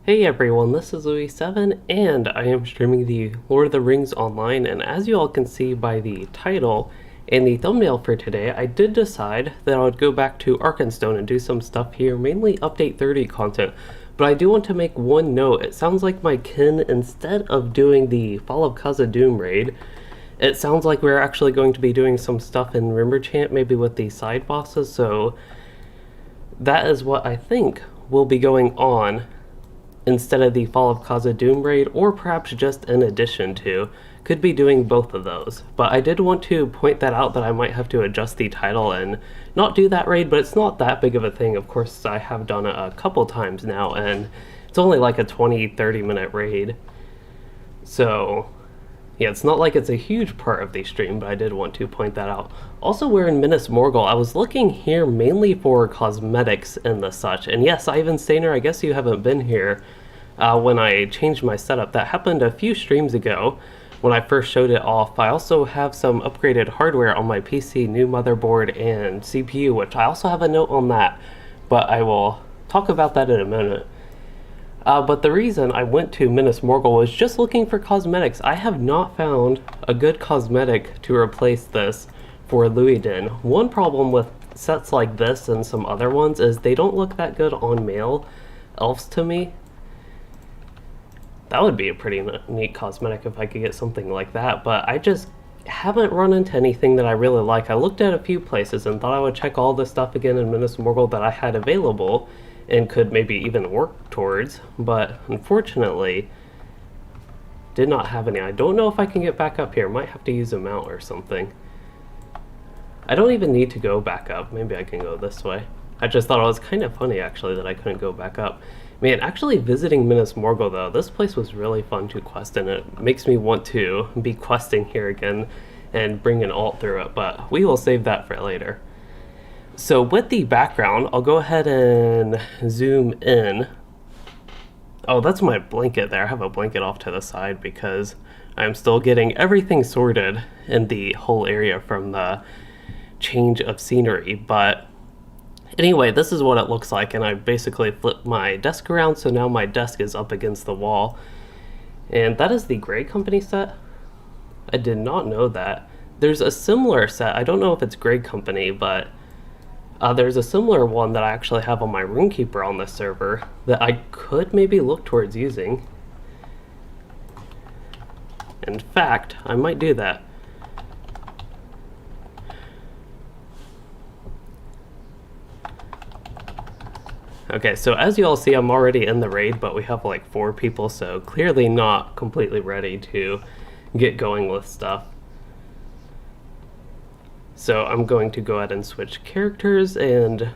Hey everyone, this is Loueyden, and I am streaming the Lord of the Rings online, and as you all can see by the title and the thumbnail for today, I did decide that I would go back to Arkenstone and do some stuff here, mainly Update 30 content. But I do want to make one note. It sounds like my kin, instead of doing the Fall of Khazad-dum raid, it sounds like we're actually going to be doing some stuff in Remmorchant, maybe with the side bosses, so that is what I think will be going on instead of the Fall of Khazad-dum raid, or perhaps just in addition to. Could be doing both of those. But I did want to point that out, that I might have to adjust the title and not do that raid, but it's not that big of a thing. Of course, I have done it a couple times now, and it's only like a 20-30 minute raid. So yeah, it's not like it's a huge part of the stream, but I did want to point that out. Also, we're in Minas Morgul. I was looking here mainly for cosmetics and the such. And yes, Ivan Stainer, I guess you haven't been here when I changed my setup. That happened a few streams ago when I first showed it off. I also have some upgraded hardware on my PC, new motherboard and CPU, which I also have a note on that, but I will talk about that in a minute. But the reason I went to Minas Morgul was just looking for cosmetics. I have not found a good cosmetic to replace this for Loueyden. One problem with sets like this and some other ones is they don't look that good on male elves to me. That would be a pretty neat cosmetic if I could get something like that, but I just haven't run into anything that I really like. I looked at a few places and thought I would check all the stuff again in Minas Morgul that I had available and could maybe even work towards, but unfortunately did not have any. I don't know if I can get back up here. Might have to use a mount or something. I don't even need to go back up. Maybe I can go this way. I just thought it was kind of funny actually that I couldn't go back up. Man, actually visiting Minas Morgul though, this place was really fun to quest in. It makes me want to be questing here again and bring an alt through it, but we will save that for later. So with the background, I'll go ahead and zoom in. Oh, that's my blanket there. I have a blanket off to the side because I'm still getting everything sorted in the whole area from the change of scenery. But anyway, this is what it looks like, and I basically flipped my desk around, so now my desk is up against the wall. And that is the Grey Company set. I did not know that. There's a similar set. I don't know if it's Grey Company, but there's a similar one that I actually have on my Runekeeper on this server that I could maybe look towards using. In fact, I might do that. Okay, so as you all see, I'm already in the raid, but we have like 4 people, so clearly not completely ready to get going with stuff. So I'm going to go ahead and switch characters, and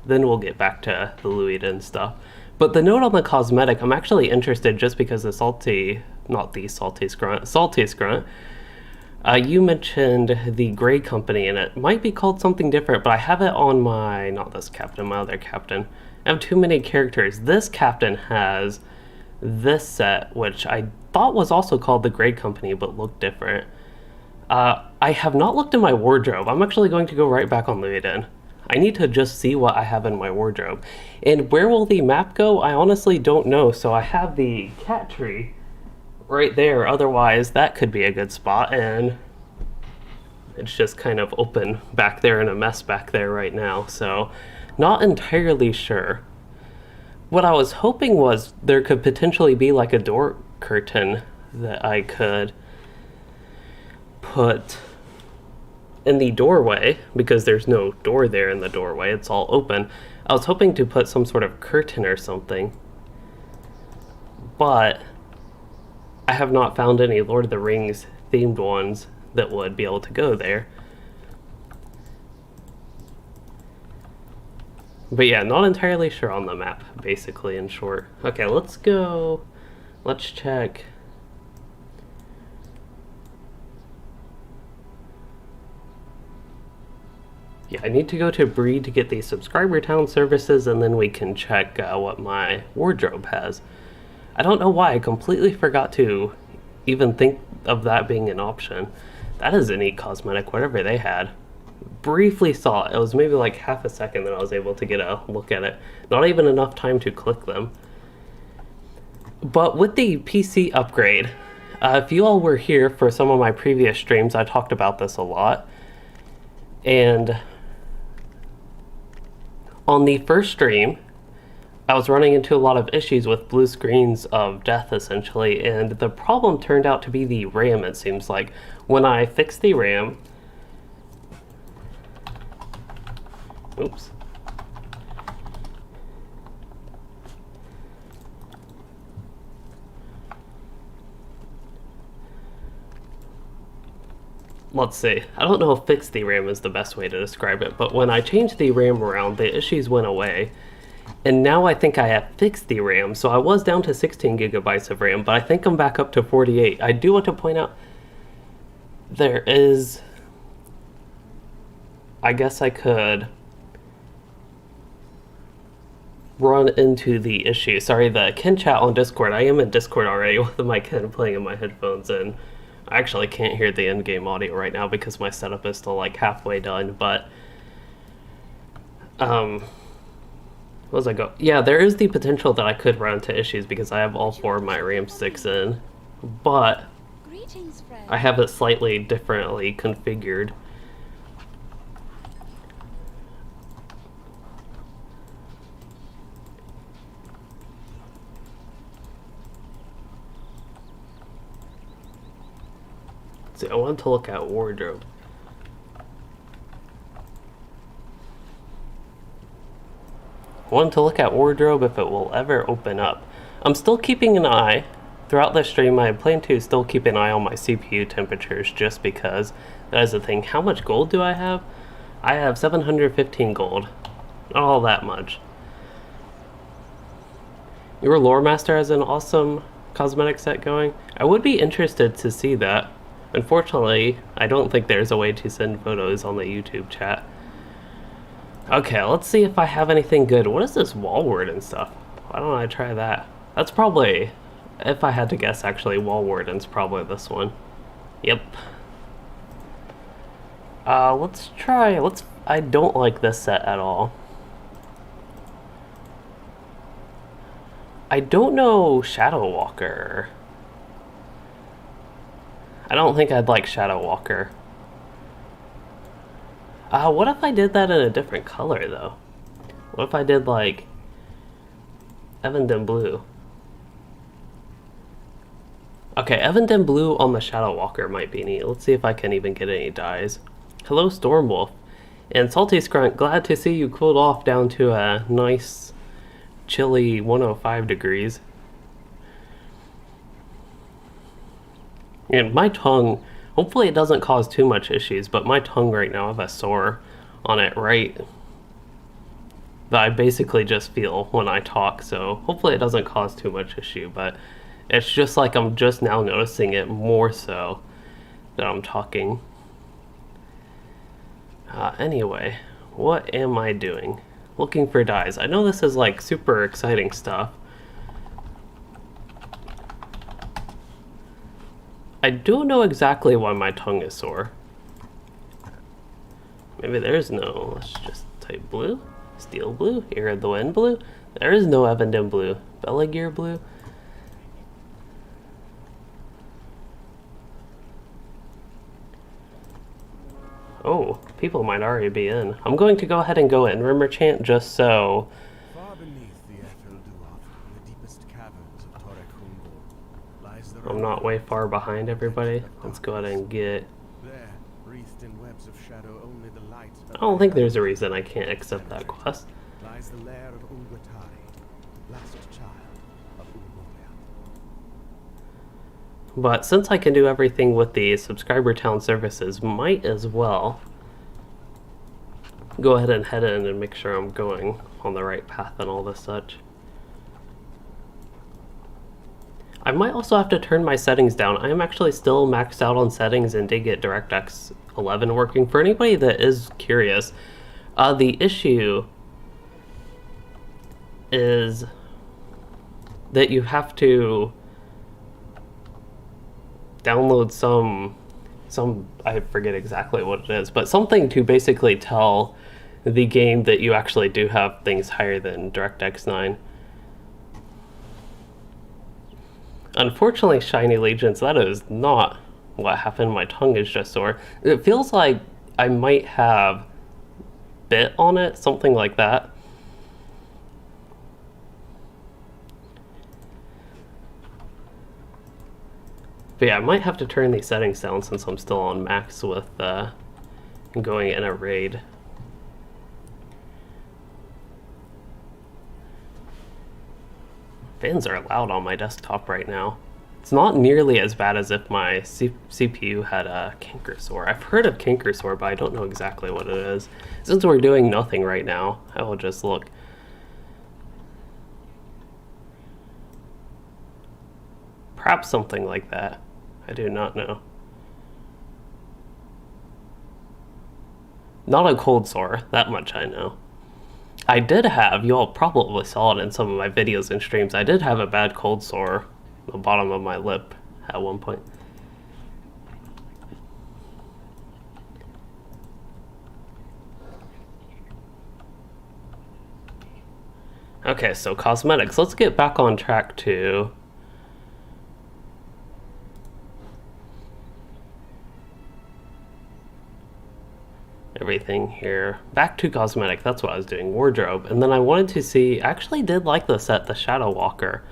then we'll get back to the Loueyden stuff. But the note on the cosmetic, I'm actually interested just because the Salty Scrunt, you mentioned the Grey Company, and it might be called something different, but I have it on my, not this captain, my other captain. I have too many characters. This captain has this set, which I thought was also called the Grey Company, but looked different. I have not looked in my wardrobe. I'm actually going to go right back on Loueyden. I need to just see what I have in my wardrobe. And where will the map go? I honestly don't know. So I have the cat tree right there. Otherwise, that could be a good spot. And it's just kind of open back there and a mess back there right now. So not entirely sure. What I was hoping was there could potentially be like a door curtain that I could put in the doorway, because there's no door there in the doorway, it's all open. I was hoping to put some sort of curtain or something, but I have not found any Lord of the Rings themed ones that would be able to go there. But yeah, not entirely sure on the map, basically, in short. Okay, let's go. Let's check. Yeah, I need to go to Breed to get the subscriber town services, and then we can check what my wardrobe has. I don't know why I completely forgot to even think of that being an option. That is a neat cosmetic, whatever they had. briefly saw it. It was maybe like half a second that I was able to get a look at it. Not even enough time to click them. But with the PC upgrade, if you all were here for some of my previous streams, I talked about this a lot. And on the first stream, I was running into a lot of issues with blue screens of death, essentially, and the problem turned out to be the RAM, it seems like. When I fixed the RAM... Oops. Let's see. I don't know if fix the RAM is the best way to describe it, but when I changed the RAM around, the issues went away. And now I think I have fixed the RAM, so I was down to 16 gigabytes of RAM, but I think I'm back up to 48. I do want to point out there is... I guess I could run into the issue. Sorry, the Ken chat on Discord. I am in Discord already with my Ken playing in my headphones, and I actually can't hear the in-game audio right now because my setup is still like halfway done, but where was I go? Yeah, there is the potential that I could run into issues because I have all 4 of my RAM sticks in, but I have it slightly differently configured. See, I want to look at wardrobe. I wanted to look at wardrobe if it will ever open up. I'm still keeping an eye. Throughout the stream, I plan to still keep an eye on my CPU temperatures just because that is the thing. How much gold do I have? I have 715 gold. Not all that much. Your lore master has an awesome cosmetic set going. I would be interested to see that. Unfortunately, I don't think there's a way to send photos on the YouTube chat. Okay, let's see if I have anything good. What is this wall word and stuff? Why don't I try that? That's probably, if I had to guess, actually, wall warden's probably this one. Yep. Let's try, I don't like this set at all. I don't know Shadow Walker. I don't think I'd like Shadow Walker. What if I did that in a different color, though? What if I did, like, Evenden Blue? Okay, Evenden Blue on the Shadow Walker might be neat. Let's see if I can even get any dyes. Hello, Stormwolf. And Salty Skrunt, glad to see you cooled off down to a nice, chilly 105 degrees. And my tongue, hopefully it doesn't cause too much issues, but my tongue right now, I have a sore on it right that I basically just feel when I talk, so hopefully it doesn't cause too much issue, but it's just like I'm just now noticing it more so that I'm talking. Anyway, what am I doing? Looking for dyes. I know this is like super exciting stuff. I don't know exactly why my tongue is sore. Maybe there's no, let's just type blue, steel blue, Ear of the Wind blue. There is no Evenden blue, Belagear blue. Oh, people might already be in. I'm going to go ahead and go in Remmorchant just so. I'm not way far behind everybody. Let's go ahead and get... I don't think there's a reason I can't accept that quest. But since I can do everything with the subscriber town services, might as well go ahead and head in and make sure I'm going on the right path and all this such. I might also have to turn my settings down. I am actually still maxed out on settings and did get DirectX 11 working. For anybody that is curious, the issue is that you have to download some I forget exactly what it is, but something to basically tell the game that you actually do have things higher than DirectX 9. Unfortunately, Shiny Legions, that is not what happened. My tongue is just sore. It feels like I might have bit on it, something like that. But yeah, I might have to turn these settings down since I'm still on max with going in a raid. Fans are loud on my desktop right now. It's not nearly as bad as if my CPU had a canker sore. I've heard of canker sore, but I don't know exactly what it is. Since we're doing nothing right now, I will just look. Perhaps something like that. I do not know. Not a cold sore, that much I know. I did have, you all probably saw it in some of my videos and streams, I did have a bad cold sore on the bottom of my lip at one point. Okay, so cosmetics. Let's get back on track to everything here. Back to cosmetic, that's what I was doing, wardrobe. And then I wanted to see, I actually did like the set, the Shadow Walker.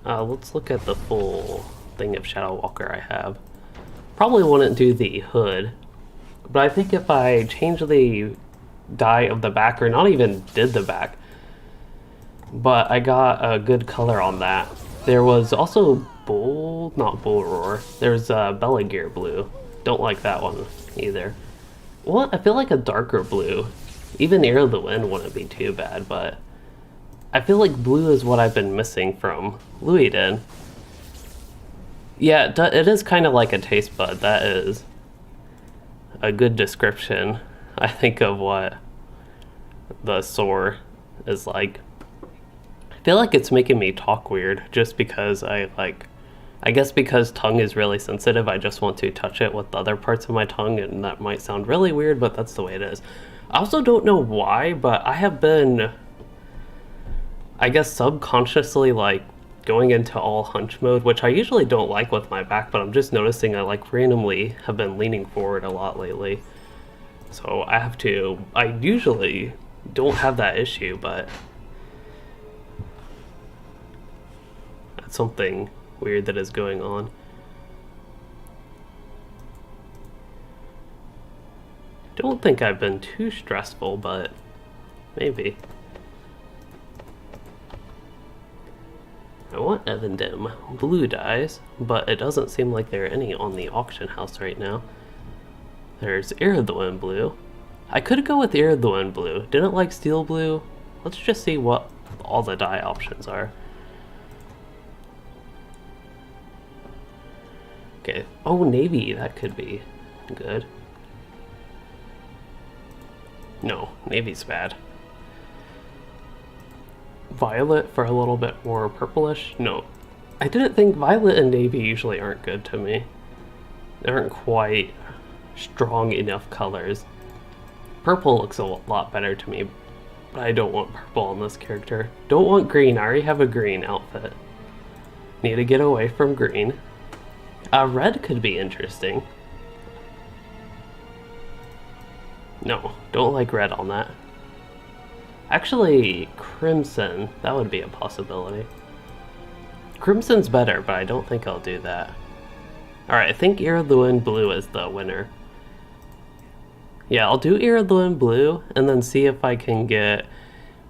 Let's look at the full thing of Shadow Walker I have. Probably wouldn't do the hood, but I think if I change the dye of the back, or not even did the back, but I got a good color on that. There was also not Bull Roar, there's Bella Gear Blue. Don't like that one either. Well, I feel like a darker blue. Even Ear of the Wind wouldn't be too bad, but I feel like blue is what I've been missing from Loueyden. Yeah, it is kind of like a taste bud. That is a good description, I think, of what the sore is like. I feel like it's making me talk weird just because I guess because tongue is really sensitive, I just want to touch it with other parts of my tongue, and that might sound really weird, but that's the way it is. I also don't know why, but I have been, I guess, subconsciously, like, going into all hunch mode, which I usually don't like with my back, but I'm just noticing I, like, randomly have been leaning forward a lot lately. So I usually don't have that issue, but that's something weird that is going on. Don't think I've been too stressful, but maybe. I want Evendim blue dyes, but it doesn't seem like there are any on the auction house right now. There's Ear of the Wind blue. I could go with Ear of the Wind blue. Didn't like Steel blue. Let's just see what all the dye options are. Okay. Oh, navy, that could be good. No, navy's bad. Violet for a little bit more purplish? No. I didn't think violet and navy usually aren't good to me. They aren't quite strong enough colors. Purple looks a lot better to me, but I don't want purple on this character. Don't want green, I already have a green outfit. Need to get away from green. Red could be interesting. No, don't like red on that. Actually, crimson, that would be a possibility. Crimson's better, but I don't think I'll do that. Alright, I think Ear of the Wind blue is the winner. Yeah, I'll do Ear of the Wind blue, and then see if I can get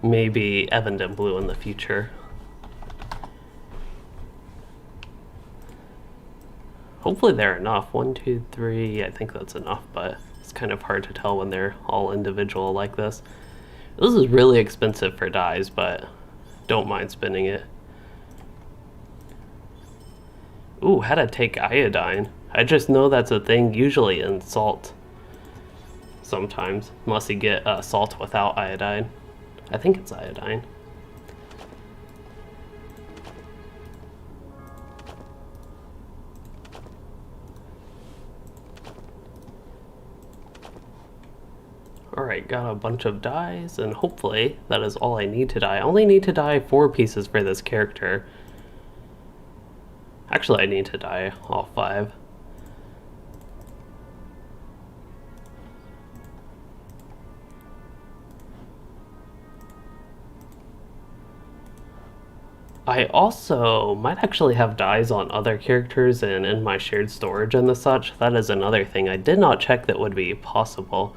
maybe Evendim blue in the future. Hopefully they're enough. 1, 2, 3, I think that's enough, but it's kind of hard to tell when they're all individual like this. This is really expensive for dyes, but don't mind spending it. Ooh, how to take iodine. I just know that's a thing usually in salt. Sometimes, unless you get salt without iodine. I think it's iodine. Alright, got a bunch of dyes, and hopefully that is all I need to dye. I only need to dye 4 pieces for this character. Actually, I need to die all 5. I also might actually have dyes on other characters and in my shared storage and the such. That is another thing I did not check that would be possible.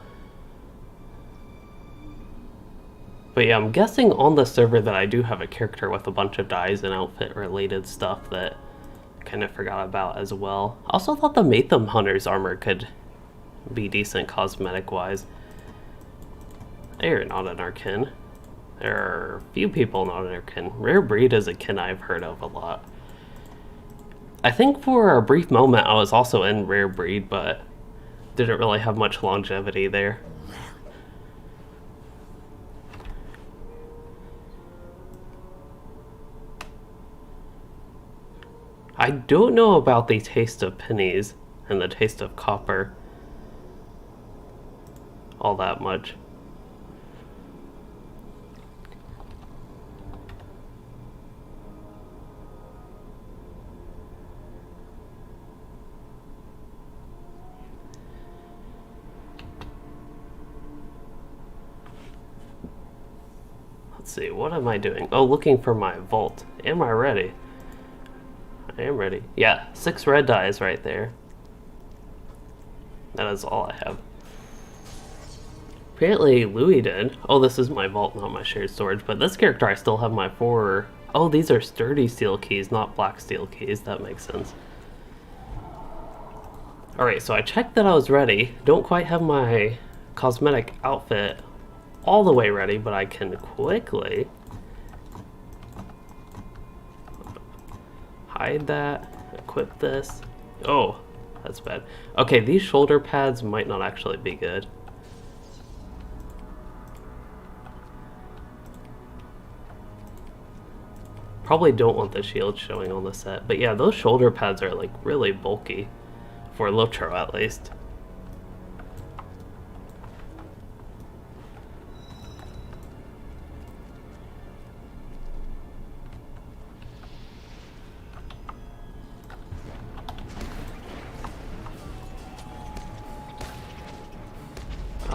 But yeah, I'm guessing on the server that I do have a character with a bunch of dyes and outfit related stuff that I kind of forgot about as well. I also thought the Matham Hunter's armor could be decent cosmetic wise. They're not in our kin. There are a few people not in our kin. Rare Breed is a kin I've heard of a lot. I think for a brief moment I was also in Rare Breed, but didn't really have much longevity there. I don't know about the taste of pennies and the taste of copper all that much. Let's see, what am I doing? Oh, looking for my vault. Am I ready? I am ready. Yeah, 6 red dyes right there. That is all I have. Apparently Loueyden. Oh, this is my vault, not my shared storage. But this character I still have my 4... Oh, these are sturdy steel keys, not black steel keys. That makes sense. Alright, so I checked that I was ready. Don't quite have my cosmetic outfit all the way ready, but I can quickly hide that, equip this. Oh, that's bad. Okay, these shoulder pads might not actually be good. Probably don't want the shield showing on the set, but yeah, those shoulder pads are like really bulky, for LOTRO at least.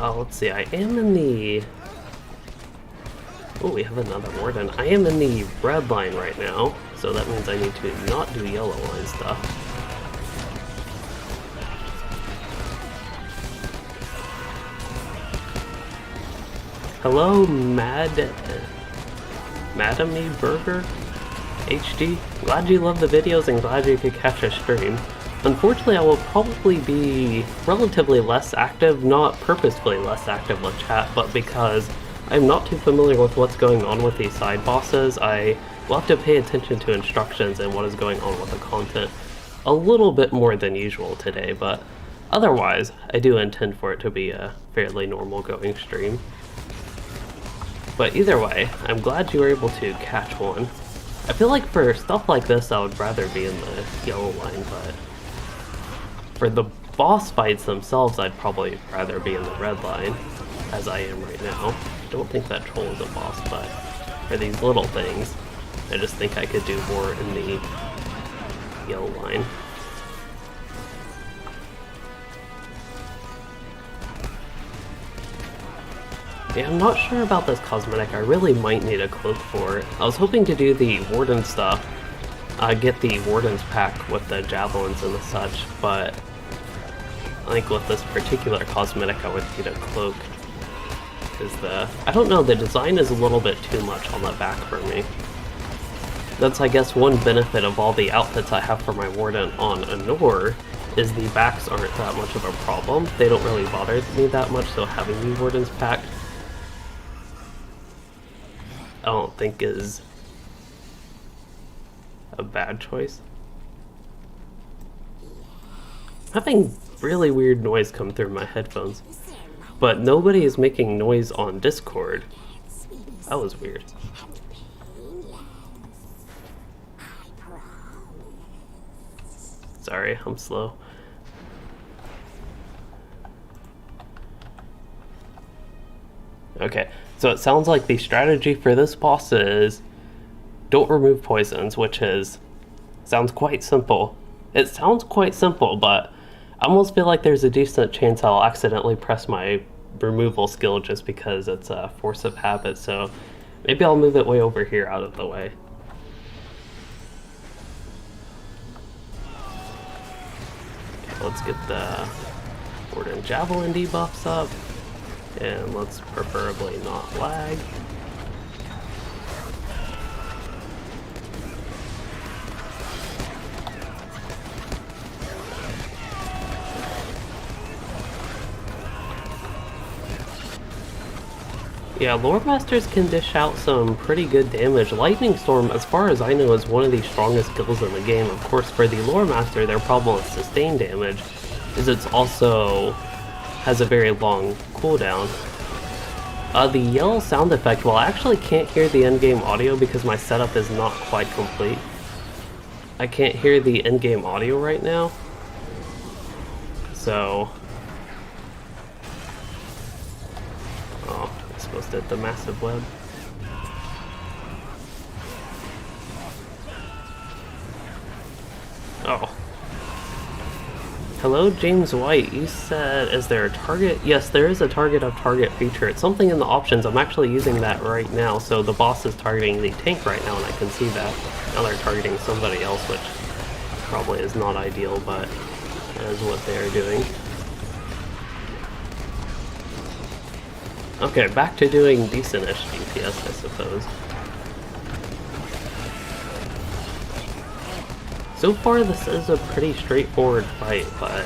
Let's see, I am in the... Oh, we have another Warden. I am in the red line right now, so that means I need to not do yellow line stuff. Hello, Madame Burger HD. Glad you love the videos and glad you could catch a stream. Unfortunately, I will probably be relatively less active, not purposefully less active with chat, but because I'm not too familiar with what's going on with these side bosses, I will have to pay attention to instructions and what is going on with the content a little bit more than usual today, but otherwise, I do intend for it to be a fairly normal going stream. But either way, I'm glad you were able to catch one. I feel like for stuff like this, I would rather be in the yellow line, but for the boss fights themselves, I'd probably rather be in the red line, as I am right now. I don't think that troll is a boss, but for these little things, I just think I could do more in the yellow line. Yeah, I'm not sure about this cosmetic. I really might need a cloak for it. I was hoping to do the Warden stuff, get the Warden's pack with the javelins and the such, but I think with this particular cosmetic I would need a cloak. I don't know, the design is a little bit too much on the back for me. That's, I guess, one benefit of all the outfits I have for my Warden on Anor, is the backs aren't that much of a problem. They don't really bother me that much, so having the Warden's pack I don't think is a bad choice. I'm having really weird noise come through my headphones, but nobody is making noise on Discord. That was weird. Sorry, I'm slow. Okay, so it sounds like the strategy for this boss is don't remove poisons, which is Sounds quite simple. It sounds quite simple, but I almost feel like there's a decent chance I'll accidentally press my removal skill just because it's a force of habit, so maybe I'll move it way over here out of the way. Okay, let's get the Warden Javelin debuffs up, and let's preferably not lag. Yeah, Lore Masters can dish out some pretty good damage. Lightning Storm, as far as I know, is one of the strongest skills in the game. Of course, for the Lore Master, their problem with sustained damage is it's also has a very long cooldown. The yell sound effect, well, I actually can't hear the endgame audio because my setup is not quite complete. I can't hear the endgame audio right now. So... oh. Supposed to hit the massive web. Oh. Hello, James White. You said, is there a target? Yes, there is a target of target feature. It's something in the options. I'm actually using that right now. So the boss is targeting the tank right now, and I can see that. Now they're targeting somebody else, which probably is not ideal, but that is what they are doing. Okay, back to doing decent-ish DPS, I suppose. So far, this is a pretty straightforward fight, but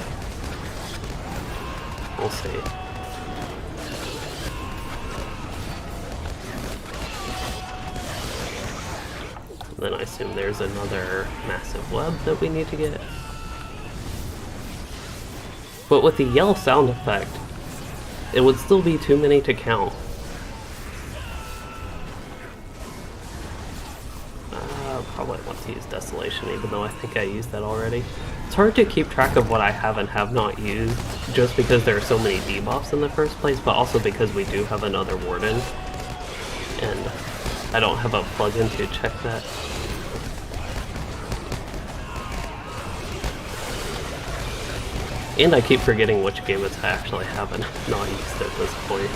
we'll see. Then I assume there's another massive web that we need to get. But with the yell sound effect, it would still be too many to count. Probably want to use Desolation, even though I think I used that already. It's hard to keep track of what I have and have not used, just because there are so many debuffs in the first place, but also because we do have another Warden, and I don't have a plugin to check that. And I keep forgetting which gambits I actually haven't not used at this point.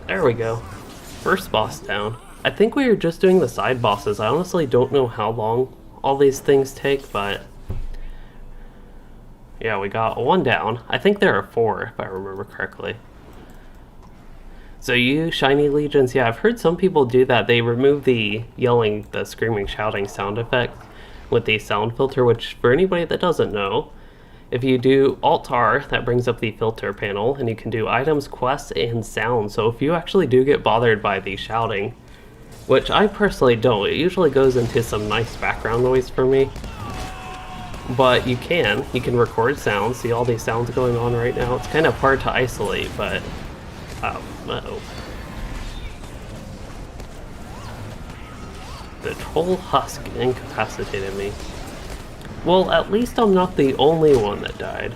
There we go. First boss down. I think we were just doing the side bosses. I honestly don't know how long all these things take, but... yeah, we got one down. I think there are 4, if I remember correctly. So you Shiny Legions, yeah, I've heard some people do that. They remove the yelling, the screaming, shouting sound effect with the sound filter, which for anybody that doesn't know, if you do Alt-R, that brings up the filter panel, and you can do items, quests, and sound. So if you actually do get bothered by the shouting, which I personally don't, it usually goes into some nice background noise for me. But you can record sounds, see all these sounds going on right now. It's kind of hard to isolate, but... uh-oh. The troll husk incapacitated me. Well, at least I'm not the only one that died.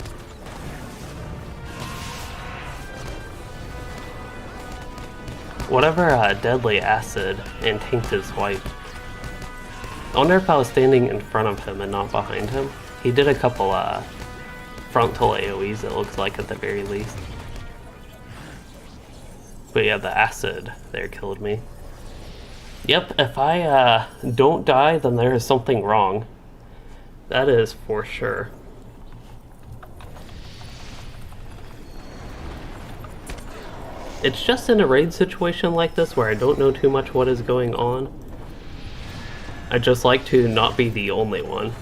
Whatever deadly acid and taint his wife. I wonder if I was standing in front of him and not behind him. He did a couple frontal AoEs, it looks like, at the very least. But yeah, the acid there killed me. Yep, if I don't die, then there is something wrong. That is for sure. It's just in a raid situation like this where I don't know too much what is going on. I just like to not be the only one.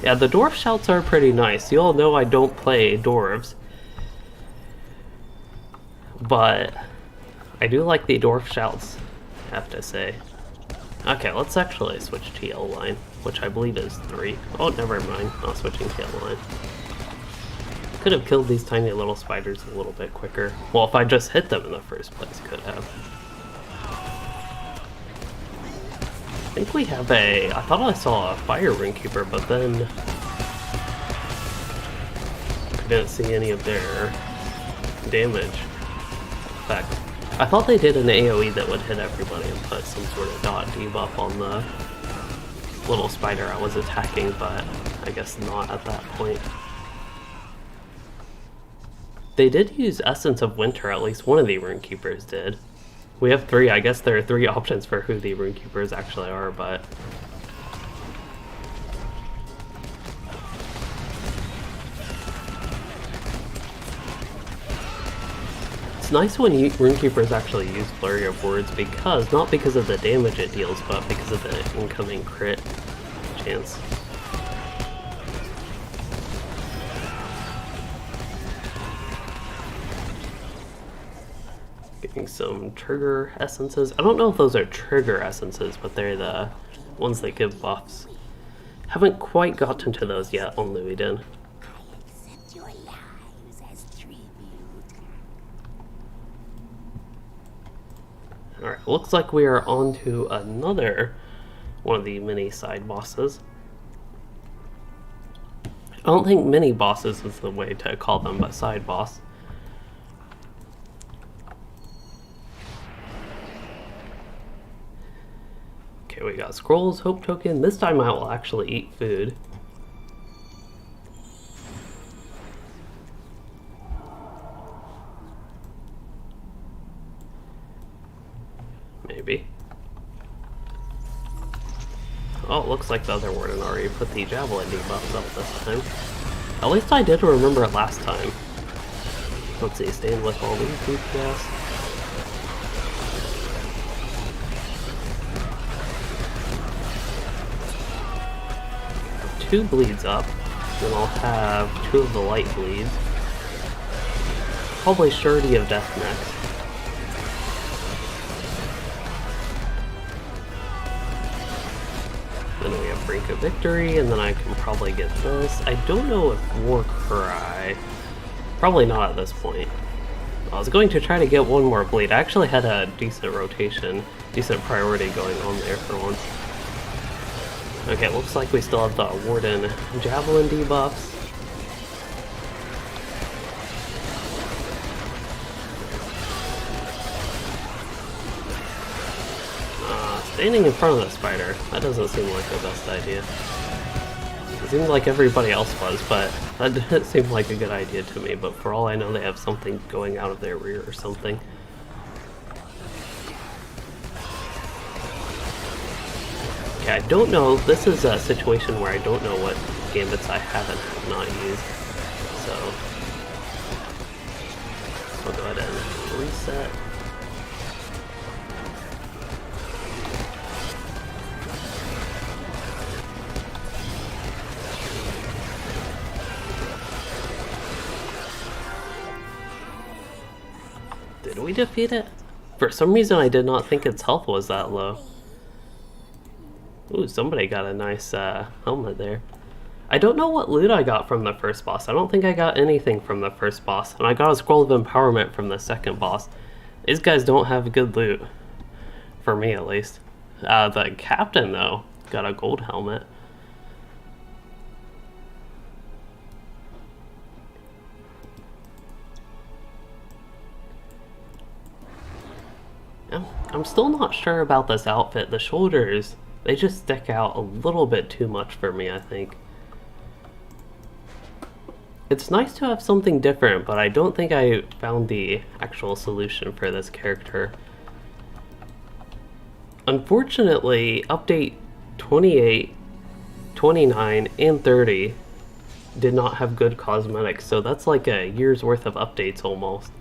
Yeah, the dwarf shouts are pretty nice. You all know I don't play dwarves. But I do like the dwarf shouts, I have to say. Okay, let's actually switch to yellow line, which I believe is 3. Oh, never mind, not switching to yellow line. Could have killed these tiny little spiders a little bit quicker. Well, if I just hit them in the first place, could have. I think we have a... I thought I saw a fire ringkeeper, but then... I didn't see any of their damage. effect. I thought they did an AoE that would hit everybody and put some sort of dot debuff on the little spider I was attacking, but I guess not at that point. They did use Essence of Winter, at least one of the Runekeepers did. We have 3, I guess there are 3 options for who the Runekeepers actually are, but... It's nice when Runekeepers actually use Flurry of Words because, not because of the damage it deals, but because of the incoming crit chance. Getting some trigger essences. I don't know if those are trigger essences, but they're the ones that give buffs. Haven't quite gotten to those yet on Loueyden. Alright, looks like we are on to another one of the mini side bosses. I don't think mini bosses is the way to call them, but side boss. Okay, we got scrolls, hope token. This time I will actually eat food. Maybe. Oh, it looks like the other Warden already put the Javelin debuffs up this time. At least I did remember it last time. Let's see, staying with all these DPS. 2 bleeds up, then I'll have 2 of the light bleeds. Probably Surety of Death next. Then we have Brink of Victory, and then I can probably get this. I don't know if War Cry... Probably not at this point. I was going to try to get 1 more bleed. I actually had a decent rotation, decent priority going on there for once. Okay, looks like we still have the Warden Javelin debuffs. Standing in front of the spider, that doesn't seem like the best idea. It seemed like everybody else was, but that didn't seem like a good idea to me, but for all I know they have something going out of their rear or something. Okay, I don't know, this is a situation where I don't know what gambits I have and have not used, so I'll go ahead and reset. Did we defeat it? For some reason I did not think its health was that low. Ooh, somebody got a nice helmet there. I don't know what loot I got from the first boss. I don't think I got anything from the first boss. And I got a Scroll of Empowerment from the second boss. These guys don't have good loot. For me, at least. The captain, though, got a gold helmet. I'm still not sure about this outfit. The shoulders, they just stick out a little bit too much for me, I think. It's nice to have something different, but I don't think I found the actual solution for this character. Unfortunately, update 28, 29, and 30 did not have good cosmetics, so that's like a year's worth of updates almost.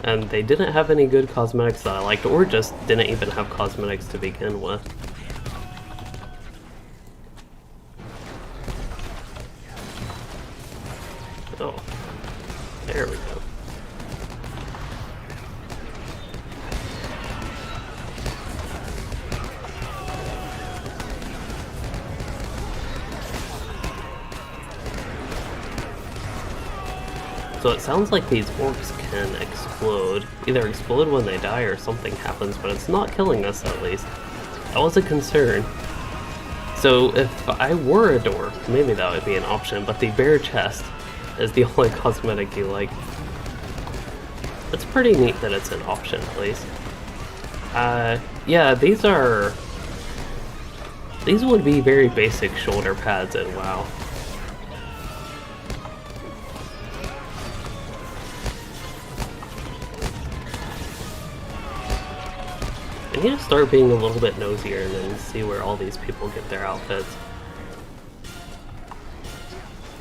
And they didn't have any good cosmetics that I liked, or just didn't even have cosmetics to begin with. Oh, there we go. So it sounds like these orcs can explode. Either explode when they die or something happens, but it's not killing us at least. That was a concern. So if I were a door, maybe that would be an option, but the bare chest is the only cosmetic you like. It's pretty neat that it's an option, at least. Yeah, these would be very basic shoulder pads in WoW. I need to start being a little bit nosier and then see where all these people get their outfits.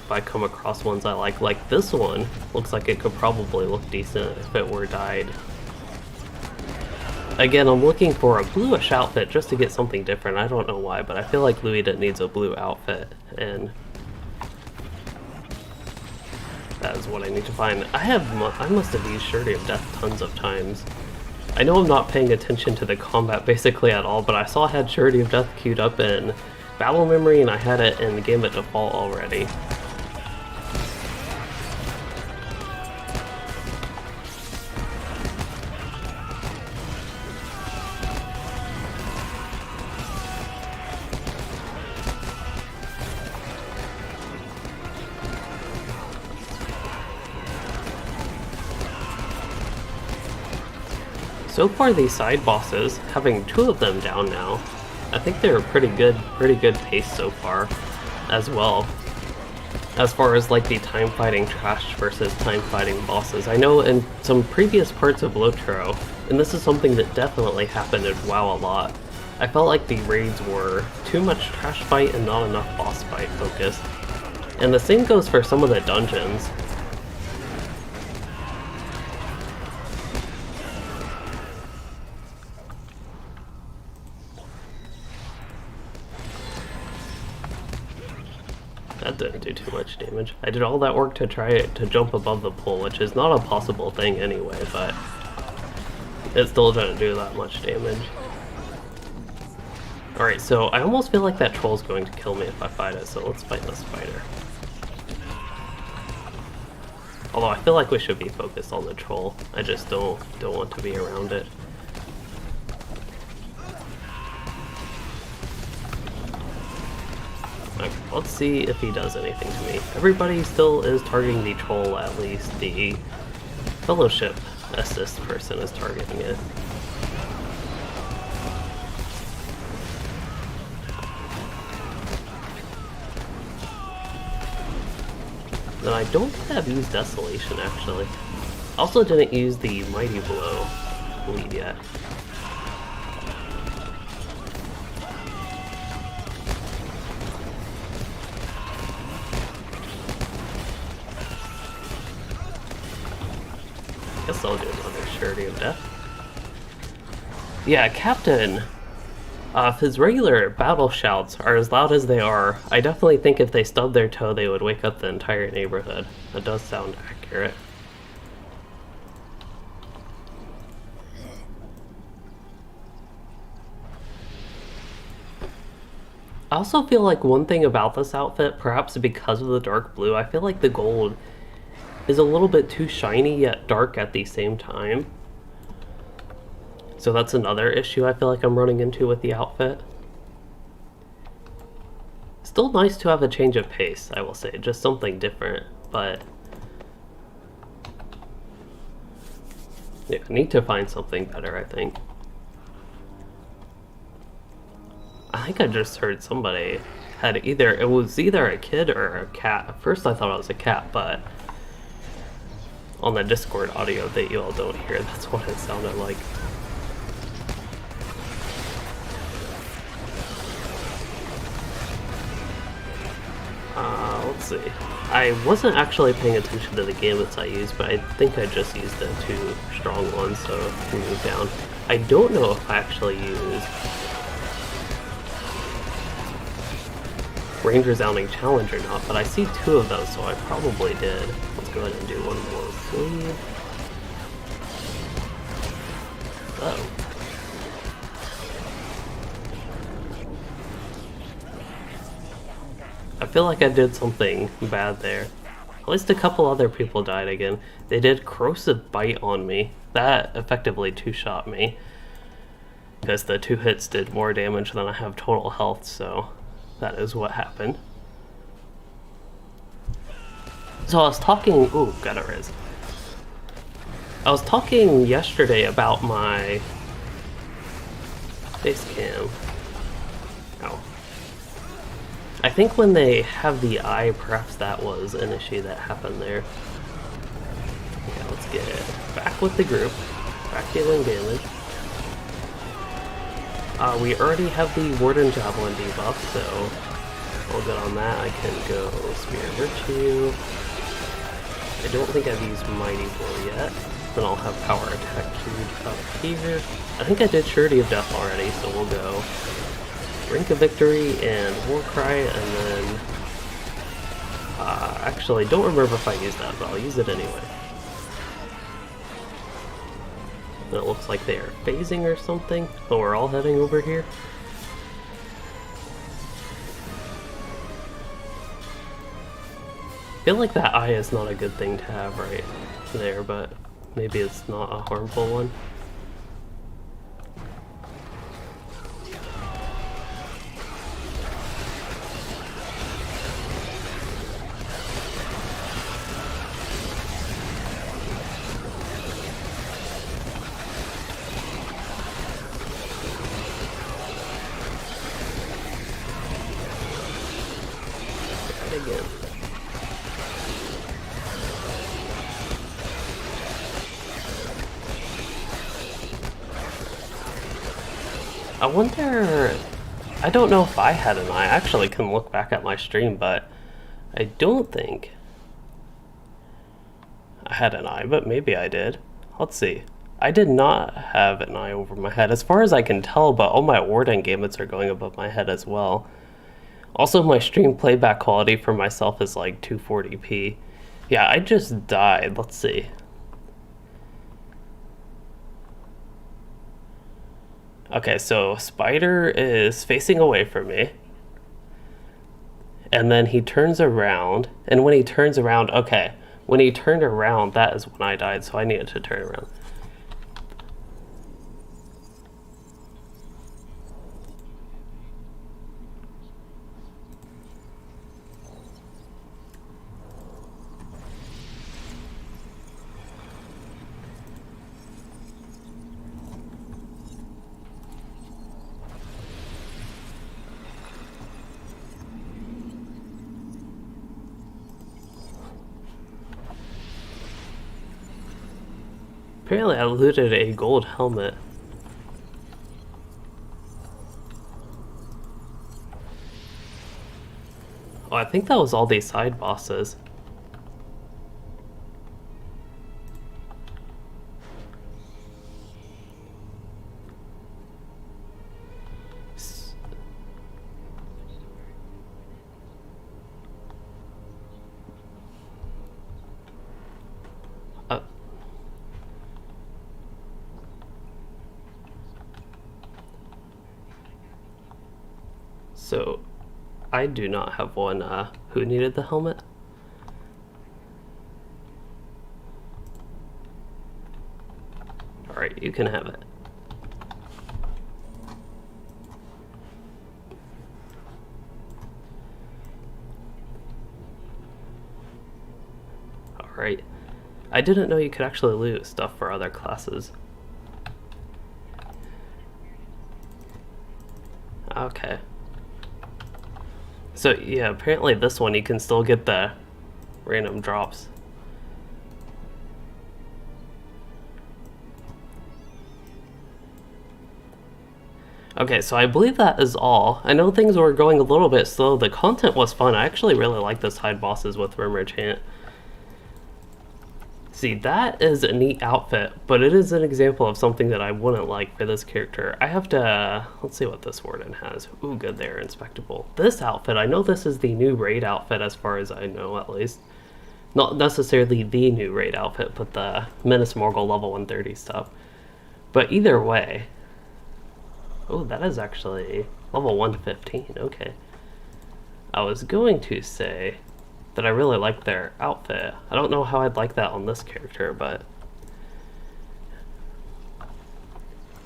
If I come across ones I like this one, looks like it could probably look decent if it were dyed. Again, I'm looking for a bluish outfit just to get something different. I don't know why, but I feel like Loueyden needs a blue outfit, and that is what I need to find. I must have used Surety of Death tons of times. I know I'm not paying attention to the combat basically at all, but I saw I had Surety of Death queued up in Battle Memory, and I had it in Game at Default already. So far, these side bosses, having 2 of them down now, I think they're pretty good pace so far, as well. As far as like the time fighting trash versus time fighting bosses, I know in some previous parts of LOTRO, and this is something that definitely happened in WoW a lot, I felt like the raids were too much trash fight and not enough boss fight focus. And the same goes for some of the dungeons. That didn't do too much damage. I did all that work to try to jump above the pool, which is not a possible thing anyway, but it still didn't do that much damage. Alright, so I almost feel like that troll's going to kill me if I fight it, so let's fight this fighter. Although I feel like we should be focused on the troll. I just don't want to be around it. Okay, let's see if he does anything to me. Everybody still is targeting the troll, at least. The Fellowship assist person is targeting it. No, I don't think I've used Desolation, actually. Also didn't use the Mighty Blow lead yet. Guess I'll do another Surety of Death. Yeah, Captain, if his regular battle shouts are as loud as they are, I definitely think if they stubbed their toe they would wake up the entire neighborhood. That does sound accurate. I also feel like one thing about this outfit, perhaps because of the dark blue, I feel like the gold is a little bit too shiny yet dark at the same time. So that's another issue I feel like I'm running into with the outfit. Still nice to have a change of pace, I will say, just something different, but yeah, I need to find something better, I think. I think I just heard somebody had it was either a kid or a cat. At first I thought it was a cat, but on the Discord audio that you all don't hear, that's what it sounded like. Let's see. I wasn't actually paying attention to the gambits I used, but I think I just used the 2 strong ones, so we move down. I don't know if I actually used Range Resounding Challenge or not, but I see 2 of those, so I probably did. Let's go ahead and do one more sleeve. Oh. I feel like I did something bad there. At least a couple other people died again. They did Corrosive Bite on me. That effectively 2-shot me, because the 2 hits did more damage than I have total health, so that is what happened. So I was talking... Ooh, got a res. I was talking yesterday about my face cam. Ow. I think when they have the eye, perhaps that was an issue that happened there. Yeah, let's get back with the group. Back dealing damage. We already have the Warden Javelin debuff, so all good on that. I can go Spear of Virtue. I don't think I've used Mighty Blow yet. Then I'll have Power Attack queued up here. I think I did Surety of Death already, so we'll go Rink of Victory and Warcry, and then... actually, don't remember if I used that, but I'll use it anyway. And it looks like they are phasing or something, so we're all heading over here. I feel like that eye is not a good thing to have right there, but maybe it's not a harmful one. Again. I wonder, I don't know if I had an eye. I actually can look back at my stream, but I don't think I had an eye, but maybe I did. Let's see. I did not have an eye over my head as far as I can tell, but all my Warden gamuts are going above my head as well. Also, my stream playback quality for myself is like 240p. Yeah, I just died. Let's see. Okay, so Spider is facing away from me. And then he turns around. And when he turns around, okay. When he turned around, that is when I died, so I needed to turn around. Apparently I looted a gold helmet. Oh, I think that was all these side bosses. So, I do not have one. Who needed the helmet? Alright, you can have it. Alright. I didn't know you could actually loot stuff for other classes. Okay. So yeah, apparently this one you can still get the random drops. Okay, so I believe that is all. I know things were going a little bit slow. The content was fun. I actually really like the side bosses with Remmorchant. See, that is a neat outfit, but it is an example of something that I wouldn't like for this character. I have to... let's see what this Warden has. Ooh, good there, Inspectable. This outfit, I know this is the new raid outfit as far as I know, at least. Not necessarily the new raid outfit, but the Menace Morgul level 130 stuff. But either way... oh, that is actually level 115, okay. I was going to say that I really like their outfit. I don't know how I'd like that on this character, but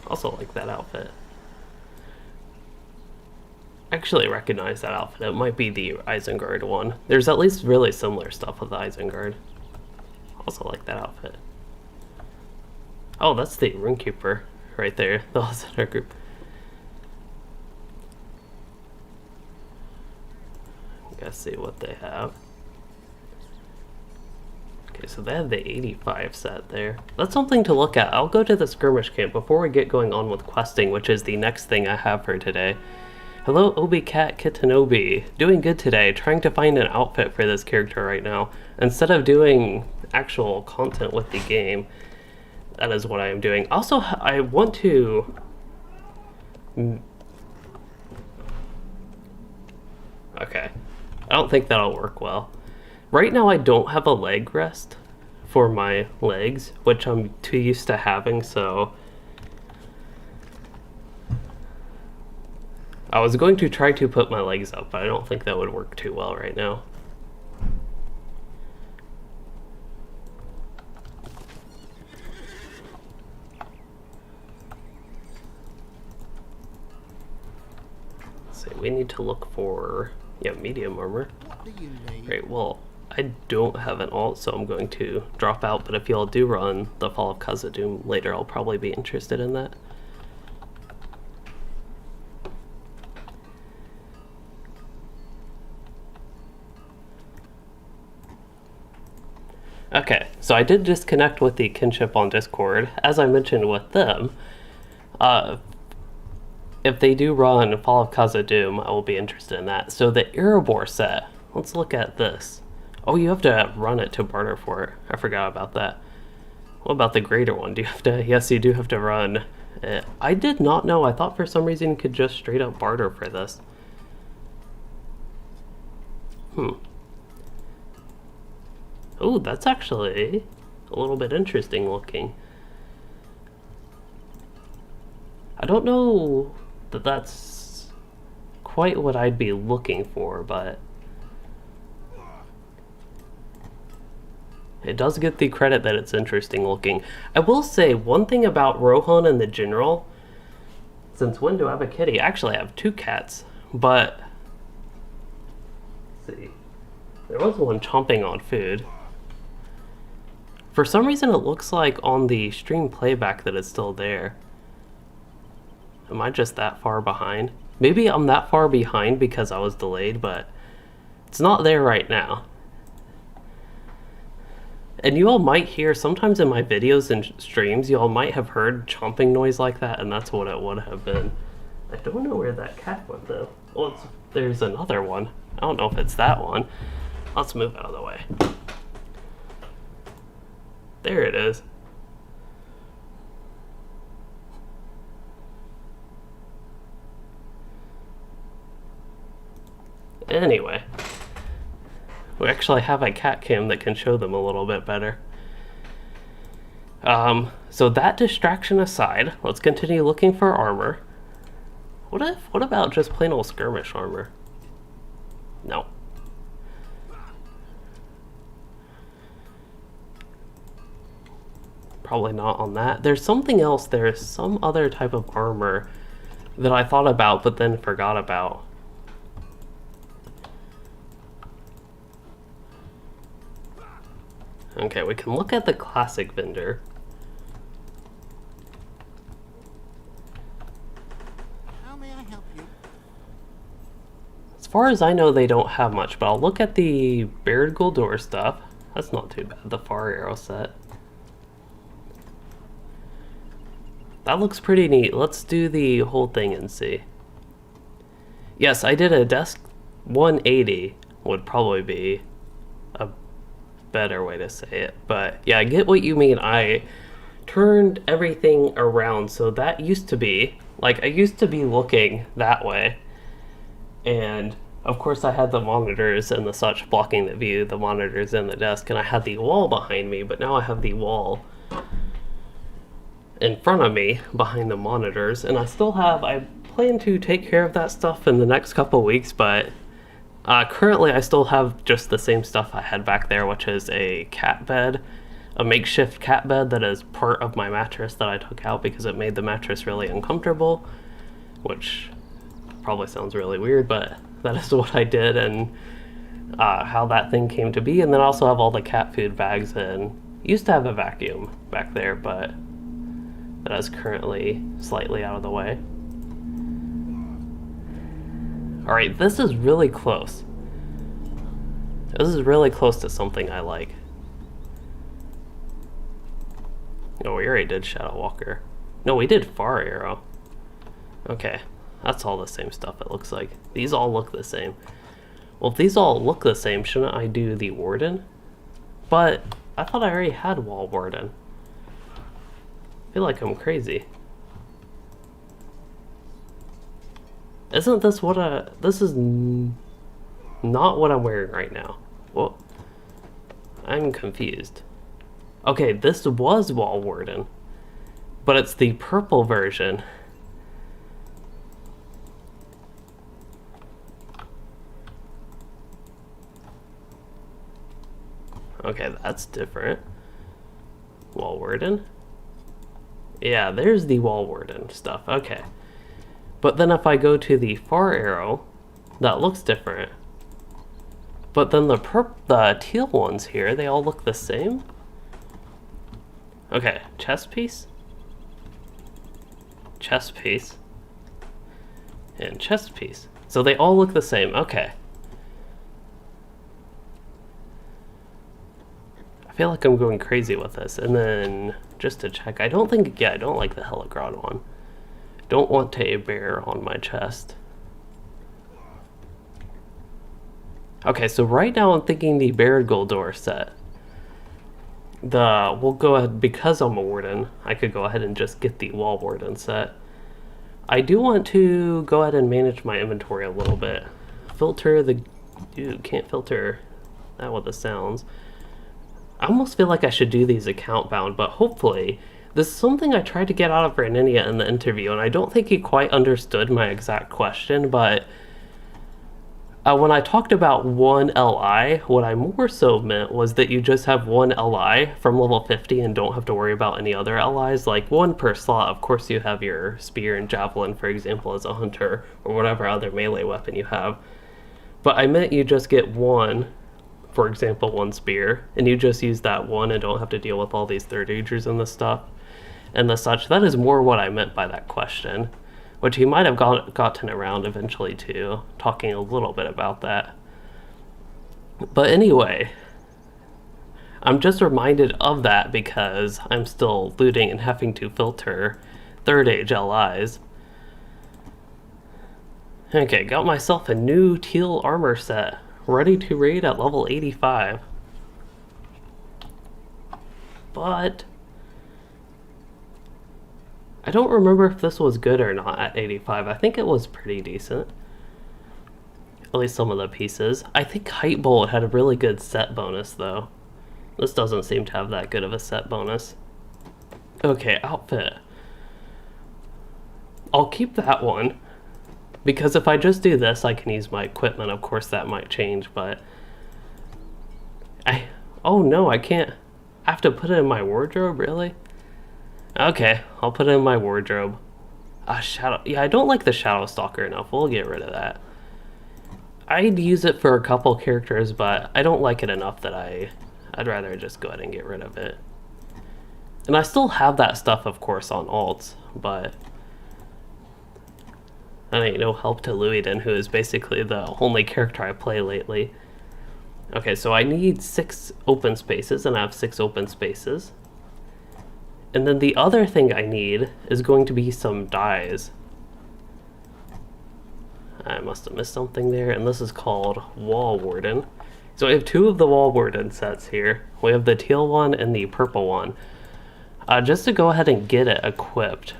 also like that outfit. actually recognize that outfit. It might be the Isengard one. There's at least really similar stuff with the Isengard. Also like that outfit. Oh, that's the Runekeeper right there. The Center group. Let's see what they have. Okay, so they have the 85 set there. That's something to look at. I'll go to the skirmish camp before we get going on with questing, which is the next thing I have for today. Hello, Obi Cat Kitanobi. Doing good today, trying to find an outfit for this character right now. Instead of doing actual content with the game, that is what I am doing. Also, I want to... Okay. I don't think that'll work well. Right now I don't have a leg rest for my legs, which I'm too used to having, so... I was going to try to put my legs up, but I don't think that would work too well right now. So we need to look for, yeah, medium armor. Great, well, I don't have an alt, so I'm going to drop out, but if y'all do run the Fall of Khazad-dum later, I'll probably be interested in that. Okay, so I did disconnect with the kinship on Discord. As I mentioned with them, if they do run Fall of Khazad-dum, I will be interested in that. So the Erebor set, let's look at this. Oh, you have to run it to barter for it. I forgot about that. What about the greater one? Do you have to? Yes, you do have to run it. I did not know. I thought for some reason you could just straight up barter for this. Oh, that's actually a little bit interesting looking. I don't know that that's quite what I'd be looking for, but it does get the credit that it's interesting looking. I will say one thing about Rohan and the General. Since when do I have a kitty? Actually, I have 2 cats, but let's see. There was one chomping on food. For some reason, it looks like on the stream playback that it's still there. Am I just that far behind? Maybe I'm that far behind because I was delayed, but it's not there right now. And you all might hear, sometimes in my videos and streams, you all might have heard chomping noise like that, and that's what it would have been. I don't know where that cat went, though. Well, there's another one. I don't know if it's that one. Let's move out of the way. There it is. Anyway, we actually have a cat cam that can show them a little bit better. So that distraction aside, let's continue looking for armor. What about just plain old skirmish armor? No. Probably not on that. There's something else. There's some other type of armor that I thought about but then forgot about. Okay, we can look at the classic vendor. How may I help you? As far as I know, they don't have much, but I'll look at the Baird Guldur stuff. That's not too bad. The Far Arrow set. That looks pretty neat. Let's do the whole thing and see. Yes, I did a desk 180 would probably be a better way to say it. But yeah, I get what you mean. I turned everything around. So that used to be, like, I used to be looking that way. And of course I had the monitors and the such blocking the view, the monitors and the desk, and I had the wall behind me, but now I have the wall in front of me behind the monitors, and I plan to take care of that stuff in the next couple weeks, but currently I still have just the same stuff I had back there, which is a cat bed, a makeshift cat bed that is part of my mattress that I took out because it made the mattress really uncomfortable, which probably sounds really weird, but that is what I did, and how that thing came to be. And then I also have all the cat food bags, and used to have a vacuum back there, but that is currently slightly out of the way. Alright, this is really close. This is really close to something I like. Oh, we already did Shadow Walker. No, we did Far Arrow. Okay, that's all the same stuff it looks like. These all look the same. Well, if these all look the same, shouldn't I do the Warden? But I thought I already had Wall Warden. I feel like I'm crazy. Isn't this what this is not what I'm wearing right now. Well, I'm confused. Okay, this was Wall Warden, but it's the purple version. Okay, that's different. Wall Warden? Yeah, there's the Wall Warden stuff. Okay. But then if I go to the Far Arrow, that looks different. But then the teal ones here, they all look the same? Okay, chest piece. Chest piece. And chest piece. So they all look the same. Okay. I feel like I'm going crazy with this. And then, just to check, I don't like the Heligrod one. Don't want a bear on my chest. Okay, so right now I'm thinking the Baron Goldor set. We'll go ahead, because I'm a Warden, I could go ahead and just get the Wall Warden set. I do want to go ahead and manage my inventory a little bit. Filter the... Dude, can't filter that with the sounds. I almost feel like I should do these account bound, but hopefully... This is something I tried to get out of Rennenia in the interview, and I don't think he quite understood my exact question, but when I talked about one LI, what I more so meant was that you just have one LI from level 50 and don't have to worry about any other LIs, like one per slot. Of course you have your spear and javelin, for example, as a hunter, or whatever other melee weapon you have. But I meant you just get one, for example, one spear, and you just use that one and don't have to deal with all these third agers and this stuff. And the such. That is more what I meant by that question, which he might have gotten around eventually to, talking a little bit about that. But anyway, I'm just reminded of that because I'm still looting and having to filter third age LIs. Okay, got myself a new teal armor set, ready to raid at level 85. But I don't remember if this was good or not at 85. I think it was pretty decent. At least some of the pieces. I think Height Bolt had a really good set bonus though. This doesn't seem to have that good of a set bonus. Okay, outfit. I'll keep that one. Because if I just do this, I can use my equipment. Of course that might change, but... Oh no, I can't... I have to put it in my wardrobe, really? Okay, I'll put it in my wardrobe. Shadow... Yeah, I don't like the Shadow Stalker enough. We'll get rid of that. I'd use it for a couple characters, but I don't like it enough that I'd rather just go ahead and get rid of it. And I still have that stuff, of course, on alts, but... I ain't no help to Loueyden, who is basically the only character I play lately. Okay, so I need 6 open spaces, and I have 6 open spaces. And then the other thing I need is going to be some dyes. I must have missed something there, and this is called Wall Warden. So we have 2 of the Wall Warden sets here. We have the teal one and the purple one. Just to go ahead and get it equipped,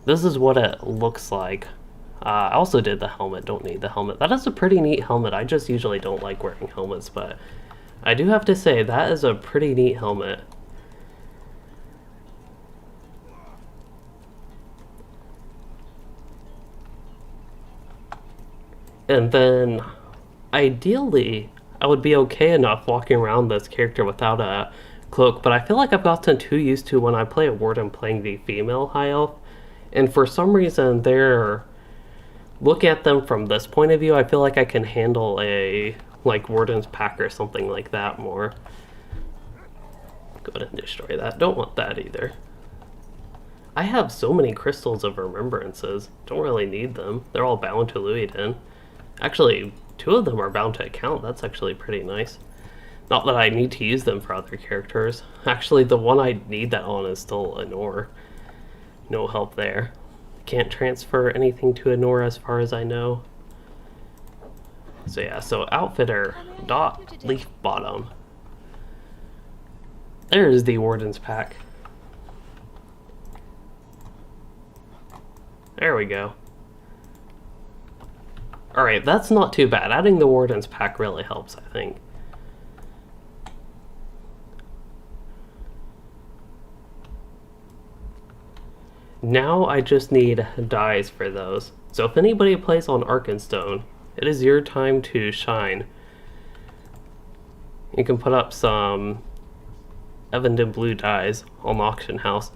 this is what it looks like. I also did the helmet, don't need the helmet. That is a pretty neat helmet. I just usually don't like wearing helmets, but I do have to say that is a pretty neat helmet. And then, ideally, I would be okay enough walking around this character without a cloak, but I feel like I've gotten too used to when I play a Warden playing the female high elf, and for some reason their look at them from this point of view, I feel like I can handle a, like, Warden's Pack or something like that more. Go ahead and destroy that. Don't want that either. I have so many crystals of remembrances. Don't really need them. They're all bound to Loueyden. Actually, 2 of them are bound to account. That's actually pretty nice. Not that I need to use them for other characters. Actually, the one I need that on is still Anor. No help there. Can't transfer anything to Anor as far as I know. So yeah, so Outfitter, Dot, Leaf Bottom. There's the Warden's Pack. There we go. Alright, that's not too bad. Adding the Warden's Pack really helps, I think. Now I just need dyes for those. So if anybody plays on Arkenstone, it is your time to shine. You can put up some Evandin blue dyes on the auction house.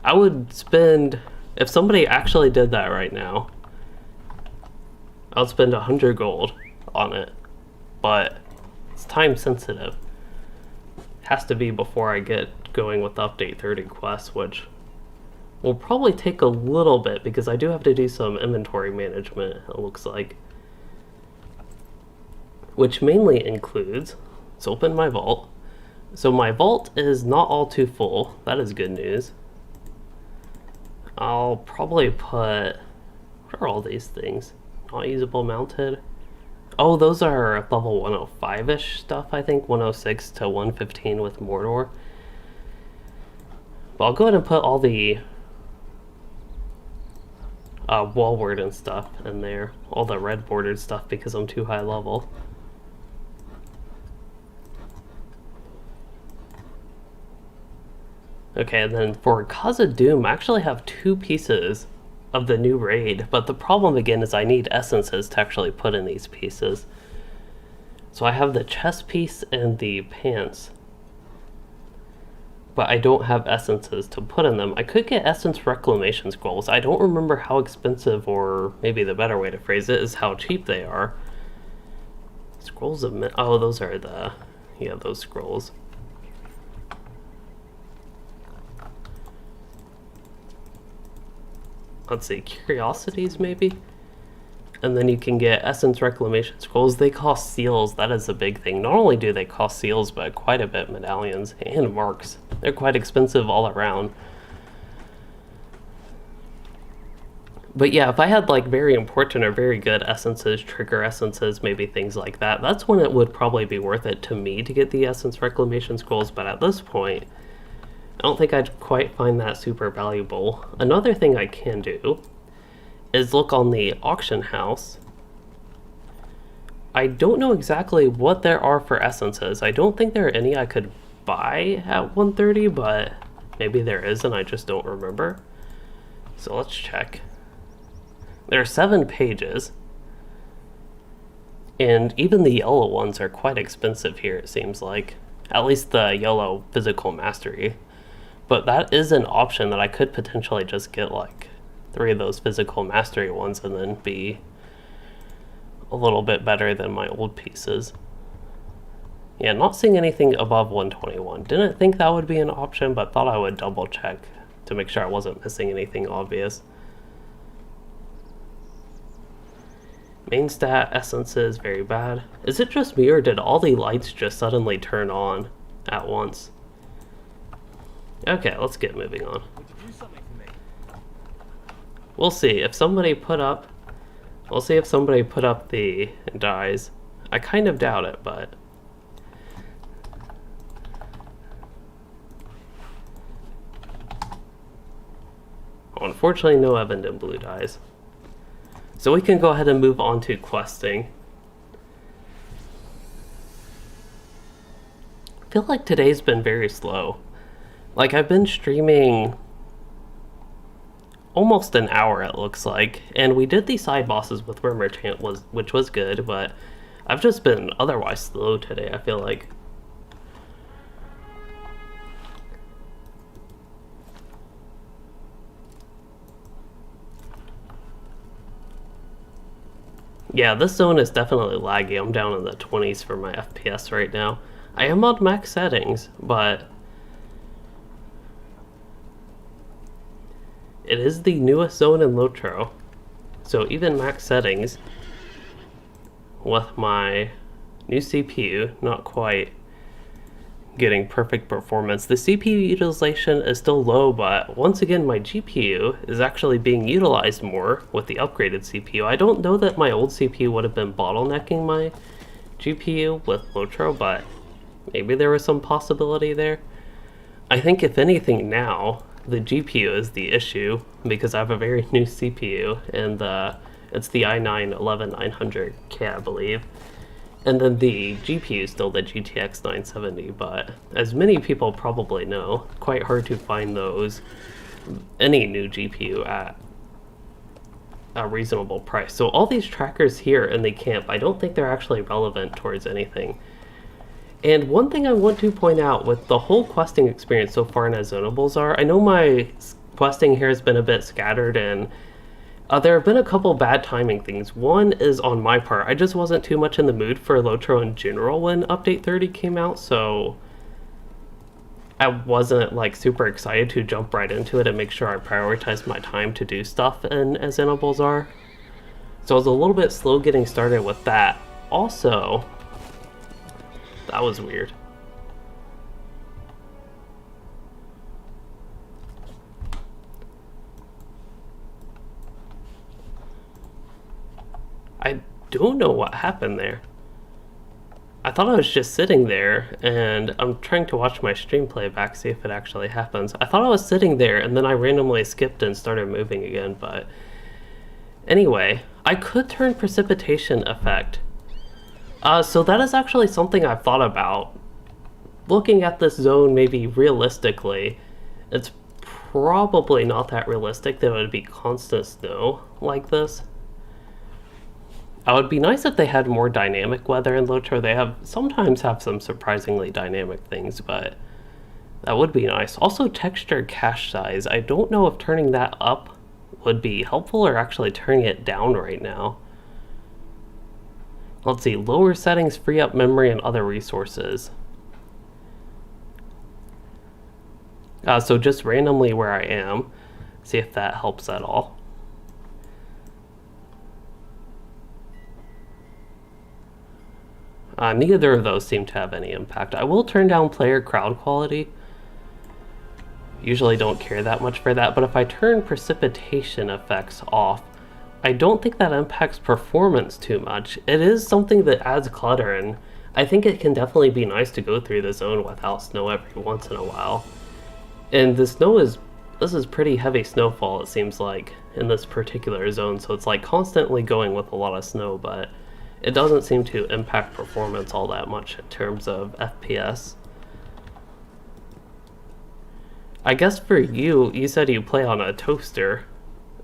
I would spend, if somebody actually did that right now, I would spend 100 gold on it, but it's time sensitive. Has to be before I get going with the update 30 quest, which will probably take a little bit because I do have to do some inventory management, it looks like. Which mainly includes, let's open my vault. So my vault is not all too full, that is good news. I'll probably put, what are all these things? Not usable mounted? Oh, those are level 105-ish stuff, I think, 106 to 115 with Mordor. But I'll go ahead and put all the wallward and stuff in there, all the red bordered stuff because I'm too high level. Okay, and then for Khazad-dum, I actually have 2 pieces of the new raid, but the problem again is I need essences to actually put in these pieces. So I have the chest piece and the pants, but I don't have essences to put in them. I could get essence reclamation scrolls. I don't remember how expensive, or maybe the better way to phrase it is how cheap they are. Scrolls of oh, those are the, yeah, those scrolls. Let's see, curiosities maybe? And then you can get essence reclamation scrolls. They cost seals, that is a big thing. Not only do they cost seals, but quite a bit medallions and marks. They're quite expensive all around. But yeah, if I had like very important or very good essences, trigger essences, maybe things like that, that's when it would probably be worth it to me to get the essence reclamation scrolls. But at this point, I don't think I'd quite find that super valuable. Another thing I can do is look on the auction house. I don't know exactly what there are for essences. I don't think there are any I could buy at 130, but maybe there is and I just don't remember. So let's check. There are 7 pages, and even the yellow ones are quite expensive here, it seems like. At least the yellow physical mastery. But that is an option that I could potentially just get like 3 of those physical mastery ones and then be a little bit better than my old pieces. Yeah, not seeing anything above 121. Didn't think that would be an option, but thought I would double check to make sure I wasn't missing anything obvious. Main stat, essences, very bad. Is it just me or did all the lights just suddenly turn on at once? Okay, let's get moving on. We'll see if somebody put up, we'll see if somebody put up the dyes. I kind of doubt it, but unfortunately no Evandin blue dyes. So we can go ahead and move on to questing. I feel like today's been very slow. Like, I've been streaming almost an hour, it looks like, and we did the side bosses with Remmorchant, which was good, but I've just been otherwise slow today, I feel like. Yeah, this zone is definitely laggy. I'm down in the 20s for my FPS right now. I am on max settings, but it is the newest zone in LOTRO. So even max settings with my new CPU, not quite getting perfect performance. The CPU utilization is still low, but once again my GPU is actually being utilized more with the upgraded CPU. I don't know that my old CPU would have been bottlenecking my GPU with LOTRO, but maybe there was some possibility there. I think if anything now, the GPU is the issue because I have a very new CPU, and it's the i9-11900K, I believe. And then the GPU is still the GTX 970, but as many people probably know, quite hard to find any new GPU at a reasonable price. So all these trackers here in the camp, I don't think they're actually relevant towards anything. And one thing I want to point out with the whole questing experience so far in Azanulbizar, I know my questing here has been a bit scattered, and there have been a couple bad timing things. One is on my part. I just wasn't too much in the mood for LOTRO in general when Update 30 came out, so I wasn't like super excited to jump right into it and make sure I prioritized my time to do stuff in Azanulbizar. So I was a little bit slow getting started with that. Also, that was weird. I don't know what happened there. I thought I was just sitting there, and I'm trying to watch my stream playback, see if it actually happens. I thought I was sitting there, and then I randomly skipped and started moving again, but anyway, I could turn precipitation effect. So that is actually something I've thought about. Looking at this zone maybe realistically, it's probably not that realistic that it would be constant snow like this. It would be nice if they had more dynamic weather in LOTRO. They sometimes have some surprisingly dynamic things, but that would be nice. Also, texture cache size. I don't know if turning that up would be helpful or actually turning it down right now. Let's see, lower settings free up memory and other resources. So just randomly where I am, see if that helps at all. Neither of those seem to have any impact. I will turn down player crowd quality. Usually don't care that much for that, but if I turn precipitation effects off, I don't think that impacts performance too much. It is something that adds clutter, and I think it can definitely be nice to go through the zone without snow every once in a while. And this is pretty heavy snowfall, it seems like, in this particular zone, so it's like constantly going with a lot of snow, but it doesn't seem to impact performance all that much in terms of FPS. I guess for you said you play on a toaster,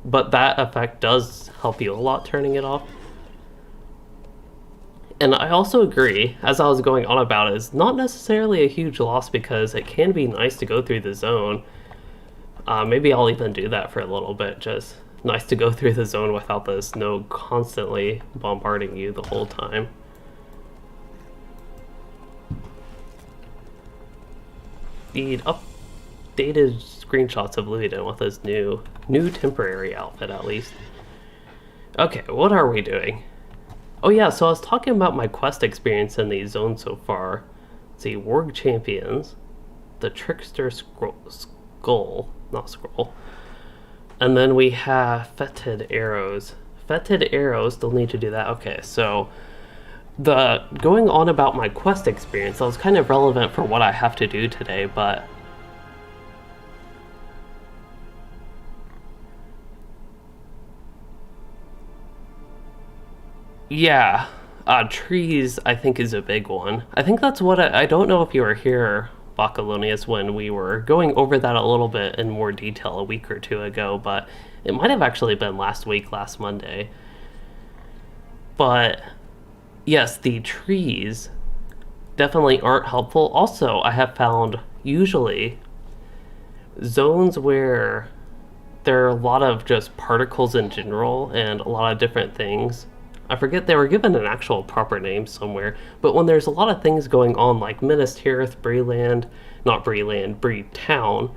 but that effect does help you a lot turning it off. And I also agree, as I was going on about it, it's not necessarily a huge loss because it can be nice to go through the zone. Maybe I'll even do that for a little bit, just nice to go through the zone without the snow constantly bombarding you the whole time. The updated screenshots of Loueyden with his new temporary outfit, at least. Okay, what are we doing? Oh yeah, so I was talking about my quest experience in the zone so far. Let's see, Warg Champions, the Trickster Skull, not Scroll. And then we have Fetid Arrows. Fetid Arrows, still need to do that. Okay, so going on about my quest experience, that was kind of relevant for what I have to do today, but yeah, trees I think is a big one. I think that's what I don't know if you were here, Bacalonius, when we were going over that a little bit in more detail a week or two ago, but it might have actually been last Monday. But yes, the trees definitely aren't helpful. Also, I have found usually zones where there are a lot of just particles in general and a lot of different things I forget they were given an actual proper name somewhere, but when there's a lot of things going on like Minas Tirith, Breland, not Breland, Bree Town,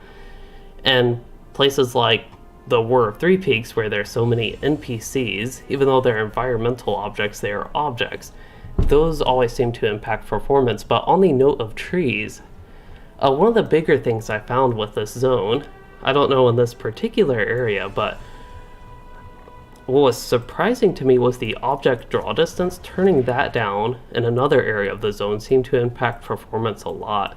and places like the War of Three Peaks where there's so many NPCs, even though they're environmental objects, they are objects. Those always seem to impact performance, but on the note of trees, one of the bigger things I found with this zone, I don't know in this particular area, but what was surprising to me was the object draw distance. Turning that down in another area of the zone seemed to impact performance a lot.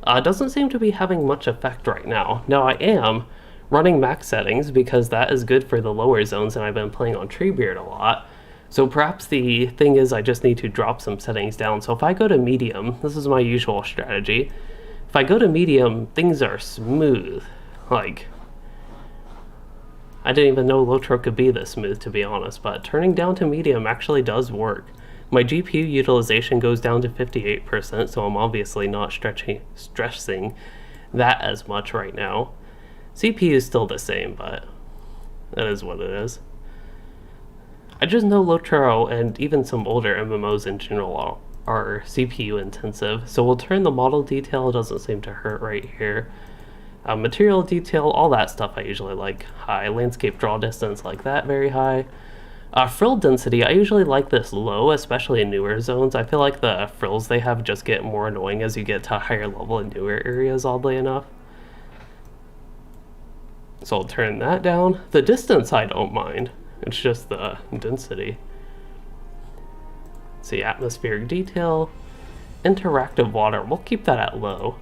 Doesn't seem to be having much effect right now. Now I am running max settings because that is good for the lower zones, and I've been playing on Treebeard a lot. So perhaps the thing is I just need to drop some settings down. So if I go to medium, this is my usual strategy. If I go to medium, things are smooth. Like, I didn't even know LOTRO could be this smooth, to be honest, but turning down to medium actually does work. My GPU utilization goes down to 58%, so I'm obviously not stressing that as much right now. CPU is still the same, but that is what it is. I just know LOTRO and even some older MMOs in general are CPU intensive, so we'll turn the model detail, doesn't seem to hurt right here. Material detail, all that stuff I usually like high. Landscape draw distance, like that, very high. Frill density, I usually like this low, especially in newer zones. I feel like the frills they have just get more annoying as you get to a higher level in newer areas, oddly enough. So I'll turn that down. The distance I don't mind, it's just the density. See, atmospheric detail, interactive water, we'll keep that at low.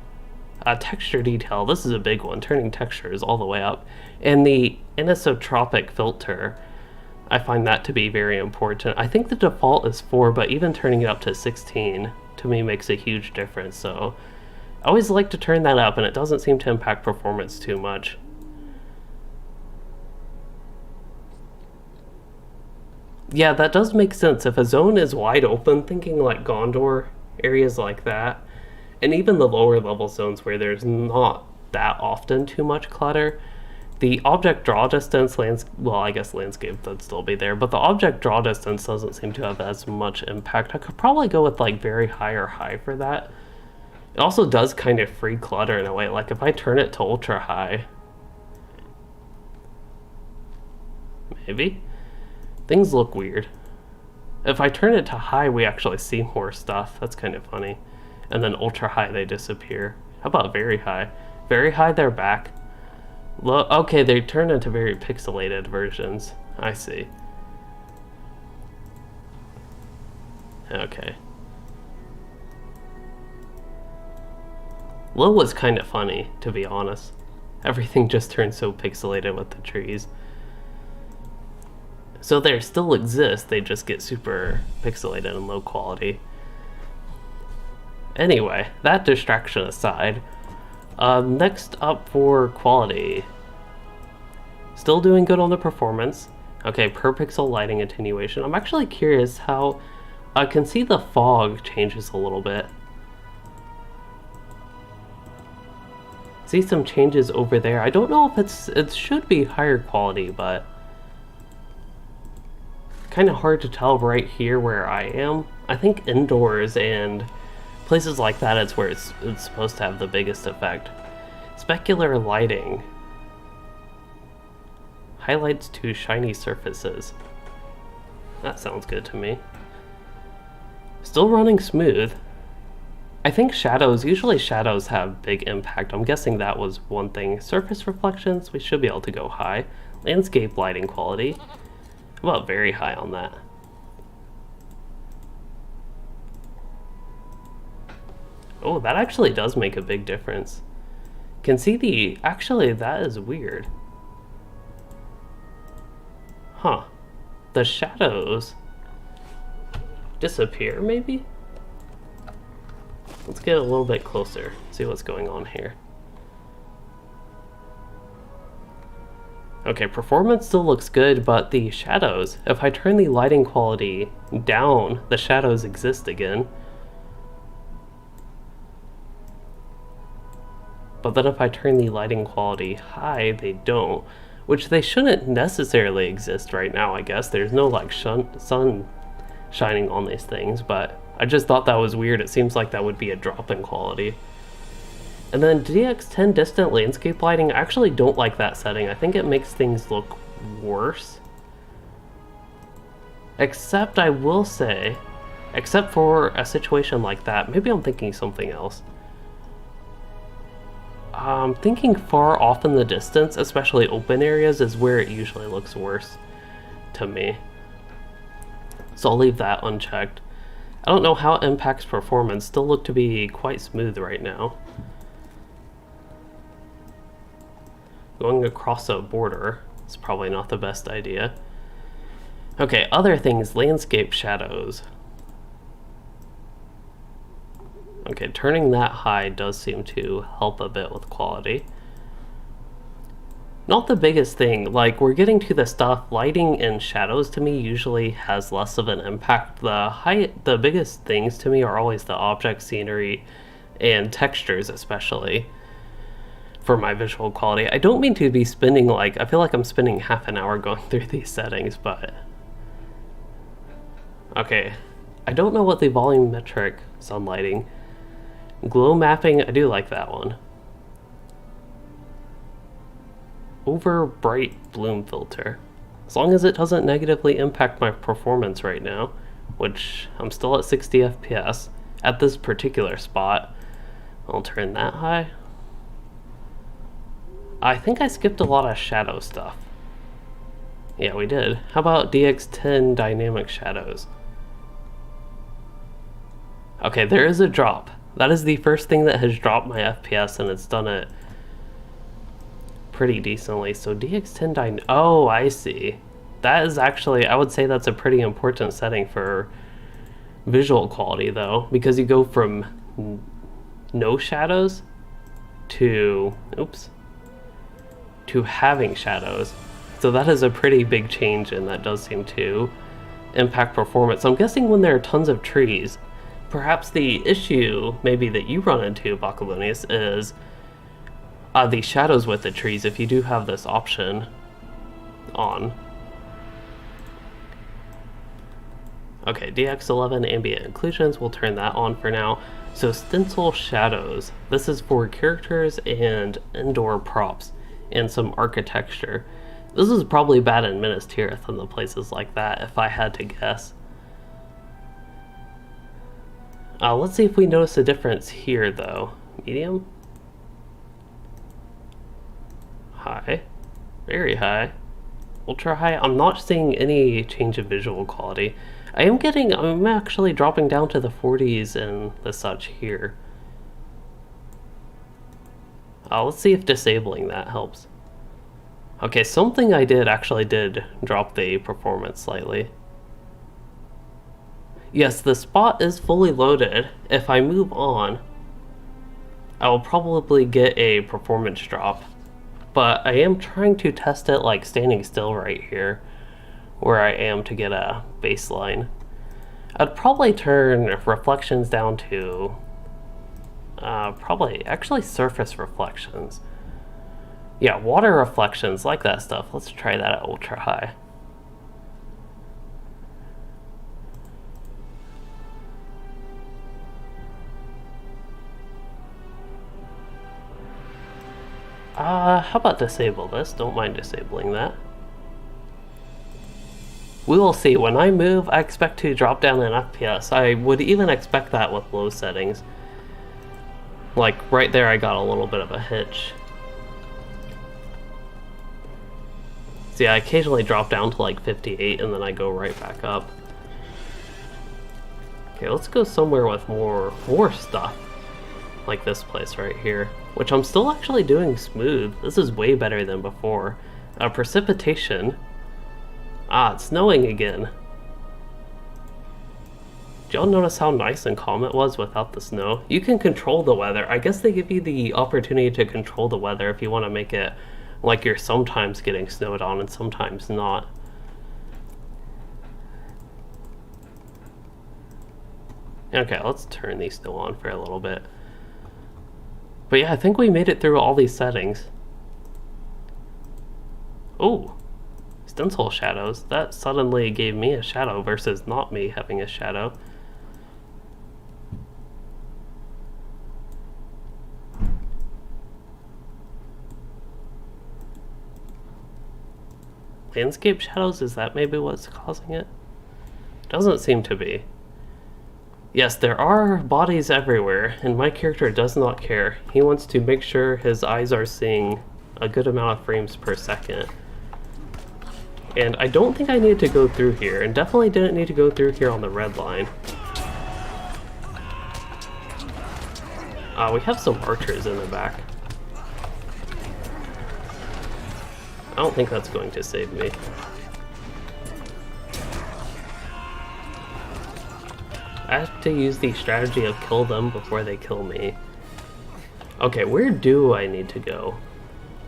Texture detail, this is a big one, turning textures all the way up. And the anisotropic filter, I find that to be very important. I think the default is 4, but even turning it up to 16 to me makes a huge difference. So I always like to turn that up, and it doesn't seem to impact performance too much. Yeah, that does make sense. If a zone is wide open, thinking like Gondor, areas like that, and even the lower level zones where there's not that often too much clutter, the object draw distance, well, I guess landscape would still be there, but the object draw distance doesn't seem to have as much impact. I could probably go with like very high or high for that. It also does kind of free clutter in a way. Like if I turn it to ultra high, maybe things look weird. If I turn it to high, we actually see more stuff. That's kind of funny. And then ultra high, they disappear. How about very high? Very high, they're back. Okay, they turn into very pixelated versions. I see. Okay. Low was kind of funny, to be honest. Everything just turned so pixelated with the trees. So they still exist, they just get super pixelated and low quality. Anyway, that distraction aside, next up for quality. Still doing good on the performance. Okay, per pixel lighting attenuation. I'm actually curious how I can see the fog changes a little bit. See some changes over there. I don't know if it should be higher quality, but kind of hard to tell right here where I am. I think indoors and places like that is where it's supposed to have the biggest effect. Specular lighting. Highlights to shiny surfaces. That sounds good to me. Still running smooth. I think shadows, usually shadows have big impact. I'm guessing that was one thing. Surface reflections, we should be able to go high. Landscape lighting quality. How about very high on that? Oh, that actually does make a big difference. Can see actually that is weird. Huh. The shadows disappear, maybe? Let's get a little bit closer, see what's going on here. Okay, performance still looks good, but the shadows, if I turn the lighting quality down, the shadows exist again. But then if I turn the lighting quality high, they don't. which they shouldn't necessarily exist right now, I guess. There's no like sun shining on these things, but I just thought that was weird. It seems like that would be a drop in quality. And then DX10 Distant Landscape Lighting, I actually don't like that setting. I think it makes things look worse. Except I will say, except for a situation like that, maybe I'm thinking something else. I'm thinking far off in the distance, especially open areas, is where it usually looks worse to me. So I'll leave that unchecked. I don't know how it impacts performance, still look to be quite smooth right now. Going across a border is probably not the best idea. Okay, other things, landscape shadows. Okay, turning that high does seem to help a bit with quality. Not the biggest thing, like we're getting to the stuff, lighting and shadows to me usually has less of an impact. The biggest things to me are always the object scenery and textures especially for my visual quality. I don't mean to be spending like, I feel like I'm spending half an hour going through these settings, but... Okay, I don't know what the volumetric sunlighting. Glow mapping, I do like that one. Over bright bloom filter. As long as it doesn't negatively impact my performance right now, which I'm still at 60 FPS at this particular spot. I'll turn that high. I think I skipped a lot of shadow stuff. Yeah, we did. How about DX10 Dynamic Shadows? Okay, there is a drop. That is the first thing that has dropped my FPS, and it's done it pretty decently. So DX10 oh, I see. That is actually, I would say that's a pretty important setting for visual quality though, because you go from no shadows to, oops, to having shadows. So that is a pretty big change, and that does seem to impact performance. I'm guessing when there are tons of trees, perhaps the issue maybe that you run into, Bacalunius, is the shadows with the trees, if you do have this option on. Okay, DX11 Ambient Occlusions, we'll turn that on for now. So Stencil Shadows, this is for characters and indoor props and some architecture. This is probably bad in Minas Tirith and the places like that, if I had to guess. Let's see if we notice a difference here, though. Medium? High. Very high. Ultra high. I'm not seeing any change of visual quality. I'm actually dropping down to the 40s and the such here. Let's see if disabling that helps. Okay, something I did actually did drop the performance slightly. Yes, the spot is fully loaded. If I move on, I will probably get a performance drop. But I am trying to test it like standing still right here, where I am, to get a baseline. I'd probably turn reflections down to probably actually surface reflections. Yeah, water reflections, like that stuff. Let's try that at ultra high. How about disable this? Don't mind disabling that. We will see. When I move, I expect to drop down in FPS. I would even expect that with low settings. Like, right there I got a little bit of a hitch. See, I occasionally drop down to like 58 and then I go right back up. Okay, let's go somewhere with more stuff. Like this place right here. Which I'm still actually doing smooth. This is way better than before. Precipitation. It's snowing again. Did y'all notice how nice and calm it was without the snow? You can control the weather. I guess they give you the opportunity to control the weather if you want to make it like you're sometimes getting snowed on and sometimes not. Okay, let's turn these snow on for a little bit. But yeah, I think we made it through all these settings. Oh, Stencil Shadows. That suddenly gave me a shadow versus not me having a shadow. Landscape shadows, is that maybe what's causing it? Doesn't seem to be. Yes, there are bodies everywhere, and my character does not care. He wants to make sure his eyes are seeing a good amount of frames per second. And I don't think I need to go through here, and definitely didn't need to go through here on the red line. We have some archers in the back. I don't think that's going to save me. I have to use the strategy of kill them before they kill me. Okay, where do I need to go?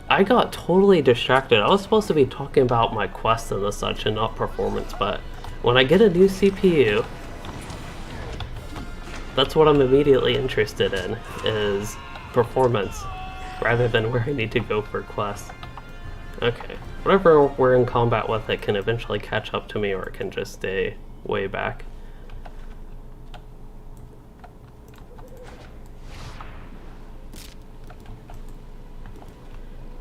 I got totally distracted. I was supposed to be talking about my quests and the such and not performance, but when I get a new CPU, that's what I'm immediately interested in, is performance, rather than where I need to go for quests. Okay, whatever we're in combat with, it can eventually catch up to me, or it can just stay way back.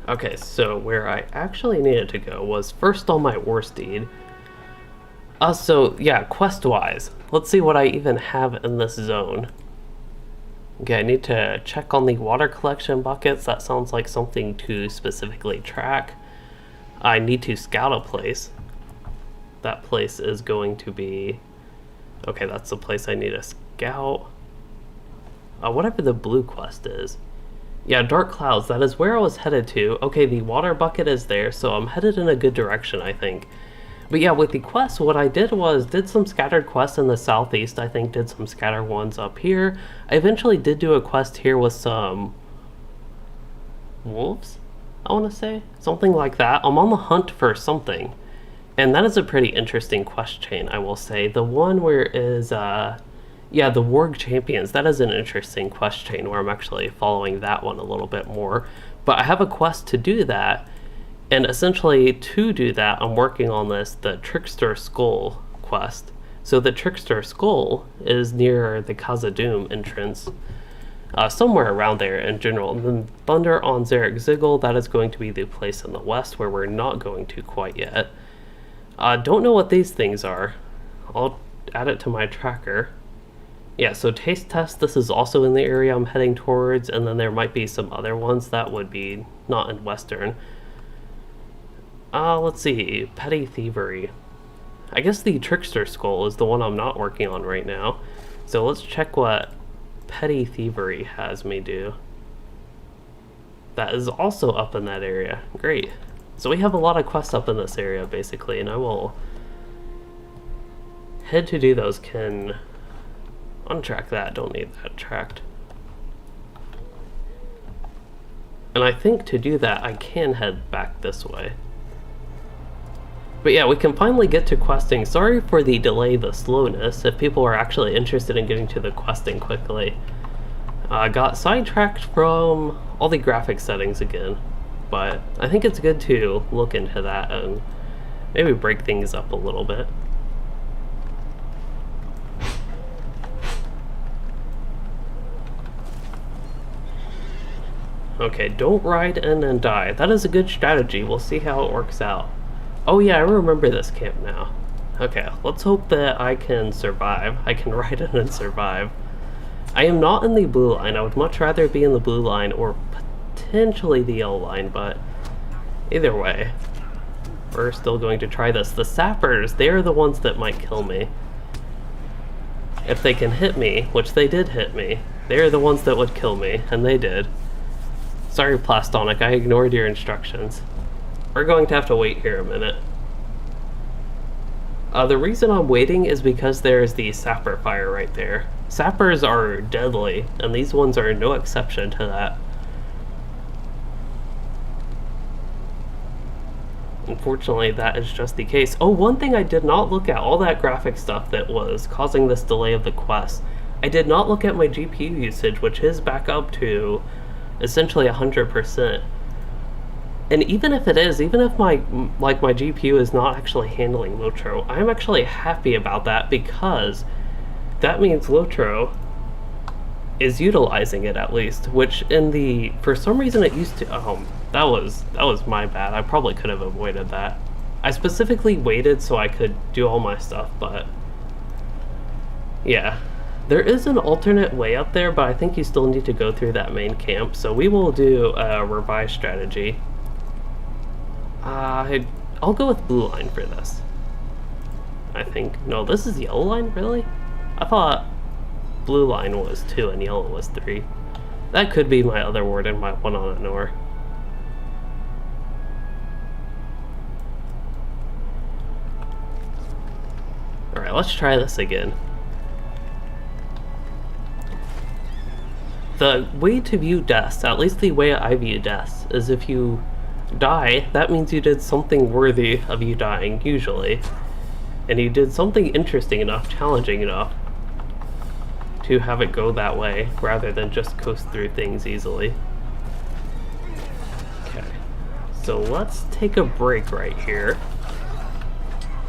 Okay, so where I actually needed to go was first on my war steed. So yeah, quest-wise, let's see what I even have in this zone. Okay, I need to check on the water collection buckets. That sounds like something to specifically track. I need to scout a place. That place is going to be... Okay, that's the place I need to scout. Whatever the blue quest is. Yeah, Dark Clouds, that is where I was headed to. Okay, the water bucket is there, so I'm headed in a good direction, I think. But yeah, with the quests, what I did was, did some scattered quests in the southeast, I think did some scattered ones up here. I eventually did do a quest here with some... wolves? I want to say? Something like that. I'm on the hunt for something. And that is a pretty interesting quest chain, I will say. The one where is, yeah, the Warg Champions. That is an interesting quest chain where I'm actually following that one a little bit more. But I have a quest to do that. And essentially, to do that, I'm working on the Trickster Skull quest. So the Trickster Skull is near the Khazad-dum entrance. Somewhere around there in general. And then Thunder on Zarek Ziggle, that is going to be the place in the west where we're not going to quite yet. Don't know what these things are. I'll add it to my tracker. Yeah, so Taste Test, this is also in the area I'm heading towards, and then there might be some other ones that would be not in Western. Let's see, Petty Thievery. I guess the Trickster Skull is the one I'm not working on right now. So let's check what Petty Thievery has me do. That is also up in that area. Great. So we have a lot of quests up in this area, basically, and I will head to do those. Can untrack that, don't need that tracked. And I think to do that, I can head back this way. But yeah, we can finally get to questing. Sorry for the delay, the slowness, if people are actually interested in getting to the questing quickly. Got sidetracked from all the graphic settings again, but I think it's good to look into that and maybe break things up a little bit. Okay, don't ride in and die. That is a good strategy. We'll see how it works out. Oh yeah, I remember this camp now. Okay, let's hope that I can survive. I can ride in and survive. I am not in the blue line. I would much rather be in the blue line or potentially the yellow line, but either way, we're still going to try this. The sappers, they're the ones that might kill me. If they can hit me, which they did hit me, they're the ones that would kill me, and they did. Sorry, Plastonic, I ignored your instructions. We're going to have to wait here a minute. The reason I'm waiting is because there's the sapper fire right there. Sappers are deadly, and these ones are no exception to that. Unfortunately, that is just the case. Oh, one thing I did not look at, all that graphic stuff that was causing this delay of the quest. I did not look at my GPU usage, which is back up to essentially 100%. And even if it is, even if my GPU is not actually handling LOTRO, I'm actually happy about that because that means LOTRO is utilizing it at least, which for some reason it used to, that was my bad. I probably could have avoided that. I specifically waited so I could do all my stuff, but yeah. There is an alternate way up there, but I think you still need to go through that main camp, so we will do a revised strategy. I'll go with blue line for this. I think. No, this is yellow line, really? I thought blue line was 2 and yellow was 3. That could be my other warden, my one on Anor. Alright, let's try this again. The way to view deaths, at least the way I view deaths, is if you die, that means you did something worthy of you dying, usually. And you did something interesting enough, challenging enough, to have it go that way, rather than just coast through things easily. Okay, so let's take a break right here.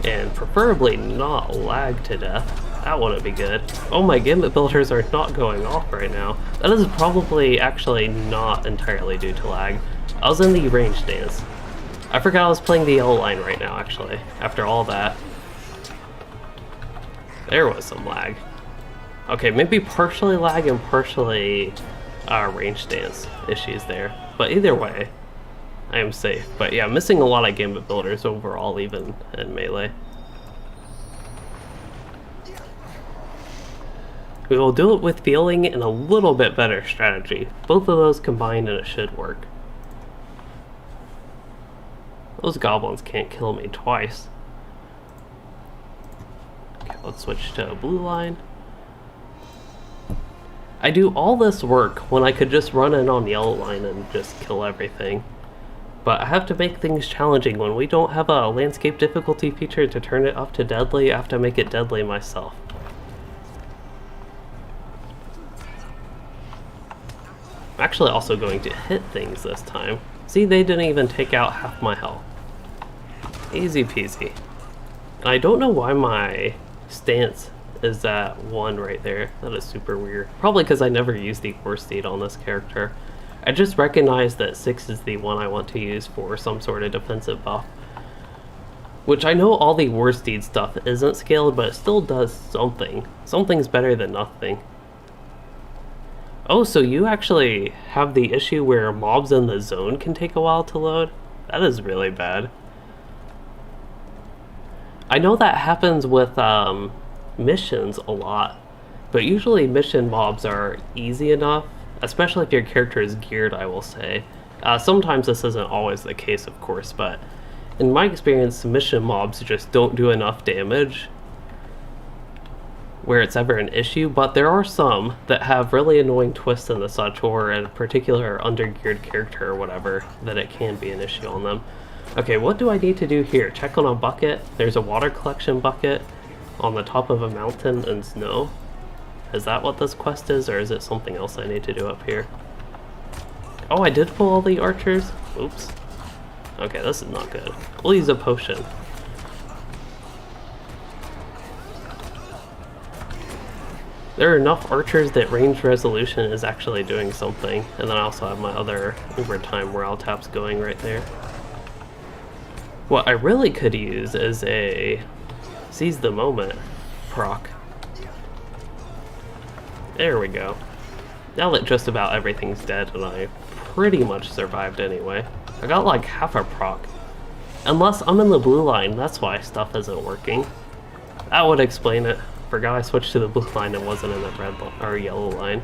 And preferably not lag to death. That wouldn't be good. Oh, my gambit builders are not going off right now. That is probably actually not entirely due to lag. I was in the range stance. I forgot I was playing the yellow line right now, actually, after all that. There was some lag. Okay, maybe partially lag and partially range stance issues there. But either way, I am safe. But yeah, missing a lot of gambit builders overall, even in melee. We will do it with feeling and a little bit better strategy. Both of those combined and it should work. Those goblins can't kill me twice. Okay, let's switch to a blue line. I do all this work when I could just run in on yellow line and just kill everything. But I have to make things challenging. When we don't have a landscape difficulty feature to turn it up to deadly, I have to make it deadly myself. I'm actually also going to hit things this time. See, they didn't even take out half my health. Easy peasy. And I don't know why my stance is at 1 right there. That is super weird. Probably because I never used the war steed on this character. I just recognize that 6 is the one I want to use for some sort of defensive buff. Which I know all the war steed stuff isn't scaled, but it still does something. Something's better than nothing. Oh, so you actually have the issue where mobs in the zone can take a while to load? That is really bad. I know that happens with missions a lot, but usually mission mobs are easy enough, especially if your character is geared, I will say. Sometimes this isn't always the case, of course, but in my experience, mission mobs just don't do enough damage where it's ever an issue, but there are some that have really annoying twists and such, or a particular undergeared character or whatever, that it can be an issue on them. Okay, what do I need to do here? Check on a bucket. There's a water collection bucket on the top of a mountain in snow. Is that what this quest is, or is it something else I need to do up here? Oh, I did pull all the archers? Oops. Okay, this is not good. We'll use a potion. There are enough archers that range resolution is actually doing something. And then I also have my other overtime morale taps going right there. What I really could use is a seize the moment proc. There we go. Now that just about everything's dead and I pretty much survived anyway. I got like half a proc. Unless I'm in the blue line, that's why stuff isn't working. That would explain it. Forgot I switched to the blue line and wasn't in the red or yellow line.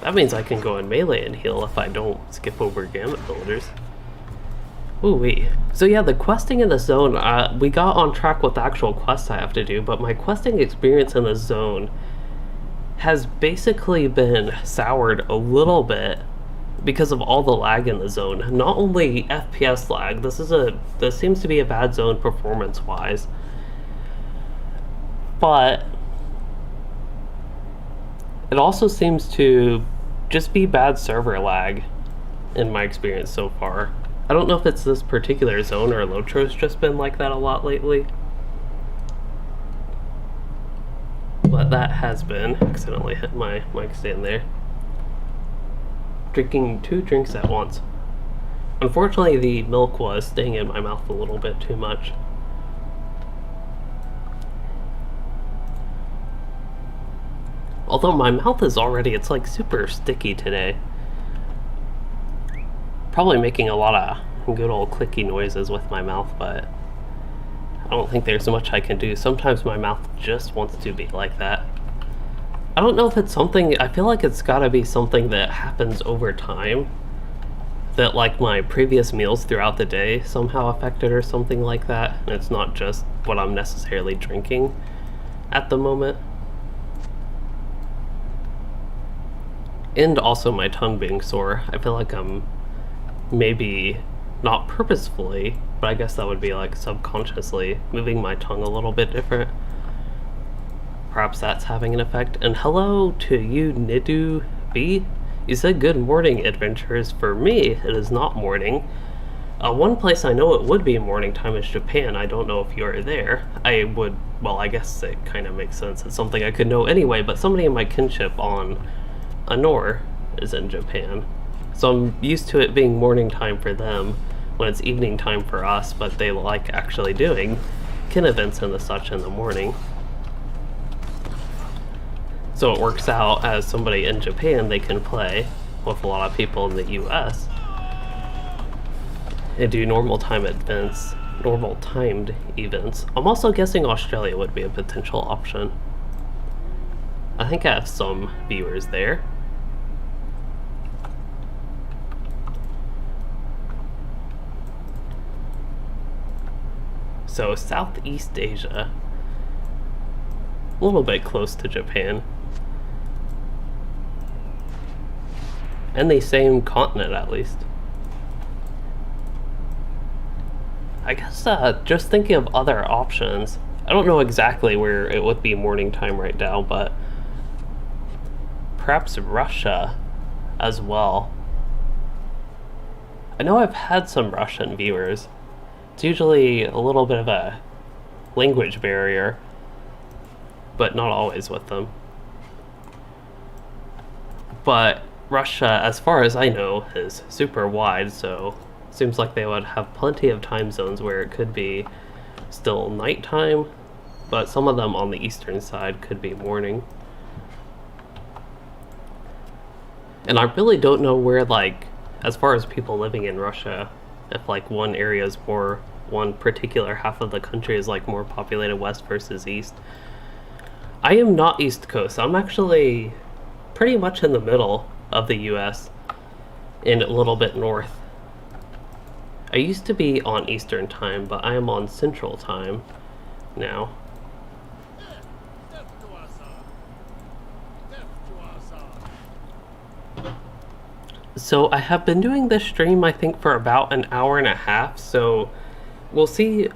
That means I can go in melee and heal if I don't skip over gamut builders. Ooh-wee. So yeah, the questing in the zone, we got on track with the actual quests I have to do, but my questing experience in the zone has basically been soured a little bit because of all the lag in the zone. Not only FPS lag, this seems to be a bad zone performance-wise, but it also seems to just be bad server lag. in my experience so far. I don't know if it's this particular zone or LOTRO's just been like that a lot lately. But that has been. Accidentally hit my mic stand there. Drinking 2 drinks at once. Unfortunately, the milk was staying in my mouth a little bit too much. Although my mouth is already, it's like super sticky today. Probably making a lot of good old clicky noises with my mouth, but I don't think there's much I can do. Sometimes my mouth just wants to be like that. I don't know if it's something, I feel like it's gotta be something that happens over time. That like my previous meals throughout the day somehow affected or something like that. And it's not just what I'm necessarily drinking at the moment. And also my tongue being sore. I feel like I'm maybe not purposefully, but I guess that would be like subconsciously moving my tongue a little bit different. Perhaps that's having an effect. And hello to you, Nidu B. You said good morning, adventurers. For me, it is not morning. One place I know it would be morning time is Japan. I don't know if you're there. I would, well, I guess it kind of makes sense. It's something I could know anyway, but somebody in my kinship on Anor is in Japan. So I'm used to it being morning time for them when it's evening time for us, but they like actually doing kin events and the such in the morning. So it works out as somebody in Japan, they can play with a lot of people in the US and do normal time events, normal timed events. I'm also guessing Australia would be a potential option. I think I have some viewers there. So Southeast Asia, a little bit close to Japan, and the same continent at least. I guess just thinking of other options, I don't know exactly where it would be morning time right now, but perhaps Russia as well. I know I've had some Russian viewers. It's usually a little bit of a language barrier, but not always with them. But Russia, as far as I know, is super wide, so it seems like they would have plenty of time zones where it could be still nighttime, but some of them on the eastern side could be morning. And I really don't know where, like, as far as people living in Russia, if like one area is more, one particular half of the country is like more populated west versus east. I am not East Coast. I'm actually pretty much in the middle of the US and a little bit north. I used to be on Eastern time, but I am on Central time now. So I have been doing this stream, I think, for about an hour and a half, so we'll see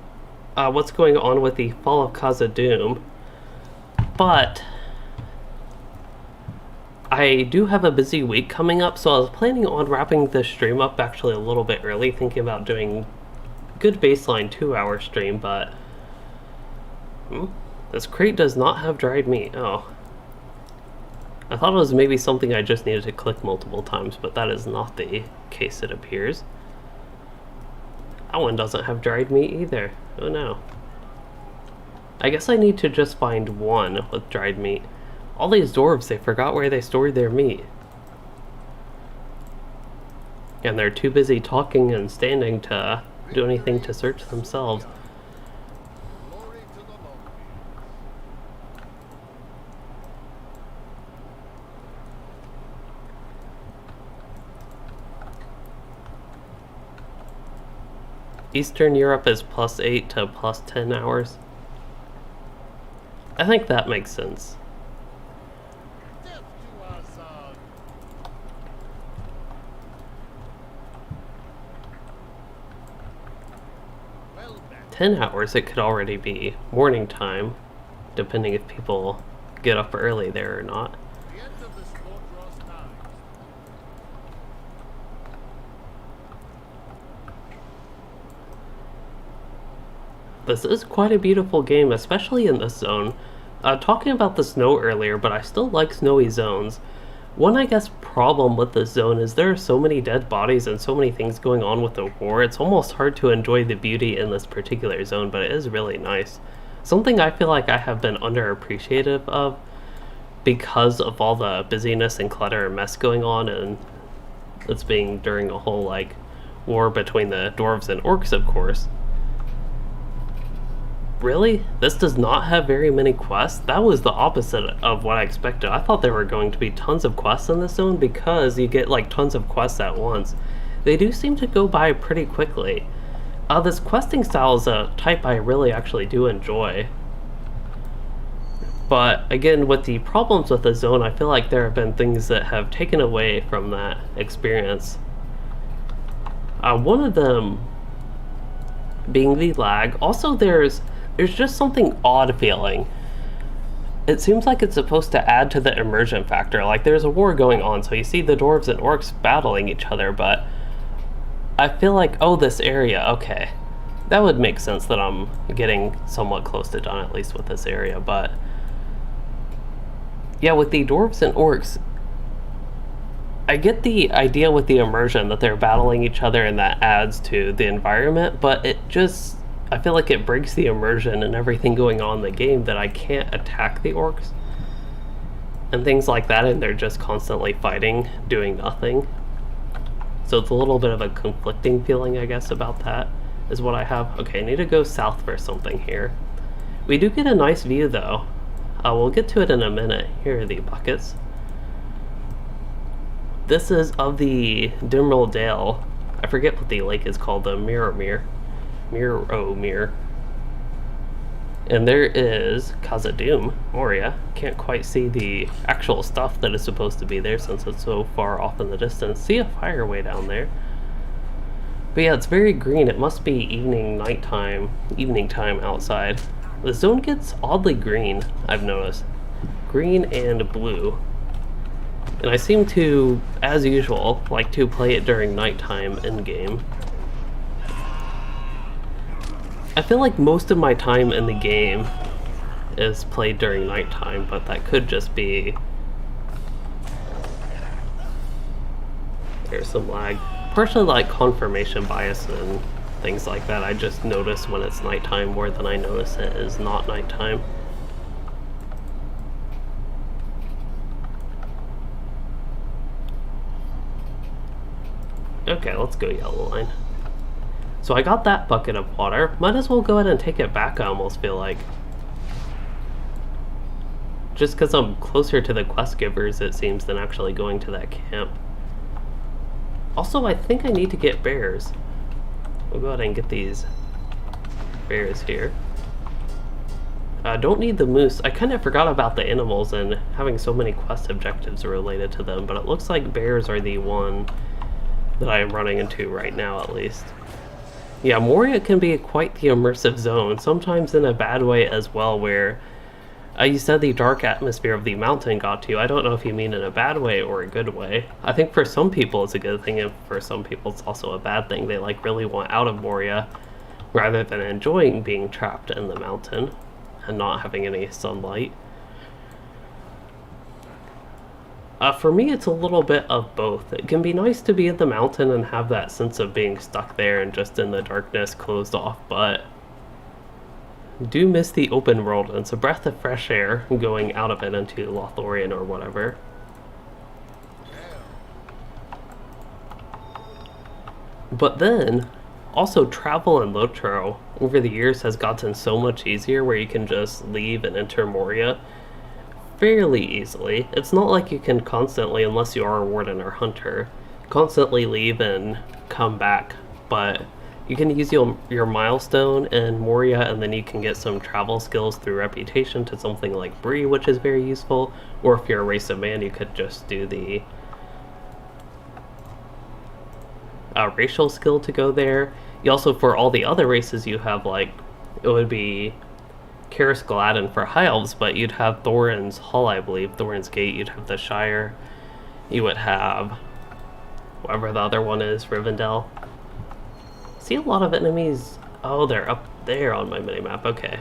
what's going on with the Fall of Khazad-dum. But I do have a busy week coming up, so I was planning on wrapping this stream up actually a little bit early, thinking about doing good baseline 2-hour stream, but this crate does not have dried meat. Oh. I thought it was maybe something I just needed to click multiple times, but that is not the case, it appears. That one doesn't have dried meat either. Oh no. I guess I need to just find one with dried meat. All these dwarves, they forgot where they stored their meat. And they're too busy talking and standing to do anything to search themselves. Eastern Europe is +8 to +10 hours. I think that makes sense. Death to Azog. 10 hours, it could already be morning time, depending if people get up early there or not. The end of this war draws nigh. This is quite a beautiful game, especially in this zone. Talking about the snow earlier, but I still like snowy zones. One, I guess, problem with this zone is there are so many dead bodies and so many things going on with the war, it's almost hard to enjoy the beauty in this particular zone, but it is really nice. Something I feel like I have been underappreciative of because of all the busyness and clutter and mess going on, and it's being during a whole, like, war between the dwarves and orcs, of course. Really? This does not have very many quests? That was the opposite of what I expected. I thought there were going to be tons of quests in this zone because you get like tons of quests at once. They do seem to go by pretty quickly. This questing style is a type I really actually do enjoy. But again, with the problems with the zone, I feel like there have been things that have taken away from that experience. One of them being the lag. Also, there's just something odd feeling. It seems like it's supposed to add to the immersion factor. Like there's a war going on, so you see the dwarves and orcs battling each other, but I feel like, oh, this area, okay. That would make sense that I'm getting somewhat close to done, at least with this area, but yeah, with the dwarves and orcs, I get the idea with the immersion that they're battling each other and that adds to the environment, but it just, I feel like it breaks the immersion and everything going on in the game that I can't attack the orcs and things like that, and they're just constantly fighting, doing nothing. So it's a little bit of a conflicting feeling, I guess, about that, is what I have. Okay, I need to go south for something here. We do get a nice view, though. We'll get to it in a minute. Here are the buckets. This is of the Dimril Dale. I forget what the lake is called, the Mirror. And there is Khazad-dum, Moria. Can't quite see the actual stuff that is supposed to be there since it's so far off in the distance. See a fire way down there. But yeah, it's very green. It must be evening time outside. The zone gets oddly green, I've noticed. Green and blue. And I seem to, as usual, like to play it during nighttime in-game. I feel like most of my time in the game is played during nighttime, but that could just be... There's some lag. Partially like confirmation bias and things like that. I just notice when it's nighttime more than I notice it is not nighttime. Okay, let's go yellow line. So I got that bucket of water. Might as well go ahead and take it back, I almost feel like. Just because I'm closer to the quest givers, it seems, than actually going to that camp. Also, I think I need to get bears. We'll go ahead and get these bears here. Don't need the moose. I kind of forgot about the animals and having so many quest objectives related to them, but it looks like bears are the one that I am running into right now, at least. Yeah, Moria can be quite the immersive zone, sometimes in a bad way as well, where you said the dark atmosphere of the mountain got to you. I don't know if you mean in a bad way or a good way. I think for some people it's a good thing, and for some people it's also a bad thing. They like really want out of Moria rather than enjoying being trapped in the mountain and not having any sunlight. For me, it's a little bit of both. It can be nice to be in the mountain and have that sense of being stuck there and just in the darkness, closed off, but I do miss the open world, and it's a breath of fresh air going out of it into Lothlorien or whatever. But then, also travel in LOTRO over the years has gotten so much easier, where you can just leave and enter Moria fairly easily. It's not like you can constantly, unless you are a Warden or Hunter, constantly leave and come back, but you can use your milestone in Moria, and then you can get some travel skills through reputation to something like Bree, which is very useful, or if you're a race of man, you could just do the racial skill to go there. You also, for all the other races, you have, like, it would be Karis Gladden for High Elves, but you'd have Thorin's Hall, I believe, Thorin's Gate, you'd have the Shire, you would have whatever the other one is, Rivendell. See a lot of enemies. Oh, they're up there on my minimap. Okay.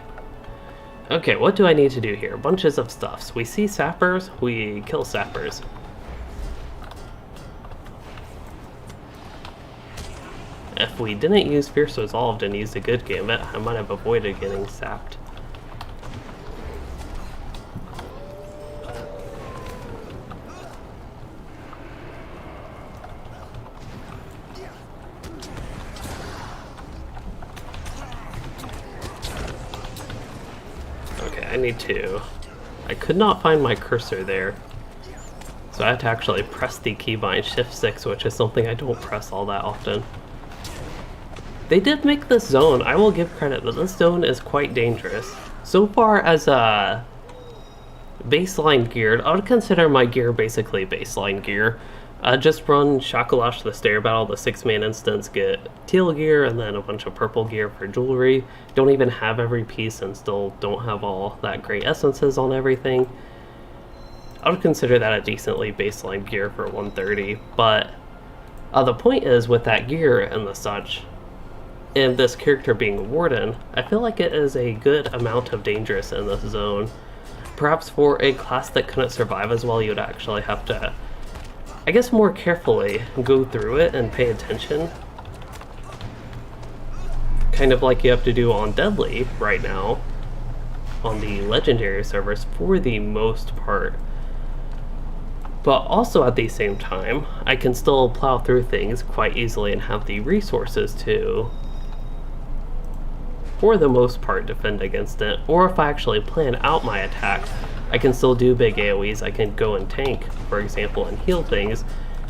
Okay, what do I need to do here? Bunches of stuffs. We see sappers, we kill sappers. If we didn't use Fierce Resolved and used a good gambit, I might have avoided getting sapped. I need to... I could not find my cursor there. So I have to actually press the keybind Shift 6, which is something I don't press all that often. They did make this zone. I will give credit that this zone is quite dangerous. So far as baseline geared, I would consider my gear basically baseline gear. Just run Shakalash the Stair Battle, the 6-man instance, get teal gear, and then a bunch of purple gear for jewelry. Don't even have every piece and still don't have all that great essences on everything. I would consider that a decently baseline gear for 130, but the point is with that gear and the such, and this character being Warden, I feel like it is a good amount of dangerous in this zone. Perhaps for a class that couldn't survive as well, you would actually have to, I guess, more carefully go through it and pay attention. Kind of like you have to do on Deadly right now, on the legendary servers for the most part. But also at the same time, I can still plow through things quite easily and have the resources to, for the most part, defend against it. Or if I actually plan out my attack, I can still do big AoEs. I can go and tank, for example, and heal things.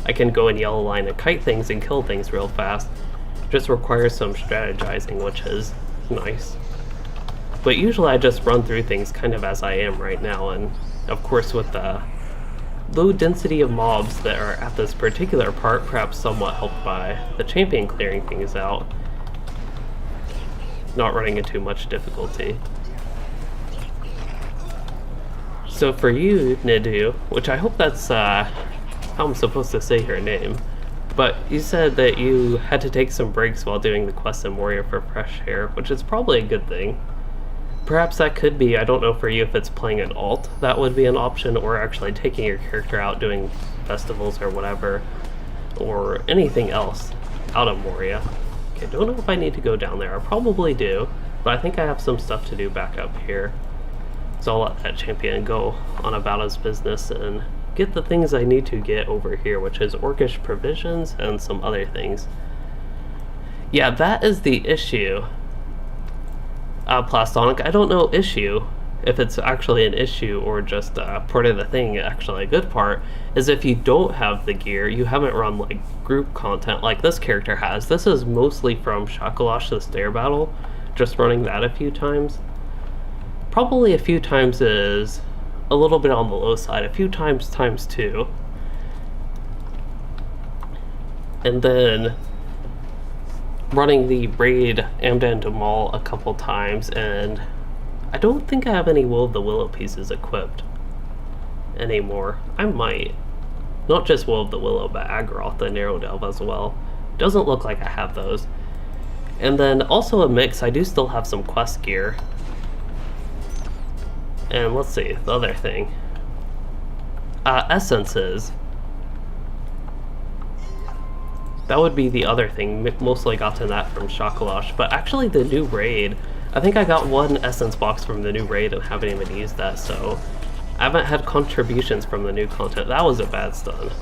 I can go and yellow line and kite things and kill things real fast. Just requires some strategizing, which is nice. But usually I just run through things kind of as I am right now, and of course with the low density of mobs that are at this particular part, perhaps somewhat helped by the champion clearing things out, not running into much difficulty. So for you, Nidu, which I hope that's how I'm supposed to say your name, but you said that you had to take some breaks while doing the quest in Warrior for fresh air, which is probably a good thing. Perhaps that could be, I don't know for you if it's playing an alt, that would be an option, or actually taking your character out doing festivals or whatever, or anything else out of Moria. Okay, don't know if I need to go down there. I probably do, but I think I have some stuff to do back up here. So I'll let that champion go on about his business and get the things I need to get over here, which is Orcish provisions and some other things. Yeah, that is the issue. Plastonic, I don't know issue, if it's actually an issue or just part of the thing. Actually a good part is if you don't have the gear, you haven't run like group content like this character has. This is mostly from Shakalash the Stair Battle, just running that a few times. Probably a few times is a little bit on the low side, a few times times 2. And then running the raid Ambient a couple times, and I don't think I have any Will of the Willow pieces equipped anymore. I might. Not just Will of the Willow, but Agroth, the Narrow Delve as well. Doesn't look like I have those. And then also a mix, I do still have some quest gear. And let's see, the other thing. Essences. That would be the other thing, mostly got to that from Shakalash, but actually the new raid, I think I got one essence box from the new raid and haven't even used that, so I haven't had contributions from the new content. That was a bad stun.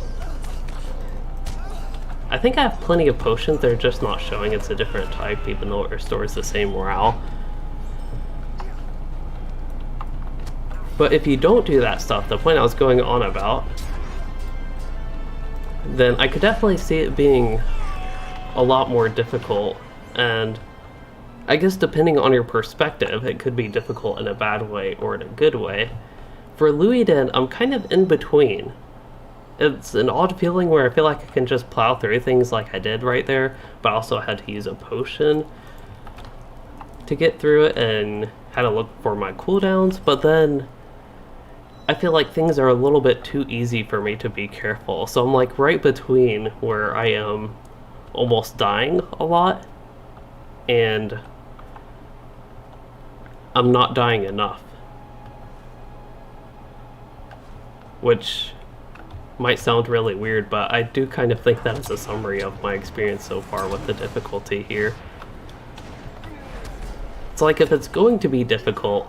I think I have plenty of potions, they're just not showing. It's a different type, even though it restores the same morale. But if you don't do that stuff, the point I was going on about, then I could definitely see it being a lot more difficult, and I guess depending on your perspective, it could be difficult in a bad way or in a good way. For Loueyden, I'm kind of in between. It's an odd feeling where I feel like I can just plow through things like I did right there, but also had to use a potion to get through it and had to look for my cooldowns, but then I feel like things are a little bit too easy for me to be careful. So I'm like right between where I am almost dying a lot and I'm not dying enough. Which might sound really weird, but I do kind of think that is a summary of my experience so far with the difficulty here. It's like if it's going to be difficult,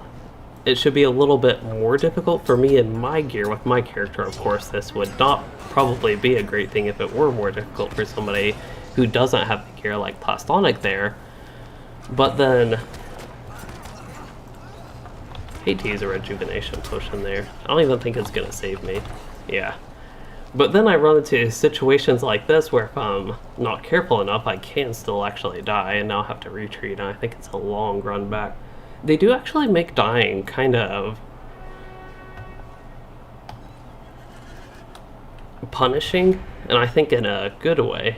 it should be a little bit more difficult for me in my gear with my character. Of course, this would not probably be a great thing if it were more difficult for somebody who doesn't have the gear like Plastonic there. But then, hate to use a rejuvenation potion there. I don't even think it's gonna save me. Yeah. But then I run into situations like this where if I'm not careful enough, I can still actually die and now have to retreat, and I think it's a long run back. They do actually make dying kind of punishing, and I think in a good way.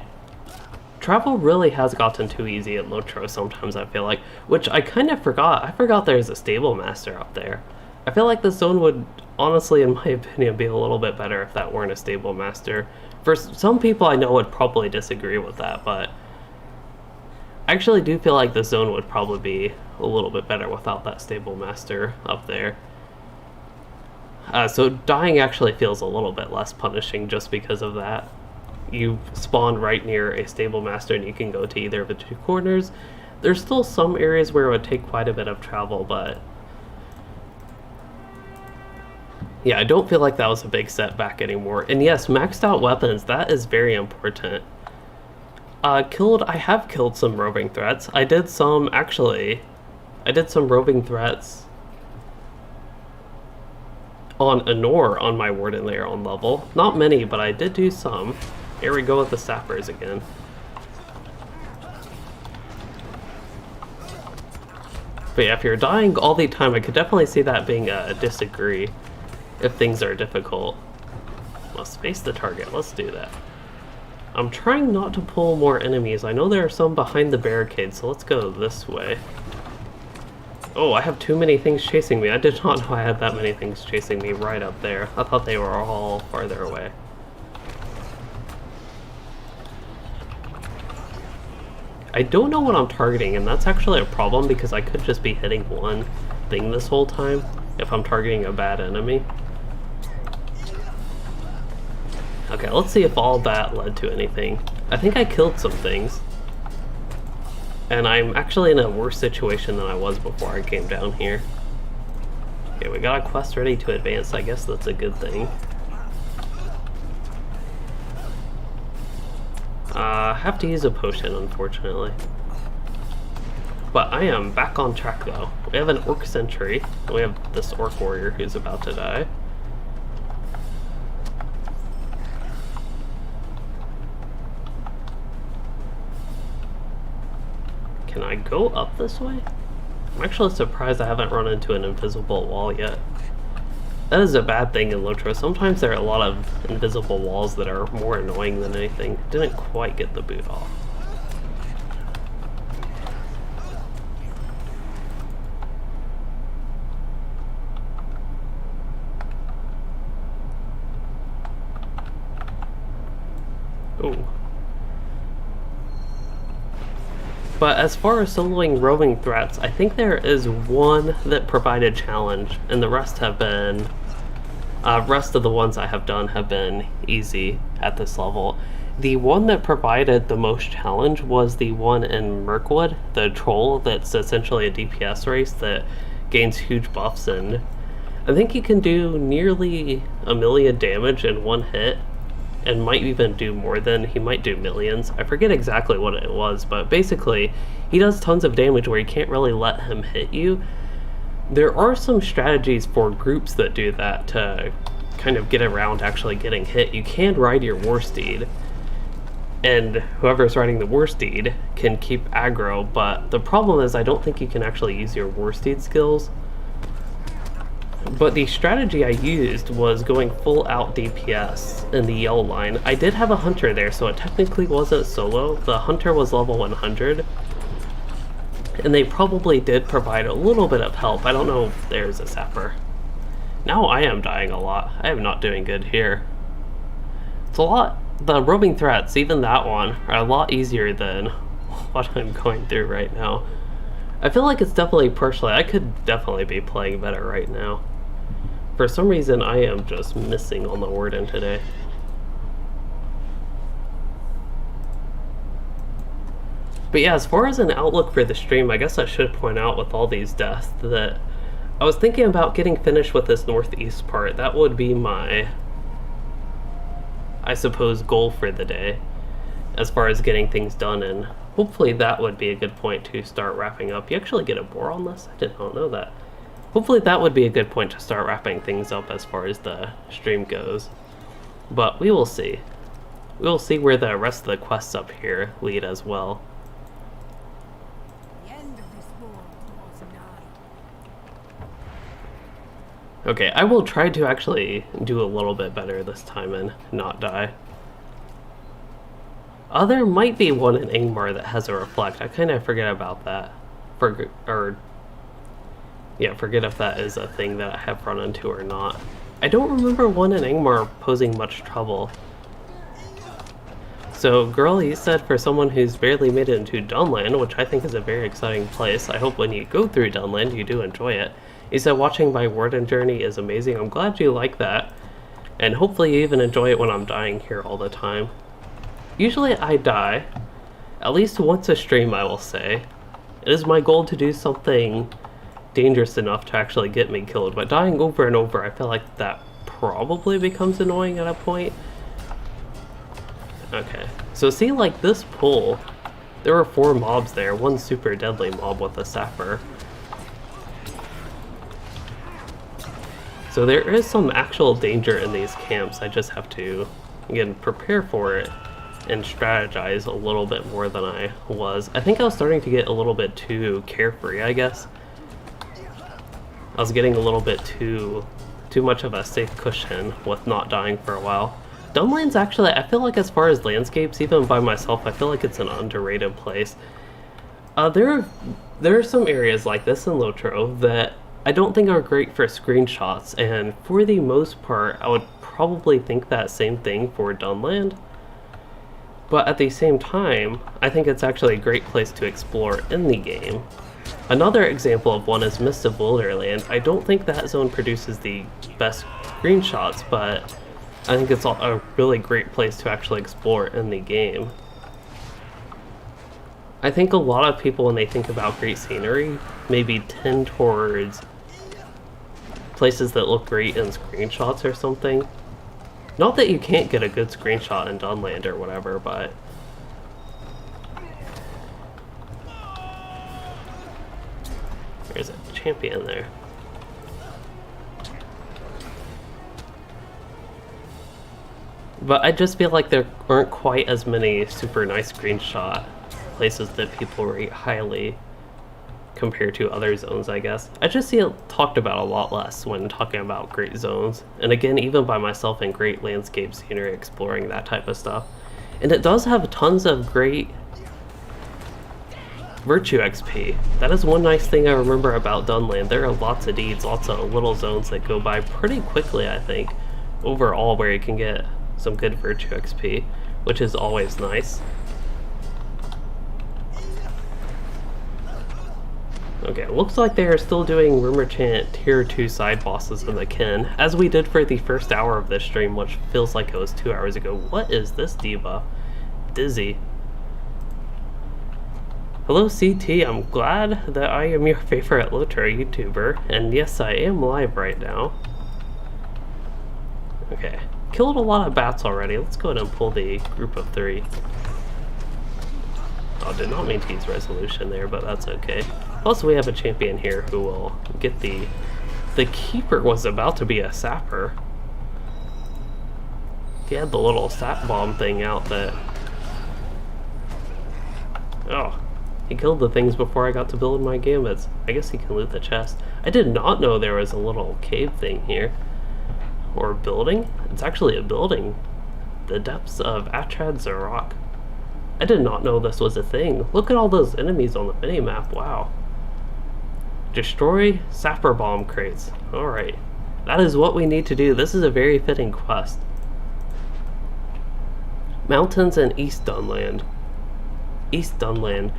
Travel really has gotten too easy at LOTRO sometimes, I feel like, which I kind of forgot. I forgot there's a stable master up there. I feel like the zone would, honestly, in my opinion, be a little bit better if that weren't a stable master. For some people I know would probably disagree with that, but I actually do feel like the zone would probably be a little bit better without that stable master up there. So dying actually feels a little bit less punishing just because of that. You spawn right near a stable master and you can go to either of the two corners. There's still some areas where it would take quite a bit of travel, but yeah, I don't feel like that was a big setback anymore. And yes, maxed out weapons, that is very important. I have killed some roving threats. I did some roving threats on Anor on my Warden layer on level. Not many, but I did do some. Here we go with the sappers again. But yeah, if you're dying all the time, I could definitely see that being a disagree if things are difficult. Let's space the target, let's do that. I'm trying not to pull more enemies. I know there are some behind the barricade, so let's go this way. Oh, I have too many things chasing me. I did not know I had that many things chasing me right up there. I thought they were all farther away. I don't know what I'm targeting, and that's actually a problem because I could just be hitting one thing this whole time if I'm targeting a bad enemy. Okay, let's see if all that led to anything. I think I killed some things. And I'm actually in a worse situation than I was before I came down here. Okay, we got a quest ready to advance. I guess that's a good thing. I have to use a potion, unfortunately. But I am back on track, though. We have an orc sentry. And we have this orc warrior who's about to die. Can I go up this way? I'm actually surprised I haven't run into an invisible wall yet. That is a bad thing in LOTRO. Sometimes there are a lot of invisible walls that are more annoying than anything. Didn't quite get the boot off. Ooh. But as far as soloing roving threats, I think there is one that provided challenge, and the rest have been, rest of the ones I have done have been easy at this level. The one that provided the most challenge was the one in Mirkwood, the troll that's essentially a DPS race that gains huge buffs, and I think he can do nearly 1,000,000 damage in one hit. And might even do more than, he might do millions. I forget exactly what it was, but basically he does tons of damage where you can't really let him hit you. There are some strategies for groups that do that to kind of get around actually getting hit. You can ride your war steed, and whoever's riding the war steed can keep aggro, but the problem is I don't think you can actually use your war steed skills. But the strategy I used was going full out DPS in the yellow line. I did have a hunter there, so it technically wasn't solo. The hunter was level 100. And they probably did provide a little bit of help. I don't know if there's a sapper. Now I am dying a lot. I am not doing good here. It's a lot. The roving threats, even that one, are a lot easier than what I'm going through right now. I feel like it's definitely partially, I could definitely be playing better right now. For some reason, I am just missing on the Warden today. But yeah, as far as an outlook for the stream, I guess I should point out with all these deaths that I was thinking about getting finished with this northeast part. That would be my, I suppose, goal for the day, as far as getting things done, and hopefully that would be a good point to start wrapping up. You actually get a bore on this? I did not know that. Hopefully that would be a good point to start wrapping things up as far as the stream goes. But we will see. We will see where the rest of the quests up here lead as well. Okay, I will try to actually do a little bit better this time and not die. There might be one in Angmar that has a reflect. I kind of forget about that. Forget if that is a thing that I have run into or not. I don't remember one in Angmar posing much trouble. So, girl, you said for someone who's barely made it into Dunland, which I think is a very exciting place, I hope when you go through Dunland you do enjoy it. You said watching my Warden journey is amazing. I'm glad you like that. And hopefully you even enjoy it when I'm dying here all the time. Usually I die. At least once a stream, I will say. It is my goal to do something dangerous enough to actually get me killed. But dying over and over, I feel like that probably becomes annoying at a point. Okay. So see, like this pool, there were 4 mobs there. One super deadly mob with a sapper. So there is some actual danger in these camps. I just have to, again, prepare for it and strategize a little bit more than I was. I think I was starting to get a little bit too carefree, I guess. I was getting a little bit too much of a safe cushion with not dying for a while. Dunland's actually, I feel like as far as landscapes, even by myself, I feel like it's an underrated place. There are some areas like this in LOTRO that I don't think are great for screenshots, and for the most part, I would probably think that same thing for Dunland. But at the same time, I think it's actually a great place to explore in the game. Another example of one is Mist of Wilderland. I don't think that zone produces the best screenshots, but I think it's a really great place to actually explore in the game. I think a lot of people, when they think about great scenery, maybe tend towards places that look great in screenshots or something. Not that you can't get a good screenshot in Dunland or whatever, but there's a champion there. But I just feel like there aren't quite as many super nice screenshot places that people rate highly compared to other zones, I guess. I just see it talked about a lot less when talking about great zones. And again, even by myself in great landscape scenery, exploring that type of stuff. And it does have tons of great Virtue XP. That is one nice thing I remember about Dunland. There are lots of deeds, lots of little zones that go by pretty quickly, I think, overall, where you can get some good Virtue XP, which is always nice. Okay, it looks like they are still doing Remmorchant tier 2 side bosses in the Ken, as we did for the first hour of this stream, which feels like it was 2 hours ago. What is this debuff? Dizzy. Hello CT, I'm glad that I am your favorite LOTRO YouTuber, and yes, I am live right now. Okay, killed a lot of bats already. Let's go ahead and pull the group of 3. Oh, did not mean to use resolution there, but that's okay. Also, we have a champion here who will get the keeper was about to be a sapper. He had the little sap bomb thing out that... Oh, he killed the things before I got to build my gambits. I guess he can loot the chest. I did not know there was a little cave thing here. Or a building? It's actually a building. The depths of Atrad Zarok. I did not know this was a thing. Look at all those enemies on the minimap, wow. Destroy sapper bomb crates. Alright. That is what we need to do. This is a very fitting quest. Mountains and East Dunland. East Dunland.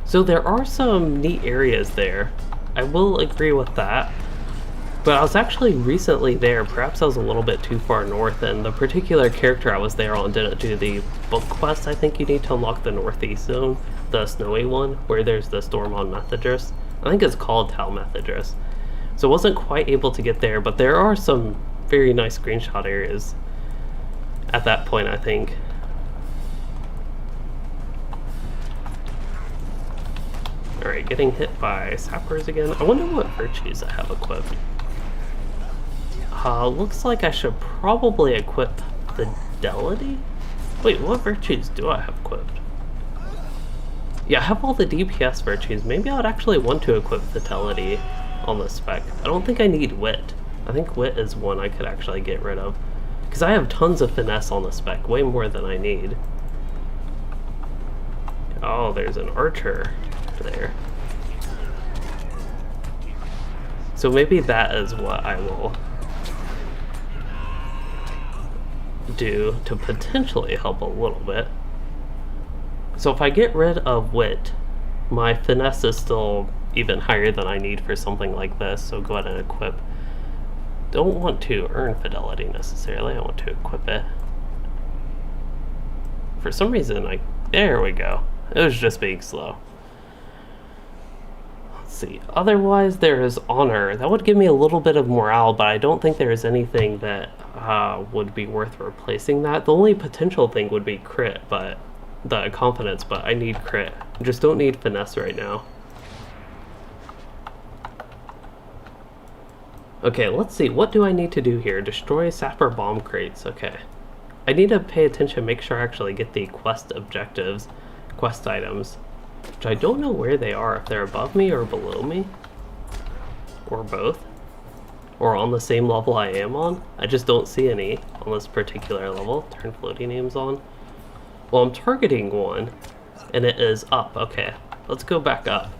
So there are some neat areas there. I will agree with that. But I was actually recently there, perhaps I was a little bit too far north, and the particular character I was there on didn't do the book quest. I think you need to unlock the northeast zone, the snowy one, where there's the storm on Methodrist. I think it's called Tal Methodrist. So I wasn't quite able to get there, but there are some very nice screenshot areas at that point, I think. Alright, getting hit by sappers again. I wonder what virtues I have equipped. Looks like I should probably equip Fidelity? Wait, what virtues do I have equipped? Yeah, I have all the DPS virtues. Maybe I would actually want to equip Fidelity on the spec. I don't think I need Wit. I think Wit is one I could actually get rid of. Because I have tons of Finesse on the spec, way more than I need. Oh, there's an Archer there. So maybe that is what I will do to potentially help a little bit. So if I get rid of Wit, my Finesse is still even higher than I need for something like this, so go ahead and equip. Don't want to earn Fidelity necessarily, I want to equip it. For some reason, there we go. It was just being slow. Let's see, otherwise there is Honor. That would give me a little bit of morale, but I don't think there is anything that would be worth replacing that. The only potential thing would be Crit, but the Confidence, but I need Crit. I just don't need Finesse right now. Okay, let's see, what do I need to do here? Destroy Sapper Bomb Crates, okay. I need to pay attention, make sure I actually get the quest objectives, quest items, which I don't know where they are, if they're above me or below me, or both, or on the same level I am on. I just don't see any on this particular level. Turn floating names on. Well, I'm targeting one, and it is up. Okay, let's go back up.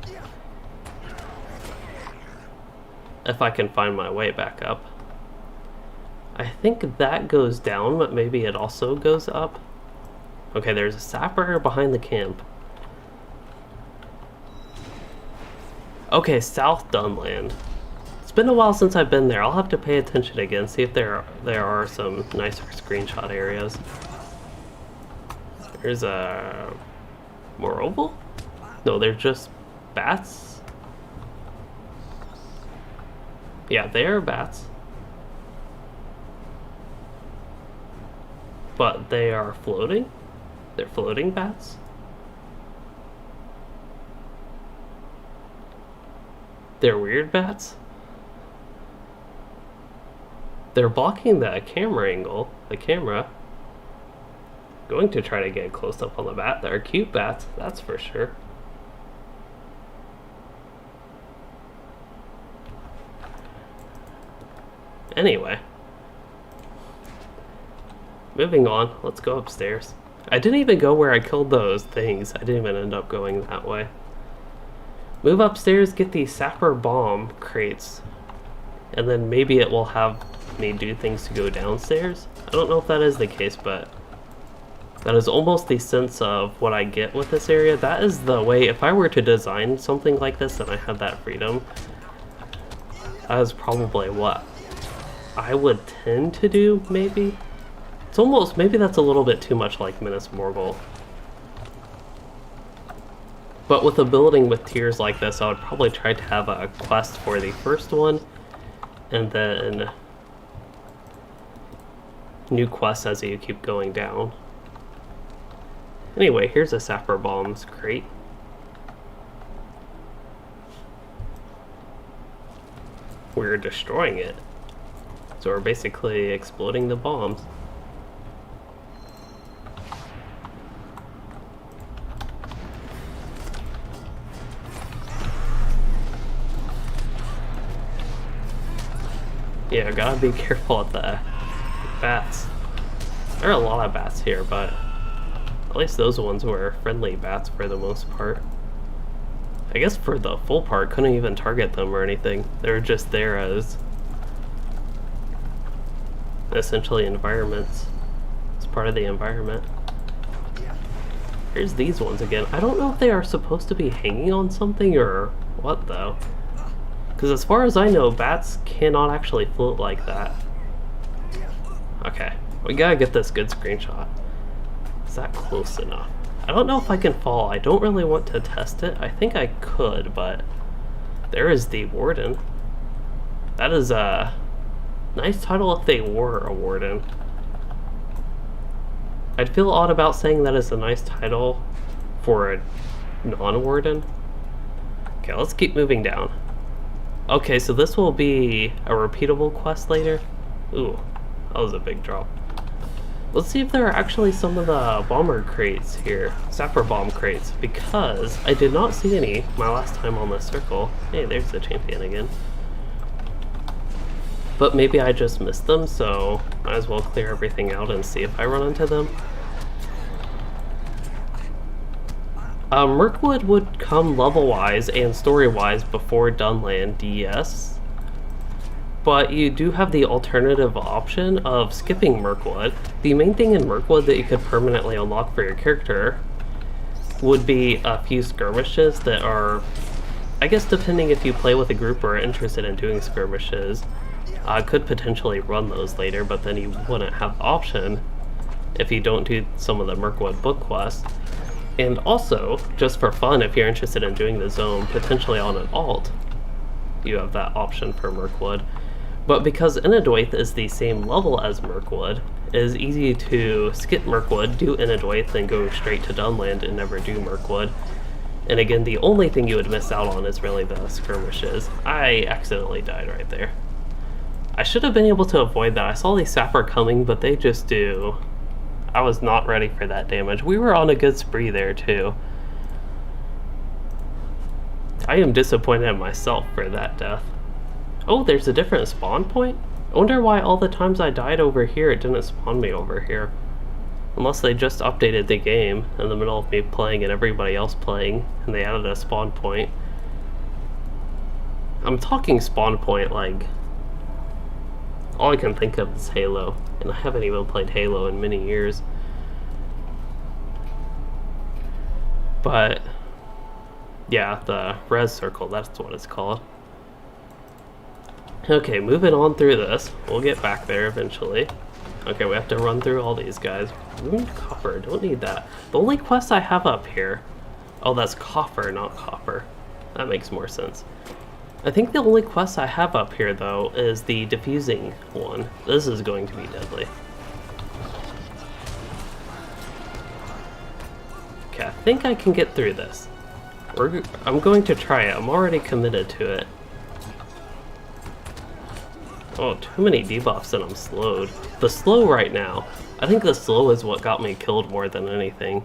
If I can find my way back up. I think that goes down, but maybe it also goes up. Okay, there's a sapper behind the camp. Okay, South Dunland. It's been a while since I've been there. I'll have to pay attention again, see if there are some nicer screenshot areas. There's a Moroval? No, they're just bats. Yeah, they are bats. But they are floating? They're floating bats? They're weird bats? They're blocking the camera angle, the camera. Going to try to get close up on the bat. They're cute bats, that's for sure. Anyway. Moving on, let's go upstairs. I didn't even go where I killed those things. I didn't even end up going that way. Move upstairs, get the Sapper Bomb crates, and then maybe it will have me do things to go downstairs. I don't know if that is the case, but that is almost the sense of what I get with this area. That is the way, if I were to design something like this and I had that freedom, that is probably what I would tend to do, maybe. It's almost, maybe that's a little bit too much like Minas Morgul. But with a building with tiers like this, I would probably try to have a quest for the first one, and then new quests as you keep going down. Anyway, here's a Sapper Bombs crate. We're destroying it. So we're basically exploding the bombs. Yeah, gotta be careful at the bats. There are a lot of bats here, but at least those ones were friendly bats for the most part. I guess for the full part, couldn't even target them or anything. They were just there as essentially environments. It's part of the environment. Here's these ones again. I don't know if they are supposed to be hanging on something or what though. Because as far as I know, bats cannot actually float like that. Okay, we gotta get this good screenshot. Is that close enough? I don't know if I can fall. I don't really want to test it. I think I could, but there is the Warden. That is a nice title if they were a Warden. I'd feel odd about saying that is a nice title for a non-Warden. Okay, let's keep moving down. Okay, so this will be a repeatable quest later. Ooh, that was a big drop. Let's see if there are actually some of the bomber crates here, sapper bomb crates, because I did not see any my last time on this circle. Hey, there's the champion again. But maybe I just missed them, so might as well clear everything out and see if I run into them. Mirkwood would come level-wise and story-wise before Dunland, yes. But you do have the alternative option of skipping Mirkwood. The main thing in Mirkwood that you could permanently unlock for your character would be a few skirmishes that are, I guess depending if you play with a group or are interested in doing skirmishes, could potentially run those later, but then you wouldn't have the option if you don't do some of the Mirkwood book quests. And also, just for fun, if you're interested in doing the zone potentially on an alt, you have that option for Mirkwood. But because Inadoith is the same level as Mirkwood, it is easy to skip Mirkwood, do Inadoith, then go straight to Dunland and never do Mirkwood. And again, the only thing you would miss out on is really the skirmishes. I accidentally died right there. I should have been able to avoid that. I saw the sapper coming, but they just do. I was not ready for that damage. We were on a good spree there too. I am disappointed in myself for that death. Oh, there's a different spawn point? I wonder why all the times I died over here it didn't spawn me over here. Unless they just updated the game in the middle of me playing and everybody else playing, and they added a spawn point. I'm talking spawn point like... all I can think of is Halo, and I haven't even played Halo in many years. But, yeah, the res circle, that's what it's called. Okay, moving on through this. We'll get back there eventually. Okay, we have to run through all these guys. Copper, don't need that. The only quest I have up here... oh, that's copper, not copper. That makes more sense. I think the only quest I have up here, though, is the diffusing one. This is going to be deadly. Okay, I think I can get through this. I'm going to try it. I'm already committed to it. Oh, too many debuffs and I'm slowed. The slow right now. I think the slow is what got me killed more than anything.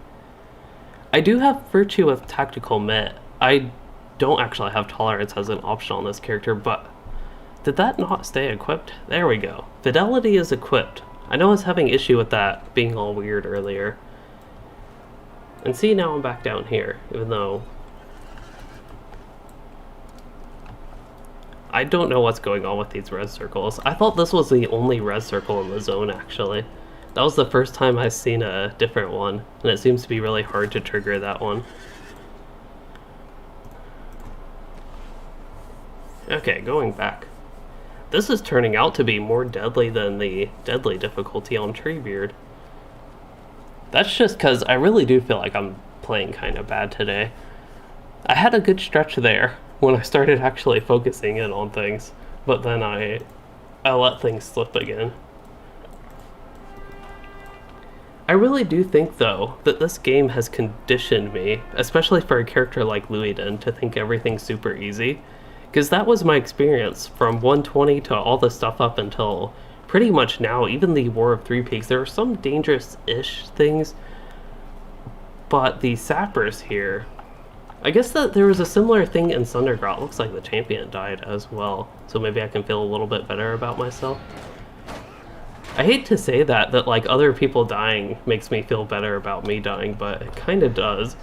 I do have Virtue with Tactical Met. I don't actually have Tolerance as an option on this character, but did that not stay equipped? There we go. Fidelity is equipped. I know I was having issue with that being all weird earlier. And see, now I'm back down here, even though I don't know what's going on with these res circles. I thought this was the only res circle in the zone, actually. That was the first time I've seen a different one, and it seems to be really hard to trigger that one. Okay, going back. This is turning out to be more deadly than the deadly difficulty on Treebeard. That's just because I really do feel like I'm playing kind of bad today. I had a good stretch there when I started actually focusing in on things, but then I let things slip again. I really do think, though, that this game has conditioned me, especially for a character like Loueyden, to think everything's super easy. Because that was my experience from 120 to all the stuff up until pretty much now, even the War of Three Peaks. There are some dangerous-ish things, but the sappers here... I guess that there was a similar thing in Sundergrot. Looks like the champion died as well, so maybe I can feel a little bit better about myself. I hate to say that like other people dying makes me feel better about me dying, but it kind of does.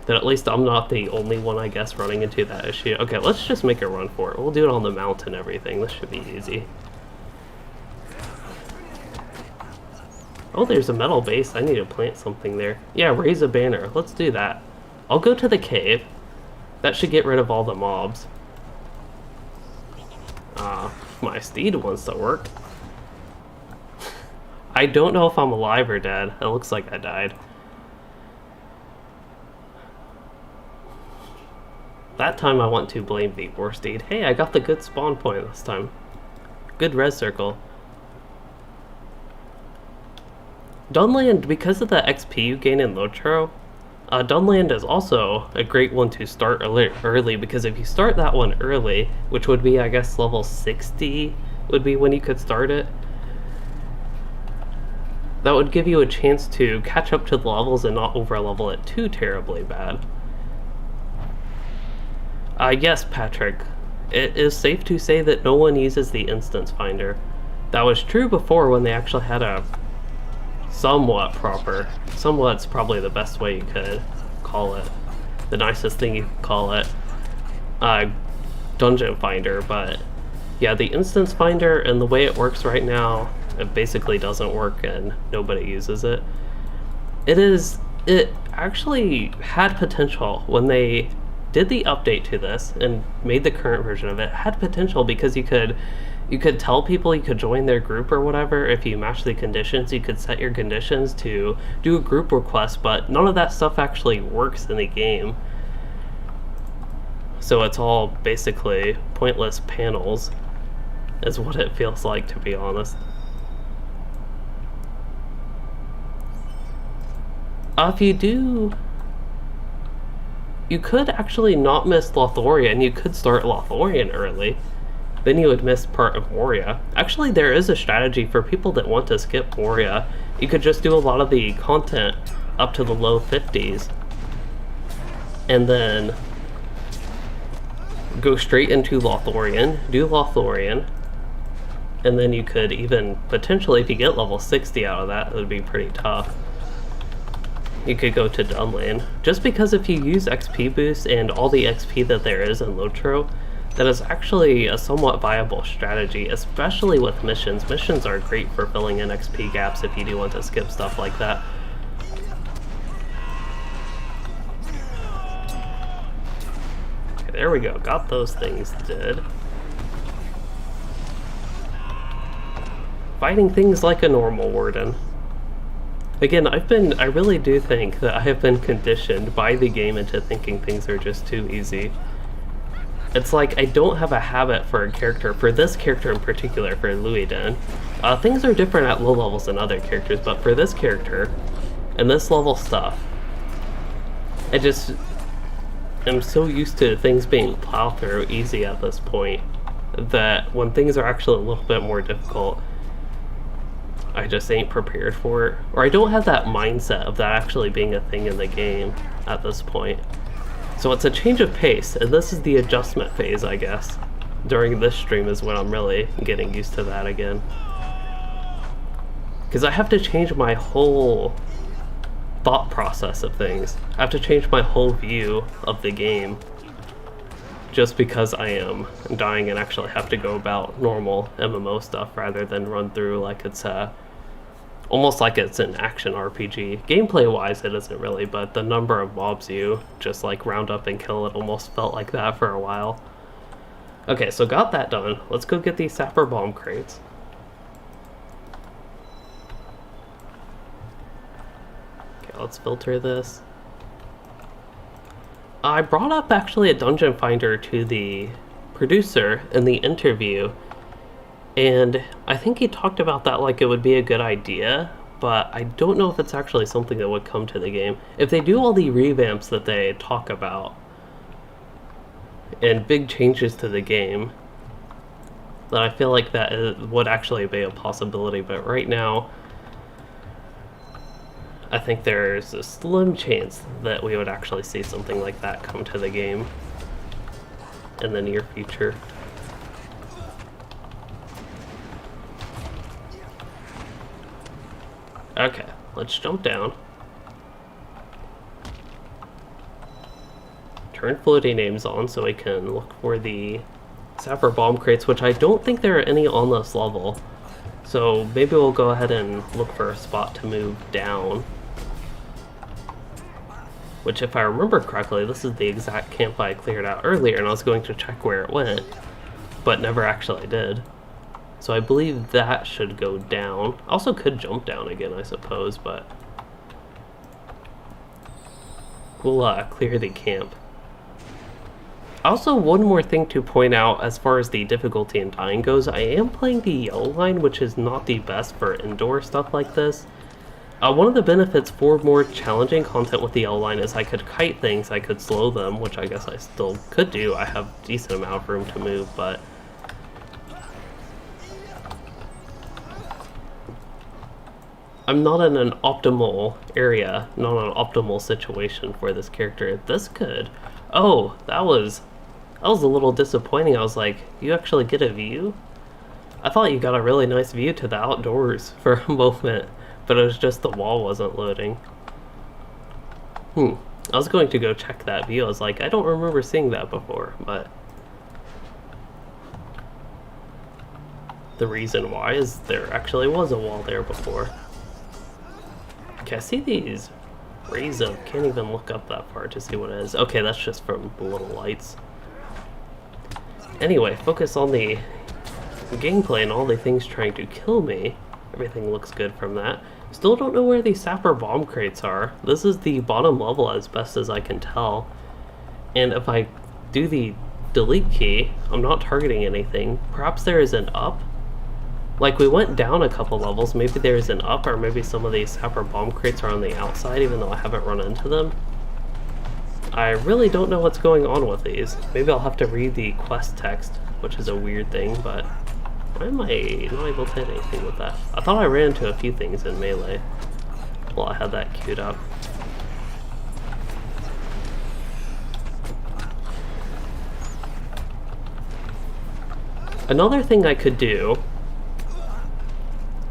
That at least I'm not the only one, I guess, running into that issue. Okay, let's just make a run for it. We'll do it on the mount and everything. This should be easy. Oh, there's a metal base. I need to plant something there. Yeah, raise a banner. Let's do that. I'll go to the cave. That should get rid of all the mobs. My steed wants to work. I don't know if I'm alive or dead. It looks like I died. That time I want to blame the war steed. Hey, I got the good spawn point this time. Good res circle. Dunland, because of the XP you gain in LOTRO, Dunland is also a great one to start early, because if you start that one early, which would be, I guess, level 60 would be when you could start it, that would give you a chance to catch up to the levels and not over-level it too terribly bad. Yes, Patrick, it is safe to say that no one uses the instance finder. That was true before when they actually had a somewhat's probably the best way you could call it, the nicest thing you could call it, dungeon finder. But yeah, the instance finder and the way it works right now, it basically doesn't work and nobody uses it. It actually had potential when they did the update to this and made the current version of it. It had potential because you could tell people you could join their group or whatever. If you match the conditions, you could set your conditions to do a group request, but none of that stuff actually works in the game. So it's all basically pointless panels, is what it feels like, to be honest. If you do, you could actually not miss Lothlorien. You could start Lothlorien early. Then you would miss part of Moria. Actually, there is a strategy for people that want to skip Moria. You could just do a lot of the content up to the low 50s. And then go straight into Lothlorien, do Lothlorien, and then you could even, potentially, if you get level 60 out of that, it would be pretty tough. You could go to Dunland. Just because if you use XP boost and all the XP that there is in LOTRO, that is actually a somewhat viable strategy, especially with missions. Missions are great for filling in XP gaps if you do want to skip stuff like that. Okay, there we go. Got those things did. Fighting things like a normal Warden. Again, I really do think that I have been conditioned by the game into thinking things are just too easy. It's like I don't have a habit for a character, for this character in particular, for Loueyden. Things are different at low levels than other characters, but for this character, and this level stuff, I just am so used to things being plowed through easy at this point, that when things are actually a little bit more difficult, I just ain't prepared for it. Or I don't have that mindset of that actually being a thing in the game at this point. So it's a change of pace, and this is the adjustment phase, I guess. During this stream is when I'm really getting used to that again. Because I have to change my whole thought process of things. I have to change my whole view of the game. Just because I am dying and actually have to go about normal MMO stuff rather than run through like it's almost like it's an action RPG. Gameplay wise it isn't really, but the number of mobs you just like round up and kill, it almost felt like that for a while. Okay, so got that done. Let's go get these sapper bomb crates. Okay, let's filter this. I brought up actually a dungeon finder to the producer in the interview, and I think he talked about that like it would be a good idea, but I don't know if it's actually something that would come to the game. If they do all the revamps that they talk about, and big changes to the game, then I feel like that would actually be a possibility, but right now, I think there's a slim chance that we would actually see something like that come to the game in the near future. Okay, let's jump down. Turn floating names on so we can look for the sapper bomb crates, which I don't think there are any on this level. So maybe we'll go ahead and look for a spot to move down. Which, if I remember correctly, this is the exact camp I cleared out earlier, and I was going to check where it went, but never actually did. So I believe that should go down. Also could jump down again, I suppose, but we'll clear the camp. Also, one more thing to point out as far as the difficulty in dying goes, I am playing the yellow line, which is not the best for indoor stuff like this. One of the benefits for more challenging content with the yellow line is I could kite things, I could slow them, which I guess I still could do. I have a decent amount of room to move, but I'm not in an optimal area, not an optimal situation for this character. This could... Oh, that was a little disappointing. I was like, you actually get a view? I thought you got a really nice view to the outdoors for a moment, but it was just the wall wasn't loading. I was going to go check that view. I was like, I don't remember seeing that before, but the reason why is there actually was a wall there before. Okay, I see these rays of... Can't even look up that far to see what it is. Okay, that's just from the little lights. Anyway, focus on the gameplay and all the things trying to kill me. Everything looks good from that. Still don't know where the sapper bomb crates are. This is the bottom level as best as I can tell. And if I do the delete key, I'm not targeting anything. Perhaps there is an up? Like, we went down a couple levels, maybe there's an up, or maybe some of these sapper bomb crates are on the outside, even though I haven't run into them. I really don't know what's going on with these. Maybe I'll have to read the quest text, which is a weird thing, but why am I not able to hit anything with that? I thought I ran into a few things in melee while I had that queued up. Another thing I could do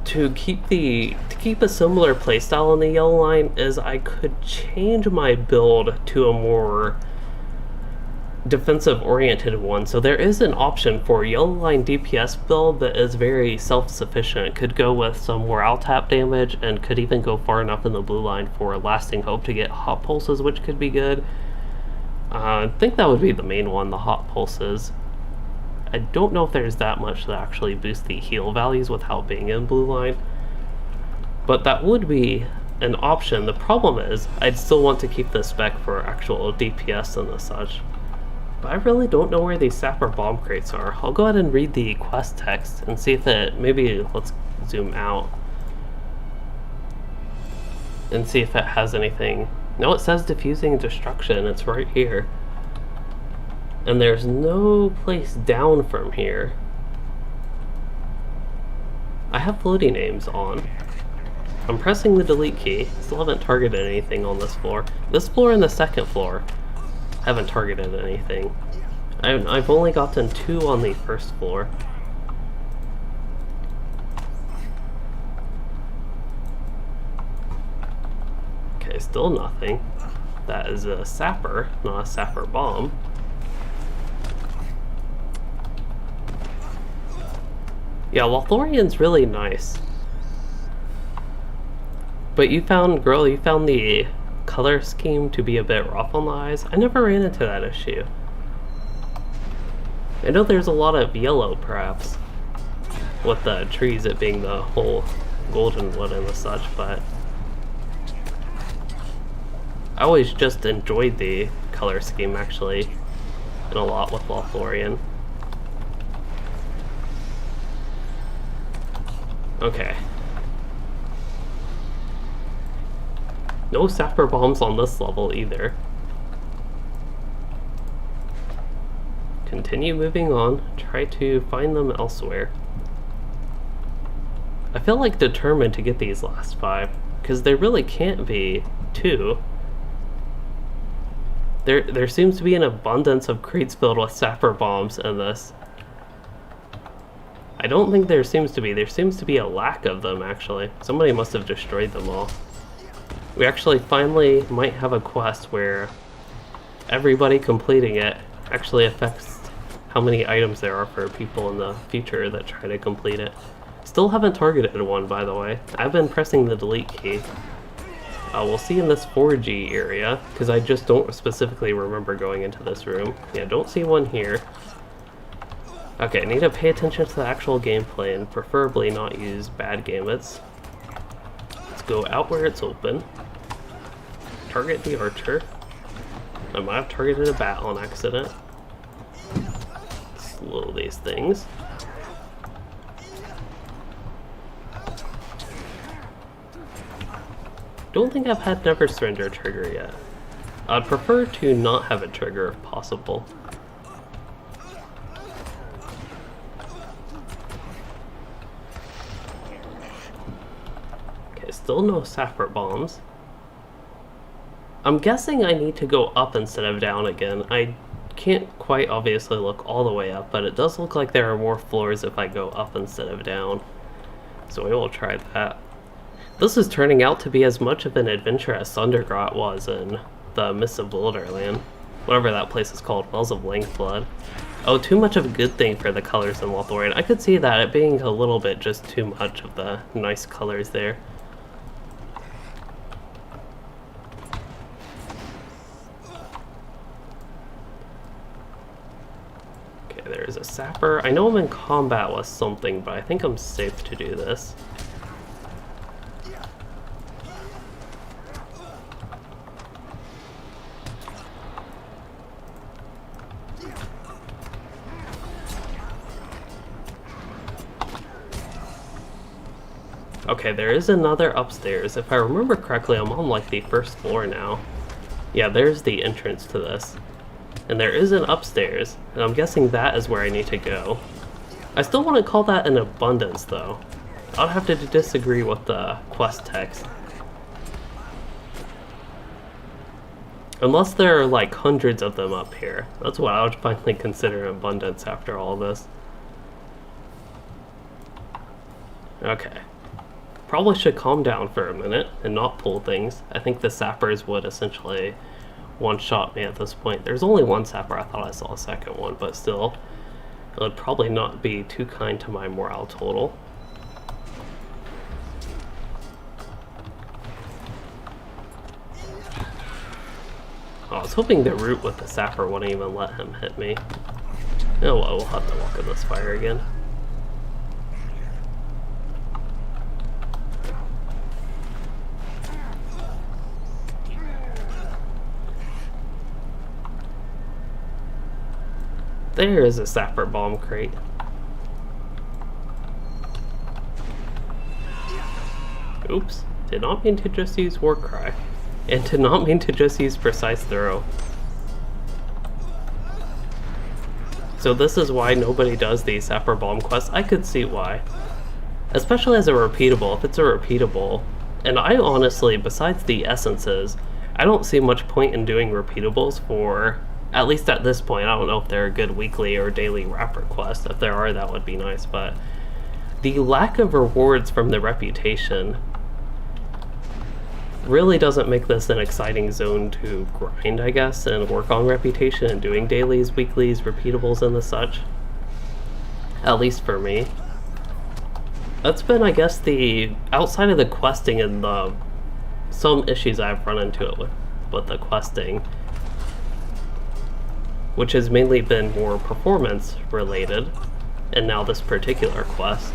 to keep a similar playstyle on the yellow line is I could change my build to a more defensive oriented one. So there is an option for yellow line DPS build that is very self-sufficient. Could go with some morale tap damage and could even go far enough in the blue line for lasting hope to get hot pulses, which could be good. I think that would be the main one, the hot pulses. I don't know if there's that much that actually boosts the heal values without being in blue line, but that would be an option. The problem is I'd still want to keep the spec for actual DPS and the such, but I really don't know where these sapper bomb crates are. I'll go ahead and read the quest text and see if it, maybe let's zoom out and see if it has anything. No, it says diffusing destruction. It's right here. And there's no place down from here. I have floating names on. I'm pressing the delete key. Still haven't targeted anything on this floor. This floor and the second floor haven't targeted anything. I've only gotten 2 on the first floor. Okay, still nothing. That is a sapper, not a sapper bomb. Yeah, Lothlorian's really nice. But you found the color scheme to be a bit rough on the eyes. I never ran into that issue. I know there's a lot of yellow, perhaps, with the trees, it being the whole golden wood and the such, but I always just enjoyed the color scheme, actually, and a lot with Lothlorien. Okay. No sapper bombs on this level either. Continue moving on. Try to find them elsewhere. I feel like determined to get these last 5, because there really can't be 2. There seems to be an abundance of crates filled with sapper bombs in this. I don't think there seems to be. There seems to be a lack of them, actually. Somebody must have destroyed them all. We actually finally might have a quest where everybody completing it actually affects how many items there are for people in the future that try to complete it. Still haven't targeted one, by the way. I've been pressing the delete key. We'll see in this 4G area, because I just don't specifically remember going into this room. Yeah, don't see one here. Okay, I need to pay attention to the actual gameplay and preferably not use bad gambits. Let's go out where it's open. Target the archer. I might have targeted a bat on accident. Slow these things. Don't think I've had Never Surrender trigger yet. I'd prefer to not have a trigger if possible. Okay, still no sapper bombs. I'm guessing I need to go up instead of down again. I can't quite obviously look all the way up, but it does look like there are more floors if I go up instead of down. So we will try that. This is turning out to be as much of an adventure as Thundergrot was in the Mists of Wilderland. Whatever that place is called, Wells of Lengthblood. Oh, too much of a good thing for the colors in Lothlorien. I could see that, it being a little bit just too much of the nice colors there. Okay, there's a sapper. I know I'm in combat with something, but I think I'm safe to do this. Okay, there is another upstairs. If I remember correctly, I'm on like the first floor now. Yeah, there's the entrance to this. And there is an upstairs, and I'm guessing that is where I need to go. I still want to call that an abundance though. I'd have to disagree with the quest text. Unless there are like hundreds of them up here. That's what I would finally consider an abundance after all this. Okay. Probably should calm down for a minute and not pull things. I think the sappers would essentially one-shot me at this point. There's only one sapper. I thought I saw a second one, but still, it would probably not be too kind to my morale total. Oh, I was hoping the root with the sapper wouldn't even let him hit me. Oh well, we'll have to walk in this fire again. There is a sapper bomb crate. Oops, did not mean to just use Warcry. And did not mean to just use Precise Throw. So this is why nobody does the sapper bomb quest. I could see why. Especially as a repeatable, if it's a repeatable. And I honestly, besides the essences, I don't see much point in doing repeatables for... At least at this point. I don't know if they're a good weekly or daily wrapper quest. If there are, that would be nice, but the lack of rewards from the reputation really doesn't make this an exciting zone to grind, I guess, and work on reputation and doing dailies, weeklies, repeatables, and the such. At least for me. That's been, I guess, the outside of the questing and the some issues I've run into it with the questing, which has mainly been more performance related, and now this particular quest.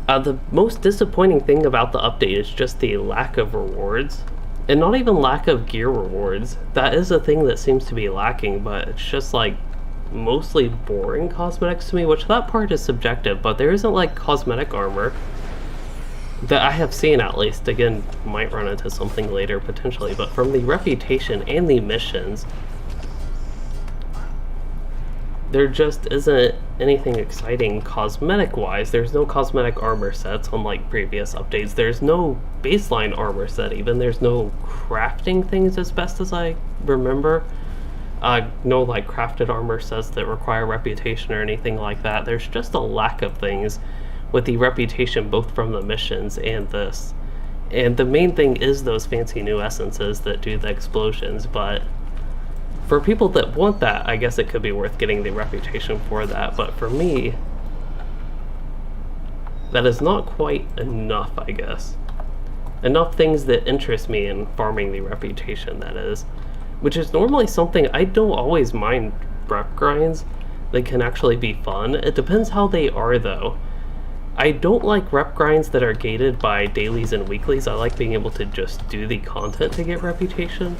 The most disappointing thing about the update is just the lack of rewards, and not even lack of gear rewards. That is a thing that seems to be lacking, but it's just like mostly boring cosmetics to me, which that part is subjective, but there isn't like cosmetic armor that I have seen, at least. Again, might run into something later potentially, but from the reputation and the missions, there just isn't anything exciting cosmetic wise. There's no cosmetic armor sets unlike previous updates. There's no baseline armor set even. There's no crafting things as best as I remember. No like crafted armor sets that require reputation or anything like that. There's just a lack of things with the reputation, both from the missions and this. And the main thing is those fancy new essences that do the explosions, but For people that want that, I guess it could be worth getting the reputation for that, but for me, that is not quite enough, I guess. Enough things that interest me in farming the reputation, that is. Which is normally something I don't always mind rep grinds. They can actually be fun. It depends how they are, though. I don't like rep grinds that are gated by dailies and weeklies. I like being able to just do the content to get reputation.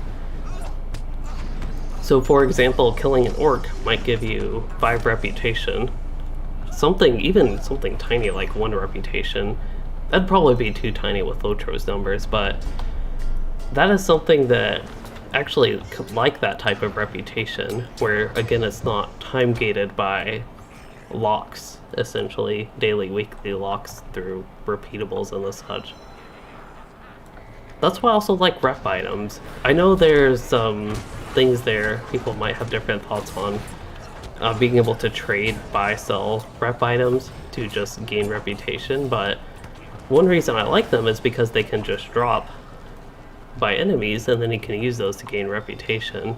So for example, killing an orc might give you 5 reputation. Even something tiny like 1 reputation. That'd probably be too tiny with LOTRO's numbers, but that is something that actually like that type of reputation, where again it's not time gated by locks, essentially daily, weekly locks through repeatables and the such. That's why I also like rep items. I know there's some things there people might have different thoughts on, being able to trade, buy, sell rep items to just gain reputation, but one reason I like them is because they can just drop by enemies, and then you can use those to gain reputation,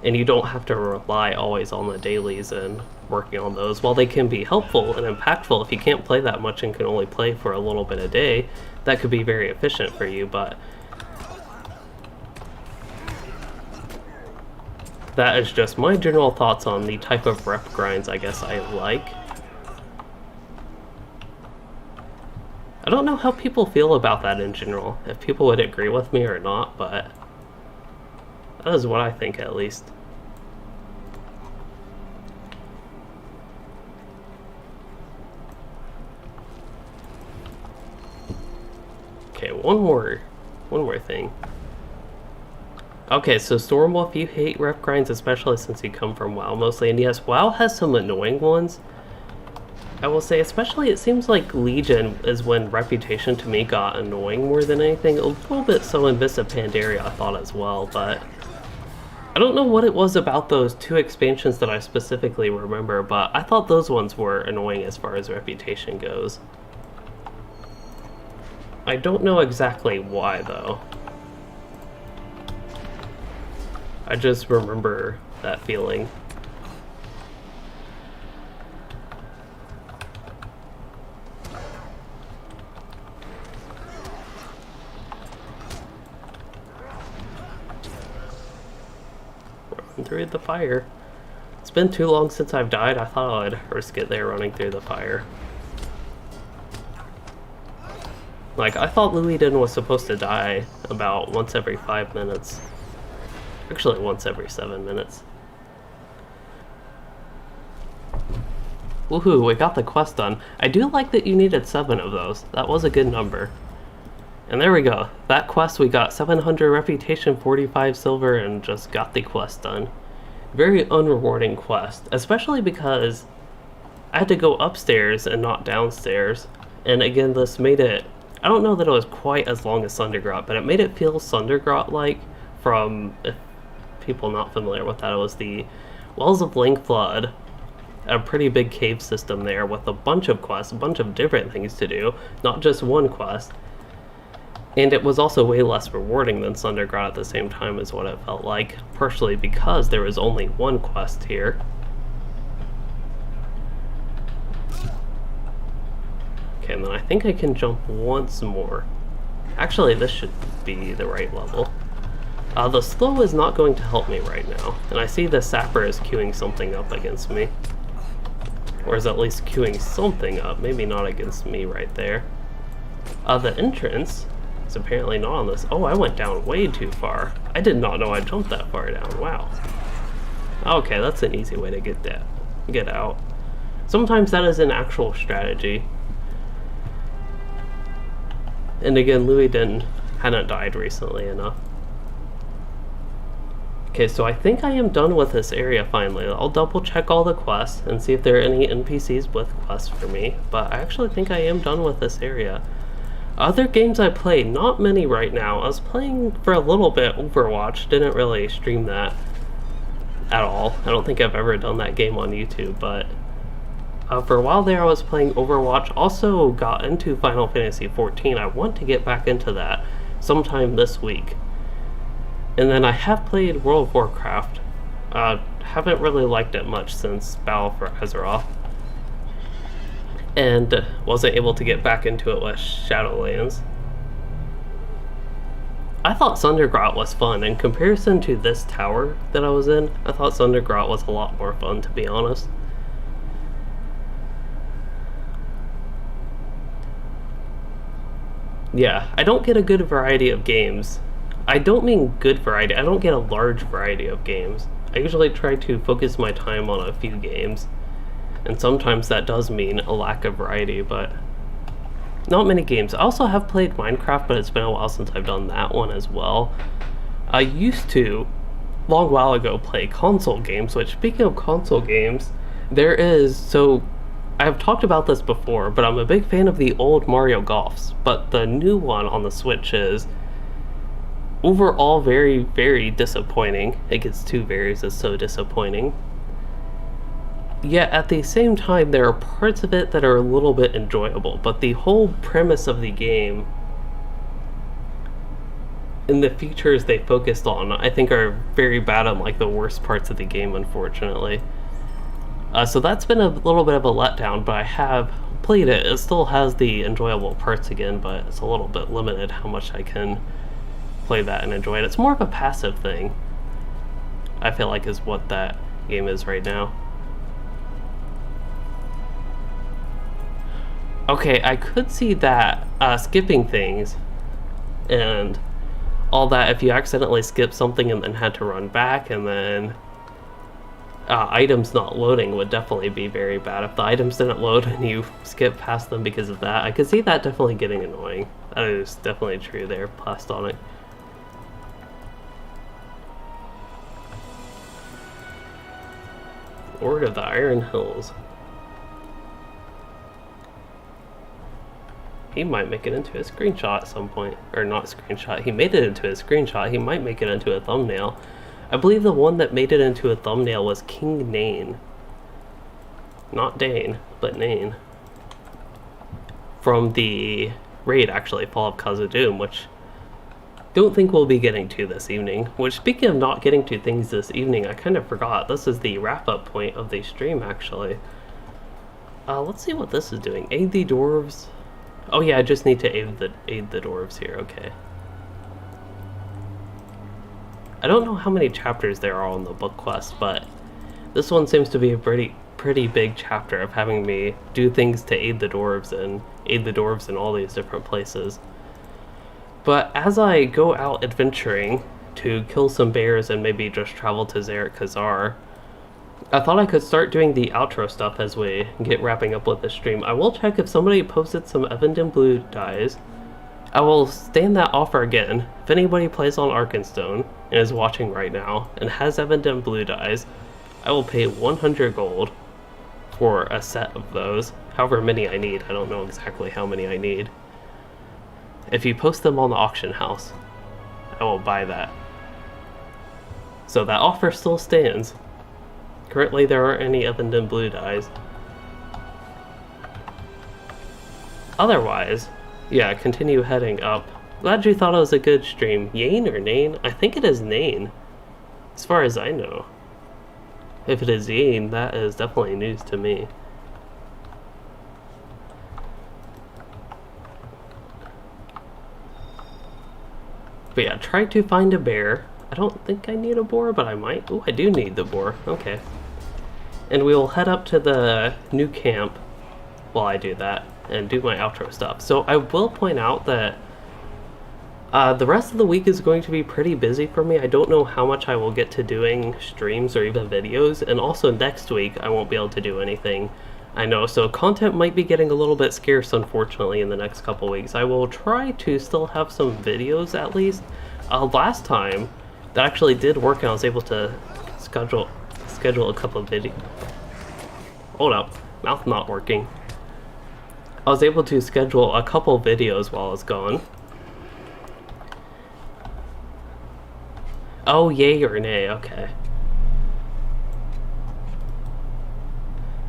and you don't have to rely always on the dailies and working on those. While they can be helpful and impactful, if you can't play that much and can only play for a little bit a day, that could be very efficient for you, but that is just my general thoughts on the type of rep grinds I guess I like. I don't know how people feel about that in general, if people would agree with me or not, but that is what I think, at least. Okay, one more thing. Okay, so Stormwolf, you hate rep grinds, especially since you come from WoW mostly, and yes, WoW has some annoying ones. I will say, especially, it seems like Legion is when reputation to me got annoying more than anything. A little bit so in Mists of Pandaria, I thought as well, but I don't know what it was about those 2 expansions that I specifically remember, but I thought those ones were annoying as far as reputation goes. I don't know exactly why, though. I just remember that feeling. Through the fire. It's been too long since I've died. I thought I'd risk it there running through the fire. Like, I thought Loueyden was supposed to die about once every 5 minutes. Actually, once every 7 minutes. Woohoo, we got the quest done. I do like that you needed 7 of those. That was a good number. And there we go. That quest, we got 700 reputation, 45 silver, and just got the quest done. Very unrewarding quest, especially because I had to go upstairs and not downstairs. And again, this made it, I don't know that it was quite as long as Sundergrot, but it made it feel Sundergrot-like from, if people not familiar with that, it was the Wells of Lengthflood, a pretty big cave system there with a bunch of quests, a bunch of different things to do, not just one quest. And it was also way less rewarding than Sundergrot at the same time, is what it felt like, partially because there was only one quest here. Okay, and then I think I can jump once more. Actually, this should be the right level. The slow is not going to help me right now, and I see the sapper is queuing something up against me. Or is at least queuing something up, maybe not against me right there. The entrance is apparently not on this. Oh, I went down way too far. I did not know I jumped that far down, wow. Okay, that's an easy way to get out. Sometimes that is an actual strategy. And again, Loueyden hadn't died recently enough. Okay, so I think I am done with this area finally. I'll double check all the quests and see if there are any NPCs with quests for me, but I actually think I am done with this area. Other games I played, not many right now. I was playing for a little bit Overwatch, didn't really stream that at all. I don't think I've ever done that game on YouTube, but for a while there I was playing Overwatch. Also got into Final Fantasy XIV. I want to get back into that sometime this week. And then I have played World of Warcraft Haven't really liked it much since Battle for Azeroth. And wasn't able to get back into it with Shadowlands. I thought Sundergrot was fun. In comparison to this tower that I was in, I thought Sundergrot was a lot more fun, to be honest. Yeah, I don't get a good variety of games. I don't mean good variety, I don't get a large variety of games. I usually try to focus my time on a few games, and sometimes that does mean a lack of variety, but not many games. I also have played Minecraft, but it's been a while since I've done that one as well. I used to, long while ago, play console games, which, speaking of console games, I've talked about this before, but I'm a big fan of the old Mario Golfs, but the new one on the Switch is overall very, very disappointing. It gets two varies, it's so disappointing. Yet at the same time, there are parts of it that are a little bit enjoyable, but the whole premise of the game and the features they focused on, I think, are very bad on like the worst parts of the game, unfortunately. So that's been a little bit of a letdown, but I have played it. It still has the enjoyable parts again, but it's a little bit limited how much I can play that and enjoy it. It's more of a passive thing, I feel like, is what that game is right now. Okay, I could see that skipping things and all that, if you accidentally skip something and then had to run back, and then items not loading would definitely be very bad. If the items didn't load and you skip past them because of that, I could see that definitely getting annoying. That is definitely true there, Plastonic. Lord of the Iron Hills. He might make it into a screenshot at some point. Or not screenshot, he made it into a screenshot. He might make it into a thumbnail. I believe the one that made it into a thumbnail was King Nain. Not Dane, but Nain. From the raid, actually, Fall of Khazad-dum, which don't think we'll be getting to this evening. Which, speaking of not getting to things this evening, I kind of forgot. This is the wrap-up point of the stream, actually. Let's see what this is doing. Aid the dwarves. Oh yeah, I just need to aid the dwarves here, okay. I don't know how many chapters there are on the book quest, but this one seems to be a pretty big chapter of having me do things to aid the dwarves in all these different places. But as I go out adventuring to kill some bears and maybe just travel to Zarek Khazar, I thought I could start doing the outro stuff as we get wrapping up with the stream. I will check if somebody posted some Evandin Blue dies. I will stand that offer again. If anybody plays on Arkenstone and is watching right now and has Evandin Blue dies, I will pay 100 gold for a set of those. However many I need. I don't know exactly how many I need. If you post them on the auction house, I will buy that. So that offer still stands. Currently there aren't any Evandin Blue dies. Otherwise, yeah, continue heading up. Glad you thought it was a good stream. Yane or Nain? I think it is Nain, as far as I know. If it is Yane, that is definitely news to me. But yeah, try to find a bear. I don't think I need a boar, but I might. Oh, I do need the boar. Okay. And we will head up to the new camp while I do that and do my outro stuff. So I will point out that the rest of the week is going to be pretty busy for me. I don't know how much I will get to doing streams or even videos, and also next week I won't be able to do anything. I know, so content might be getting a little bit scarce, unfortunately, in the next couple weeks. I will try to still have some videos at least. Last time that actually did work, and I was able to schedule a couple of videos. Hold up, mouth not working. I was able to schedule a couple videos while I was gone. Oh, yay or nay, okay.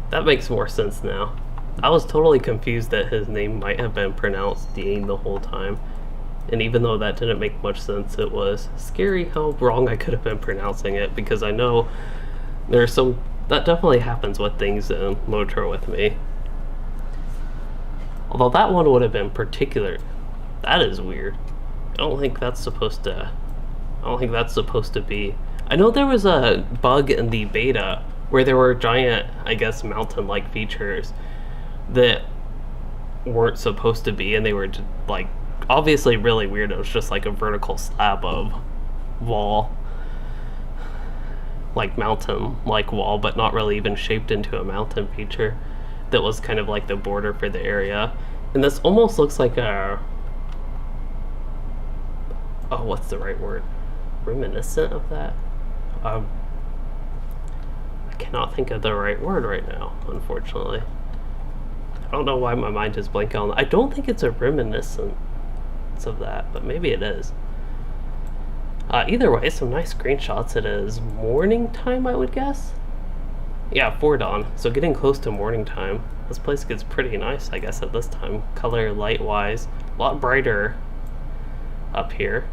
That makes more sense now. I was totally confused that his name might have been pronounced Dean the whole time. And even though that didn't make much sense, it was scary how wrong I could have been pronouncing it, because I know there's some that definitely happens with things in LOTRO with me. Although that one would have been particular. That is weird. I don't think that's supposed to be. I know there was a bug in the beta where there were giant, I guess, mountain-like features that weren't supposed to be, and they were just, like, obviously really weird. It was just like a vertical slab of wall, like mountain like wall, but not really even shaped into a mountain feature that was kind of like the border for the area. And this almost looks like a, oh, what's the right word, reminiscent of that. I cannot think of the right word right now, unfortunately. I don't know why my mind is blanking on that. I don't think it's a reminiscence of that, but maybe it is. Either way, some nice screenshots. It is morning time, I would guess. Yeah, 4 dawn, so getting close to morning time. This place gets pretty nice, I guess, at this time, color light wise. A lot brighter up here.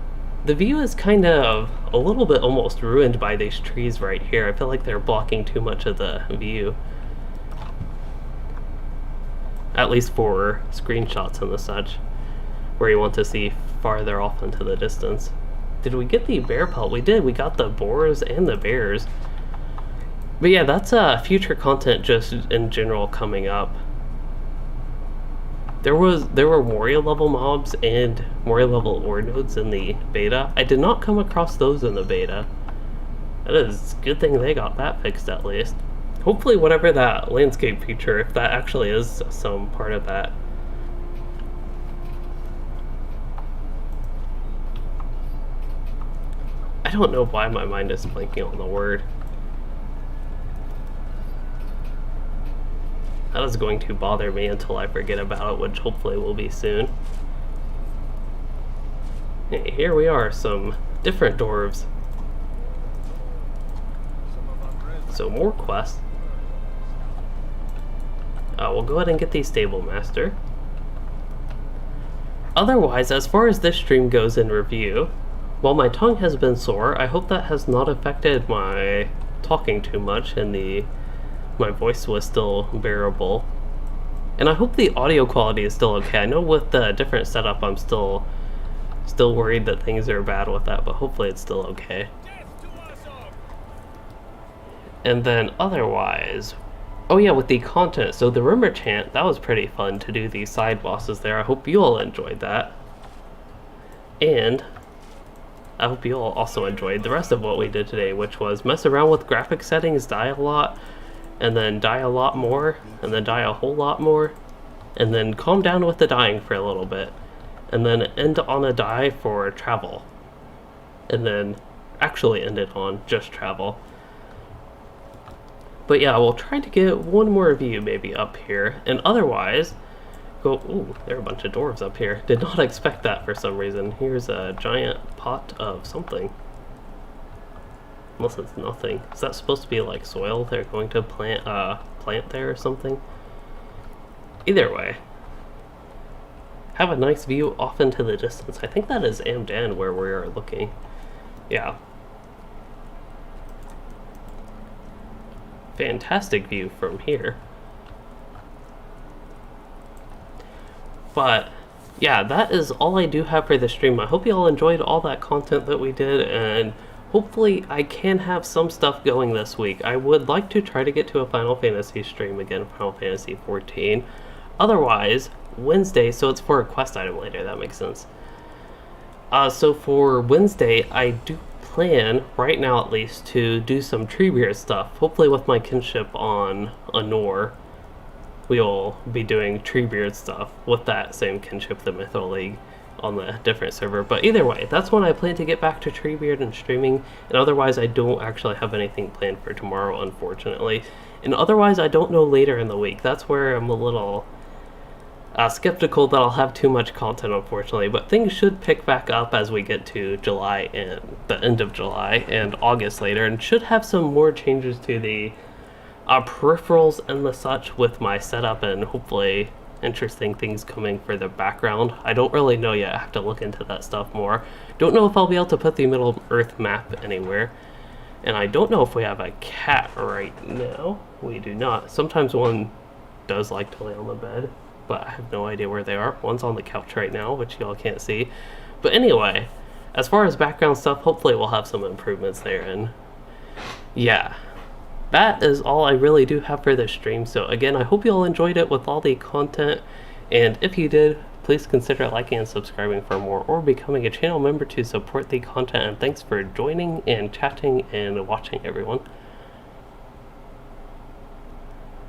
The view is kind of a little bit almost ruined by these trees right here. I feel like they're blocking too much of the view, at least for screenshots and the such, where you want to see farther off into the distance. Did we get the bear pelt? We did. We got the boars and the bears. But yeah, that's future content just in general coming up. There were warrior level mobs and warrior level ore nodes in the beta. I did not come across those in the beta. That is a good thing they got that fixed at least. Hopefully whatever that landscape feature, if that actually is some part of that. I don't know why my mind is blanking on the word. That is going to bother me until I forget about it, which hopefully will be soon. Hey, here we are, some different dwarves. So more quests. We'll go ahead and get the stable master. Otherwise, as far as this stream goes in review, while my tongue has been sore, I hope that has not affected my talking too much and my voice was still bearable. And I hope the audio quality is still okay. I know with the different setup I'm still worried that things are bad with that, but hopefully it's still okay. And then otherwise, oh yeah, with the content, so the Remmorchant, that was pretty fun to do these side bosses there. I hope you all enjoyed that. And I hope you all also enjoyed the rest of what we did today, which was mess around with graphic settings, die a lot, and then die a lot more, and then die a whole lot more, and then calm down with the dying for a little bit, and then end on a die for travel, and then actually end it on just travel. But yeah, we'll try to get one more view maybe up here, and otherwise go. Ooh, there are a bunch of dwarves up here. Did not expect that for some reason. Here's a giant pot of something. Unless it's nothing. Is that supposed to be like soil they're going to plant there or something? Either way, have a nice view off into the distance. I think that is Ambient where we are looking. Yeah. Fantastic view from here. But yeah, that is all I do have for the stream. I hope you all enjoyed all that content that we did, and hopefully I can have some stuff going this week. I would like to try to get to a Final Fantasy stream again, Final Fantasy 14. Otherwise, Wednesday, so it's for a quest item later, that makes sense. So for Wednesday, I do plan, right now at least, to do some Treebeard stuff. Hopefully with my kinship on Anor, we'll be doing Treebeard stuff with that same kinship, the Mythical League, on the different server. But either way, that's when I plan to get back to Treebeard and streaming, and otherwise I don't actually have anything planned for tomorrow, unfortunately. And otherwise I don't know later in the week. That's where I'm a little skeptical that I'll have too much content, unfortunately, but things should pick back up as we get to July and the end of July and August later, and should have some more changes to the peripherals and the such with my setup, and hopefully interesting things coming for the background. I don't really know yet. I have to look into that stuff more. Don't know if I'll be able to put the Middle Earth map anywhere. And I don't know if we have a cat right now. We do not. Sometimes one does like to lay on the bed, but I have no idea where they are. One's on the couch right now, which y'all can't see. But anyway, as far as background stuff, hopefully we'll have some improvements there. And yeah, that is all I really do have for this stream. So again, I hope you all enjoyed it with all the content. And if you did, please consider liking and subscribing for more, or becoming a channel member to support the content. And thanks for joining and chatting and watching, everyone.